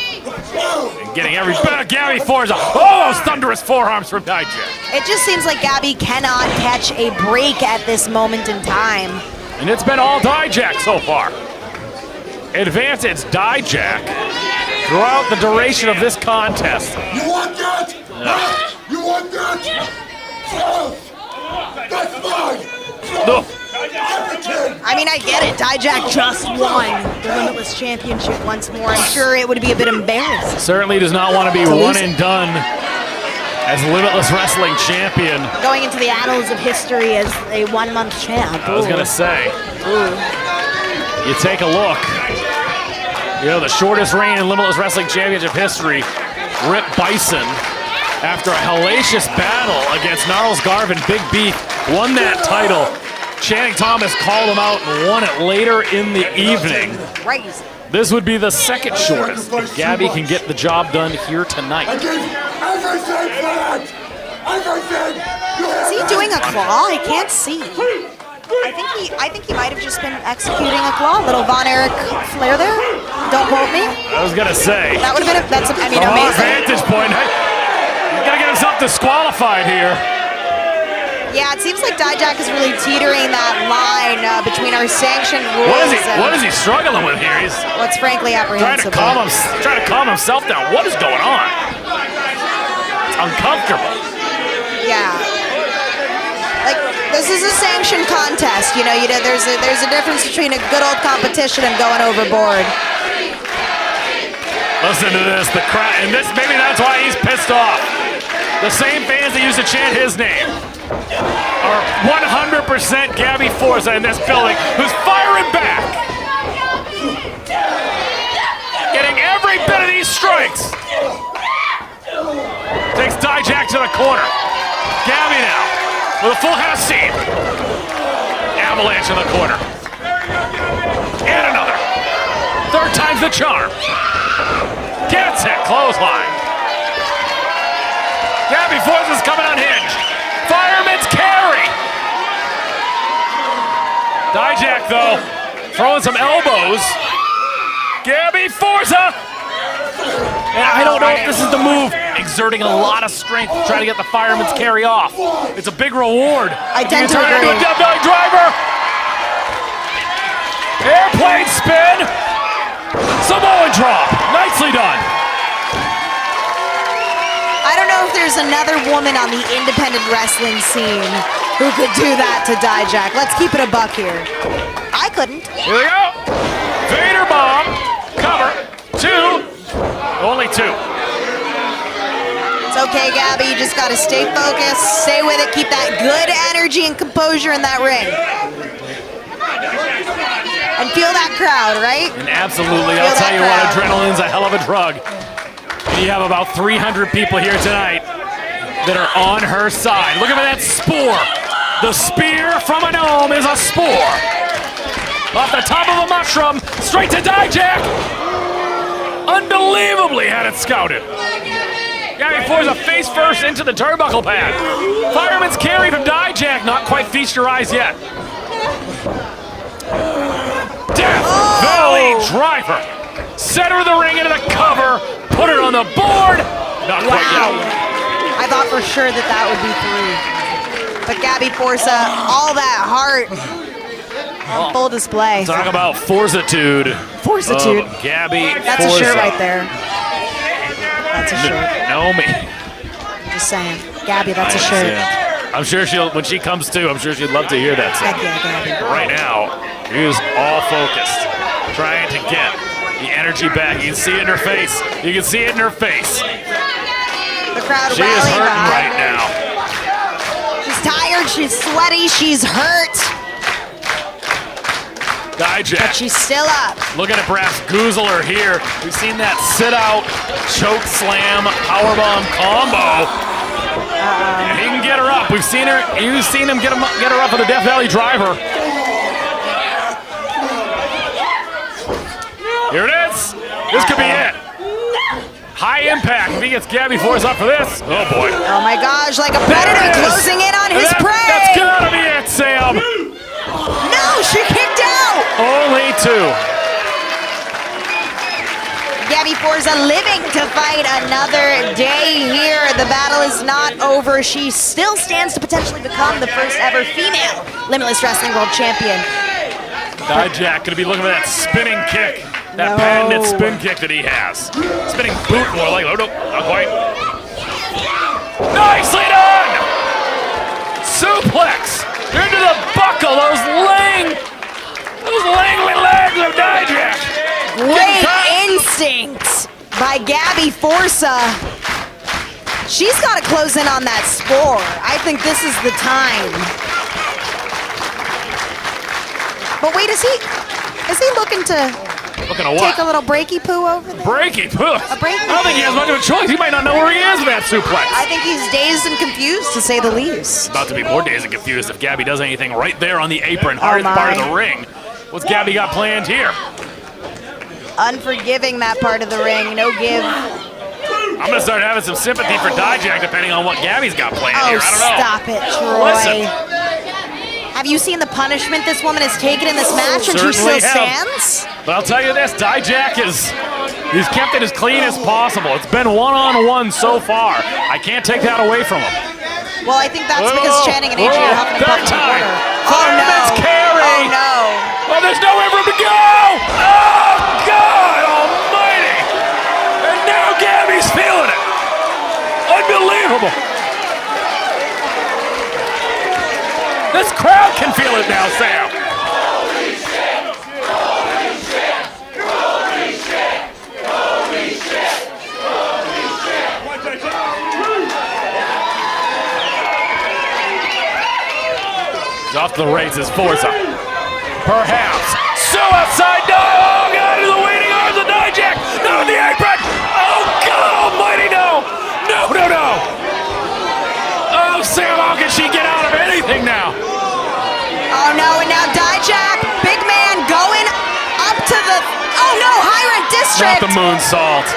And getting every bit of Gabby Forza. Oh, those thunderous forearms from Dijak. It just seems like Gabby cannot catch a break at this moment in time. And it's been all Dijak so far. Advantage Dijak throughout the duration of this contest. You want that? Huh? You want that? That's mine! No. I mean, I get it. Dijak just won the Limitless Championship once more. I'm sure it would be a bit embarrassing. Certainly does not want to be one and done as Limitless Wrestling Champion. Going into the annals of history as a one-month champ. I was going to say, you take a look. You know, the shortest reign in Limitless Wrestling Championship history, Rip Bison, after a hellacious battle against Gnarls Garvin, Big Beef, won that title. Channing Thomas called him out and won it later in the evening. Crazy. This would be the second shortest. If Gabby can get the job done here tonight. I gave everything for that! Everything! Is he doing a claw? I can't see. I think he might have just been executing a claw. Little Von Erich flair there. Don't quote me. I was gonna say. That would have been amazing. Vantage point. He's gotta get himself disqualified here. Yeah, it seems like Dijak is really teetering that line between our sanctioned rules. What is he struggling with here? He's what's frankly trying to calm himself down. What is going on? It's uncomfortable. Yeah. Like, this is a sanctioned contest. You know, there's a difference between a good old competition and going overboard. Listen to this, the crowd, and maybe that's why he's pissed off. The same fans that used to chant his name are 100% Gabby Forza in this building, who's firing back. Getting every bit of these strikes. Takes Dijak to the corner. Gabby now with a full house seat. Avalanche in the corner. And another. Third time's the charm. Gets it, clothesline. Gabby Forza's coming unhinged. Fireman's carry. Dijak, though, throwing some elbows. Gabby Forza. And I don't know if this is the move. Exerting a lot of strength to try to get the fireman's carry off. It's a big reward. I tend to Turn into agree. a death belly driver. Airplane spin. Samoan drop. Nicely done. I don't know if there's another woman on the independent wrestling scene who could do that to Dijak. Let's keep it a buck here. I couldn't. Here we go. Vader bomb. Cover. 2. Only 2. It's okay, Gabby. You just got to stay focused, stay with it, keep that good energy and composure in that ring. And feel that crowd, right? And absolutely, I'll tell you what, adrenaline's a hell of a drug. And you have about 300 people here tonight that are on her side. Look at that spore. The spear from a gnome is a spore. Off the top of a mushroom, straight to Dijak. Unbelievably had it scouted. Gabby Forza face first into the turnbuckle pad. Fireman's carry from Dijak, not quite feast your eyes yet. Death Valley driver. Center of the ring into the cover. Put it on the board. Not quite yet. I thought for sure that would be 3. But Gabby Forza, all that heart on full display. Talk about Forzitude. Fortitude. Gabby That's Forza. a shirt right there. That's a shirt. Gnomie. I'm just saying. Gabby, that's a shirt. Yeah. I'm sure when she comes to, I'm sure she'd love to hear that. Heck yeah, Gabby. Right now, she is all focused, trying to get the energy back. You can see it in her face. You can see it in her face. The crowd She is rallying hurting behind right her. now. She's tired, she's sweaty, she's hurt, but Dijak she's still up. looking at perhaps Goozler here. We've seen that sit-out, choke slam, powerbomb combo. And he can get her up. We've seen her. You've seen him get her up with a Death Valley driver. Here it is. This could be it. High impact if he gets Gabby Force up for this. Oh boy. Oh my gosh, like a predator closing in on his prey. That's gotta be it, Sam. No, she kicked out. Only 2. Gabby Forza living to fight another day here. The battle is not over. She still stands to potentially become the first ever female Limitless Wrestling World Champion. Dijak gonna be looking for that spinning kick. That patented spin kick that he has. Spinning boot more like, oh no, not quite. Nicely done! Suplex into the buckle, those langly legs of Dijak. Great instinct by Gabby Forza. She's got to close in on that score. I think this is the time. But wait, is he looking to Looking at what? take a little breaky poo over there? Breaky poo? breaky I don't think he has much of a choice. He might not know where he is with that suplex. I think he's dazed and confused, to say the least. About to be more dazed and confused if Gabby does anything right there on the apron, hardest part of the ring. What's Gabby got planned here? Unforgiving, that part of the ring. No give. I'm gonna start having some sympathy for Dijak depending on what Gabby's got planned here. I don't know. Stop it, Troy. Listen. Have you seen the punishment this woman has taken in this match, and she still stands? But I'll tell you this, Dijak he's kept it as clean as possible. It's been one-on-one so far. I can't take that away from him. Well, I think that's because Channing and AJ are helping him third in the time. corner. Fireman's carry. Oh, no. Oh, there's nowhere for him to go! Oh, God almighty! And now Gabby's feeling it. Unbelievable. This crowd can feel it now, Sam. Holy shit! Holy shit! Holy shit! Holy shit! Holy shit! He's off to the races, Forza. Perhaps. Suicide dive! Oh, God, into the waiting arms of Dijak! No, the apron! Oh, God almighty, no! No, no, no! Oh, Sam, how can she get out of anything now? Oh, no, and now Dijak, big man, going up to the... Oh, no, Highland District! Not the moonsault.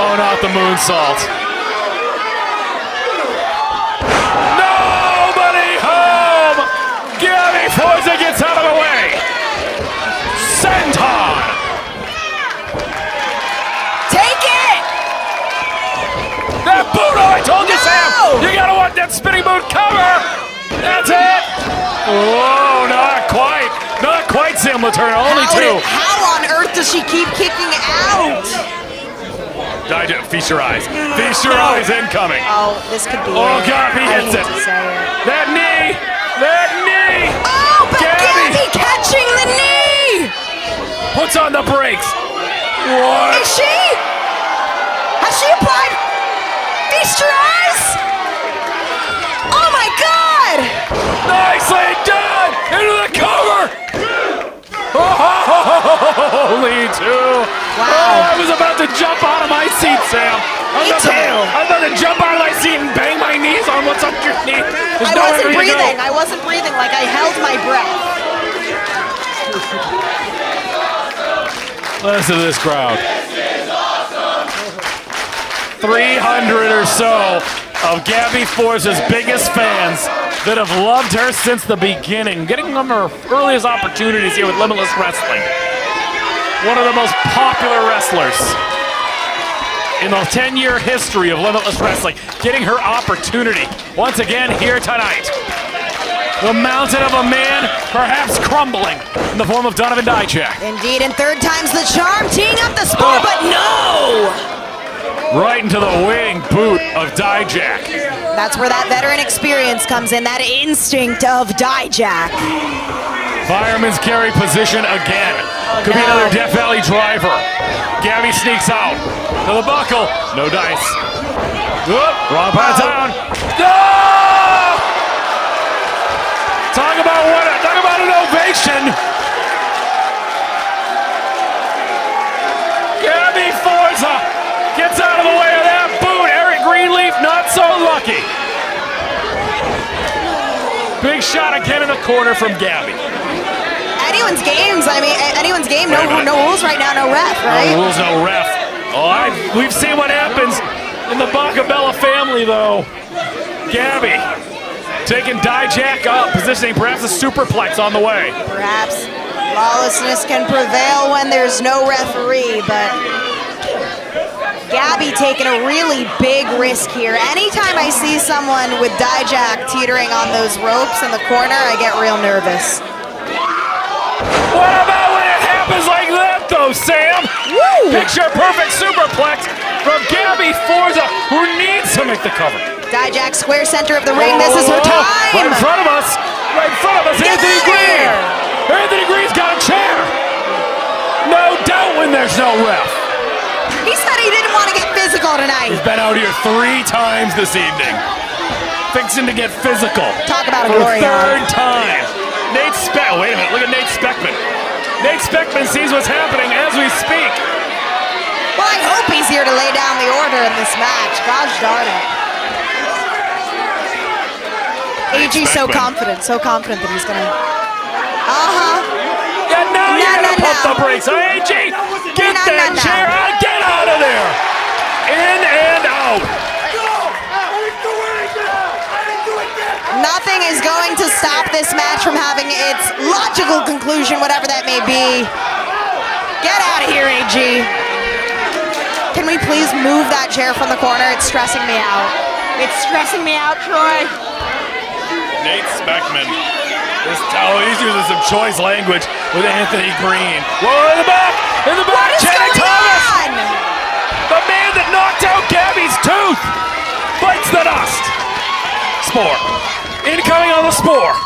Oh, not the moonsault. Nobody home! Gabby Forza gets out of the way! Senton! Take it! That boot, oh, I told you, Sam! You gotta want that spinning boot cover! That's it! Oh, not quite. Not quite, Sam Latourna, only 2. How on earth does she keep kicking out? Dijak, feast your eyes. Feast your eyes incoming. Oh, this could be Oh, it. God, he hits it. I hate to say it. That knee! That knee! Oh, but Gabby! Gabby catching the knee! Puts on the brakes. What? Is she? Has she applied? Feast your eyes? Oh my God! Nicely done! Into the cover! Only 2. Wow. Oh, I was about to jump out of my seat, Sam. Me too. I was about to jump out of my seat and bang my knees on what's underneath. I wasn't breathing. I wasn't breathing. Like I held my breath. Listen to this crowd. 300 or so of Gabby Force's biggest fans that have loved her since the beginning, getting them her earliest opportunities here with Limitless Wrestling. One of the most popular wrestlers in the 10-year history of Limitless Wrestling, getting her opportunity once again here tonight. The mountain of a man perhaps crumbling in the form of Donovan Dijak. Indeed, and third time's the charm, teeing up the spot, but no! Right into the waiting boot of Dijak. That's where that veteran experience comes in, that instinct of Dijak. Fireman's carry position again. Could be another Death Valley driver. Gabby sneaks out to the buckle. No dice. Whoop, wrong part of town. No! Talk about an ovation. Gabby Forza gets out of the way of that boot. Eric Greenleaf not so lucky. Big shot again in the corner from Gabby. Anyone's games, I mean, anyone's game, no rules right now, no ref, right? No rules, no ref. Oh, We've seen what happens in the Bacabella family, though. Gabby taking Dijak up, positioning perhaps a superplex on the way. Perhaps lawlessness can prevail when there's no referee, but Gabby taking a really big risk here. Anytime I see someone with Dijak teetering on those ropes in the corner, I get real nervous. What about when it happens like that, though, Sam? Woo! Picture perfect superplex from Gabby Forza, who needs to make the cover. Dijak square center of the ring. This is her time. Right in front of us. Right in front of us. Get Anthony out of Green. here. Anthony Green's got a chair. No doubt when there's no ref. He said he didn't want to get physical tonight. He's been out here 3 times this evening. Fixing to get physical. Talk about a for glory the 3rd hog. time. Wait a minute. Look at Nate Speckman. Nate Speckman sees what's happening as we speak. Well, I hope he's here to lay down the order in this match. Gosh darn it. AG's so confident that he's gonna. Yeah, now you gotta pump the brakes. AG, get that chair out. Get out of there. In and out. Nothing is going to stop this match from having its logical conclusion, whatever that may be. Get out of here, AG. Can we please move that chair from the corner? It's stressing me out. It's stressing me out, Troy. Nate Speckman. He's using some choice language with Anthony Green. Whoa, in the back! In the back! What is Channing going Thomas! on? The man that knocked out Gabby's tooth bites the dust. Spore. Incoming on the Spore.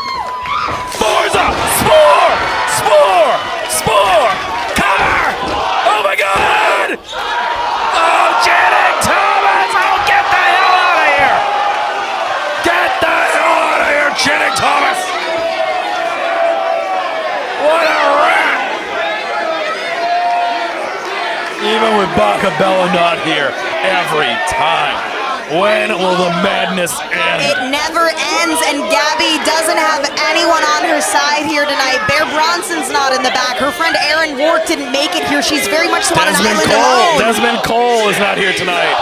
Forza! Spore! Spore! Spore! Cover! Oh my God! Oh, Channing Thomas! Oh, get the hell out of here! Get the hell out of here, Channing Thomas! What a rat! Even with Bacabella not here, every time. When will the madness end? It never ends, and Gabby doesn't have anyone on her side here tonight. Bear Bronson's not in the back. Her friend Erin Rourke didn't make it here. She's very much on an island alone. Desmond Cole is not here tonight.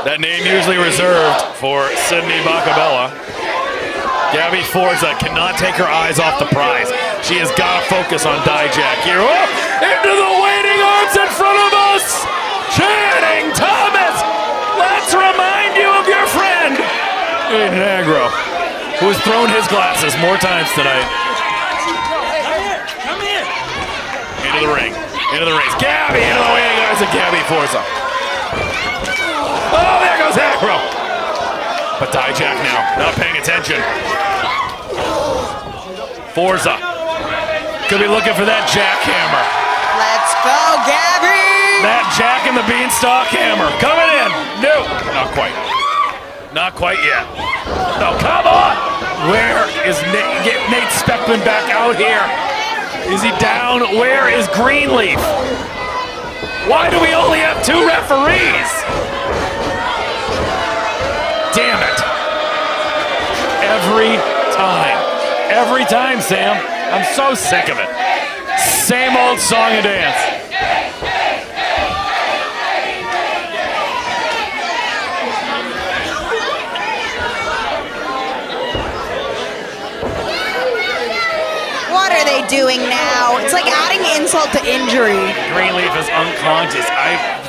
That name usually reserved for Sydney Bacabella. Gabby Forza cannot take her eyes off the prize. She has got to focus on Dijak here. Oh, into the waiting arms in front of us! Channing Thomas! Let's remind you of your friend in Aggro, who has thrown his glasses more times tonight. Into the ring. Into the race. Gabby into the waiting arms of Gabby Forza. Oh, there goes Aggro. But Dijak now, not paying attention. Forza could be looking for that jackhammer. Let's go, Gabby! That Jack and the Beanstalk hammer coming in. No, not quite. Not quite yet. No, come on! Where is Nate? Get Nate Speckman back out here. Is he down? Where is Greenleaf? Why do we only have 2 referees? Damn it. Every time, Sam. I'm so sick of it. Same old song and dance. What are they doing now? It's like adding insult to injury. Greenleaf is unconscious.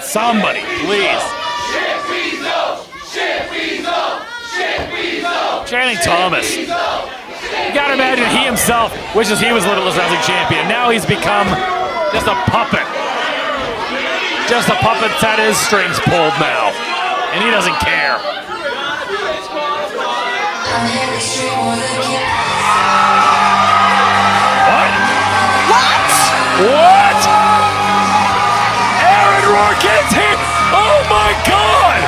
Somebody, please. Channing Thomas. You gotta imagine he himself wishes he was Limitless Wrestling Champion. Now he's become just a puppet. Just a puppet that his strings pulled now. And he doesn't care. What? What? Aaron Rourke is here! Oh my God!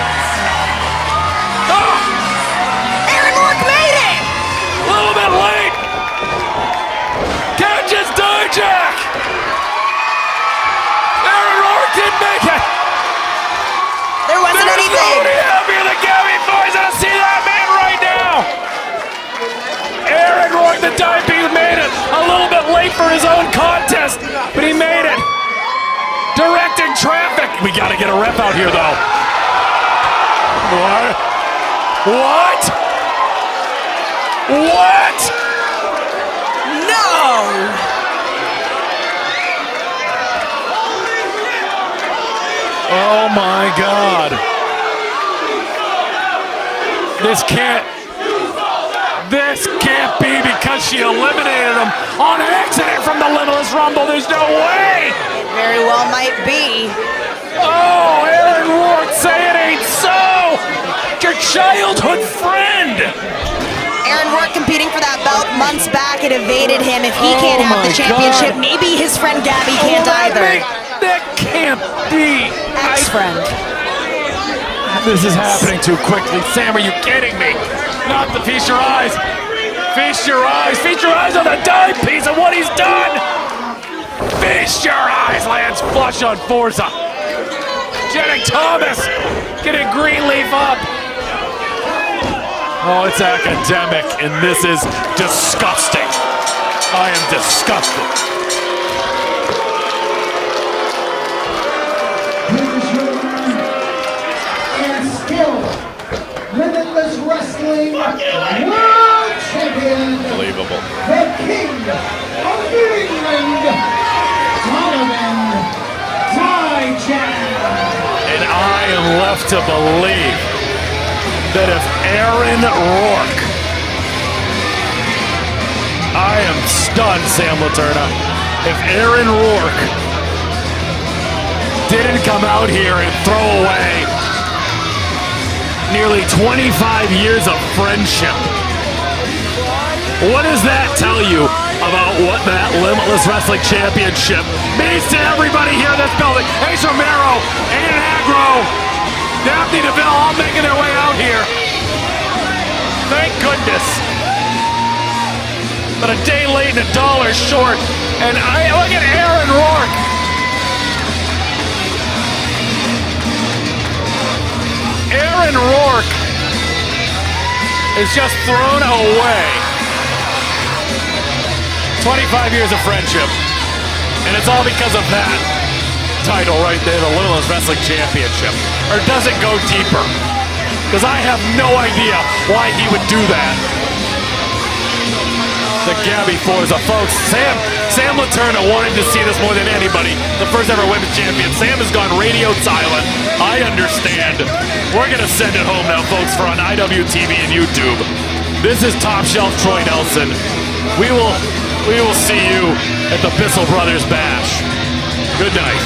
Aaron Rourke made it! A little bit late! Catches Dijak! Aaron Rourke didn't make it! There wasn't There's anything. nobody happier than Gabby Forza to see that man right now! Aaron Rourke, the dive made it! A little bit late for his own contest, but he made it! We gotta get a rep out here, though. What? What? What? No! Oh my God. This can't be because she eliminated him on accident from the Limitless Rumble. There's no way. It very well might be. Oh, Aaron Rourke, say it ain't so. Your childhood friend. Aaron Rourke competing for that belt months back. It evaded him. If he can't have the championship, maybe his friend Gabby can't either. That can't be. Ex-friend. This is happening too quickly. Sam, are you kidding me? Not the feast your eyes. Feast your eyes. Feast your eyes on the dime piece of what he's done. Feast your eyes. Lands flush on Forza. Jenny Thomas getting Greenleaf up. Oh, it's academic, and this is disgusting. I am disgusted. And still, Limitless Wrestling World Champion, Unbelievable. the King of New England, Donovan Dijak. And I am left to believe that if Aaron Rourke, I am stunned, Sam Laterna, if Aaron Rourke didn't come out here and throw away nearly 25 years of friendship, what does that tell you about what that Limitless Wrestling Championship means to everybody here in this building? Ace Romero and Aggro, Daphne DeVille all making their way out here. Thank goodness. But a day late and $1 short. And look at Aaron Rourke. Aaron Rourke is just thrown away. 25 years of friendship. And it's all because of that title right there, the Limitless Wrestling Championship. Or does it go deeper? Because I have no idea why he would do that. The Gabby Forza, folks. Sam Laterna wanted to see this more than anybody. The first ever women's champion. Sam has gone radio silent. I understand. We're going to send it home now, folks, for on IWTV and YouTube. This is Top Shelf Troy Nelson. We will see you at the Bissell Brothers Bash. Good night.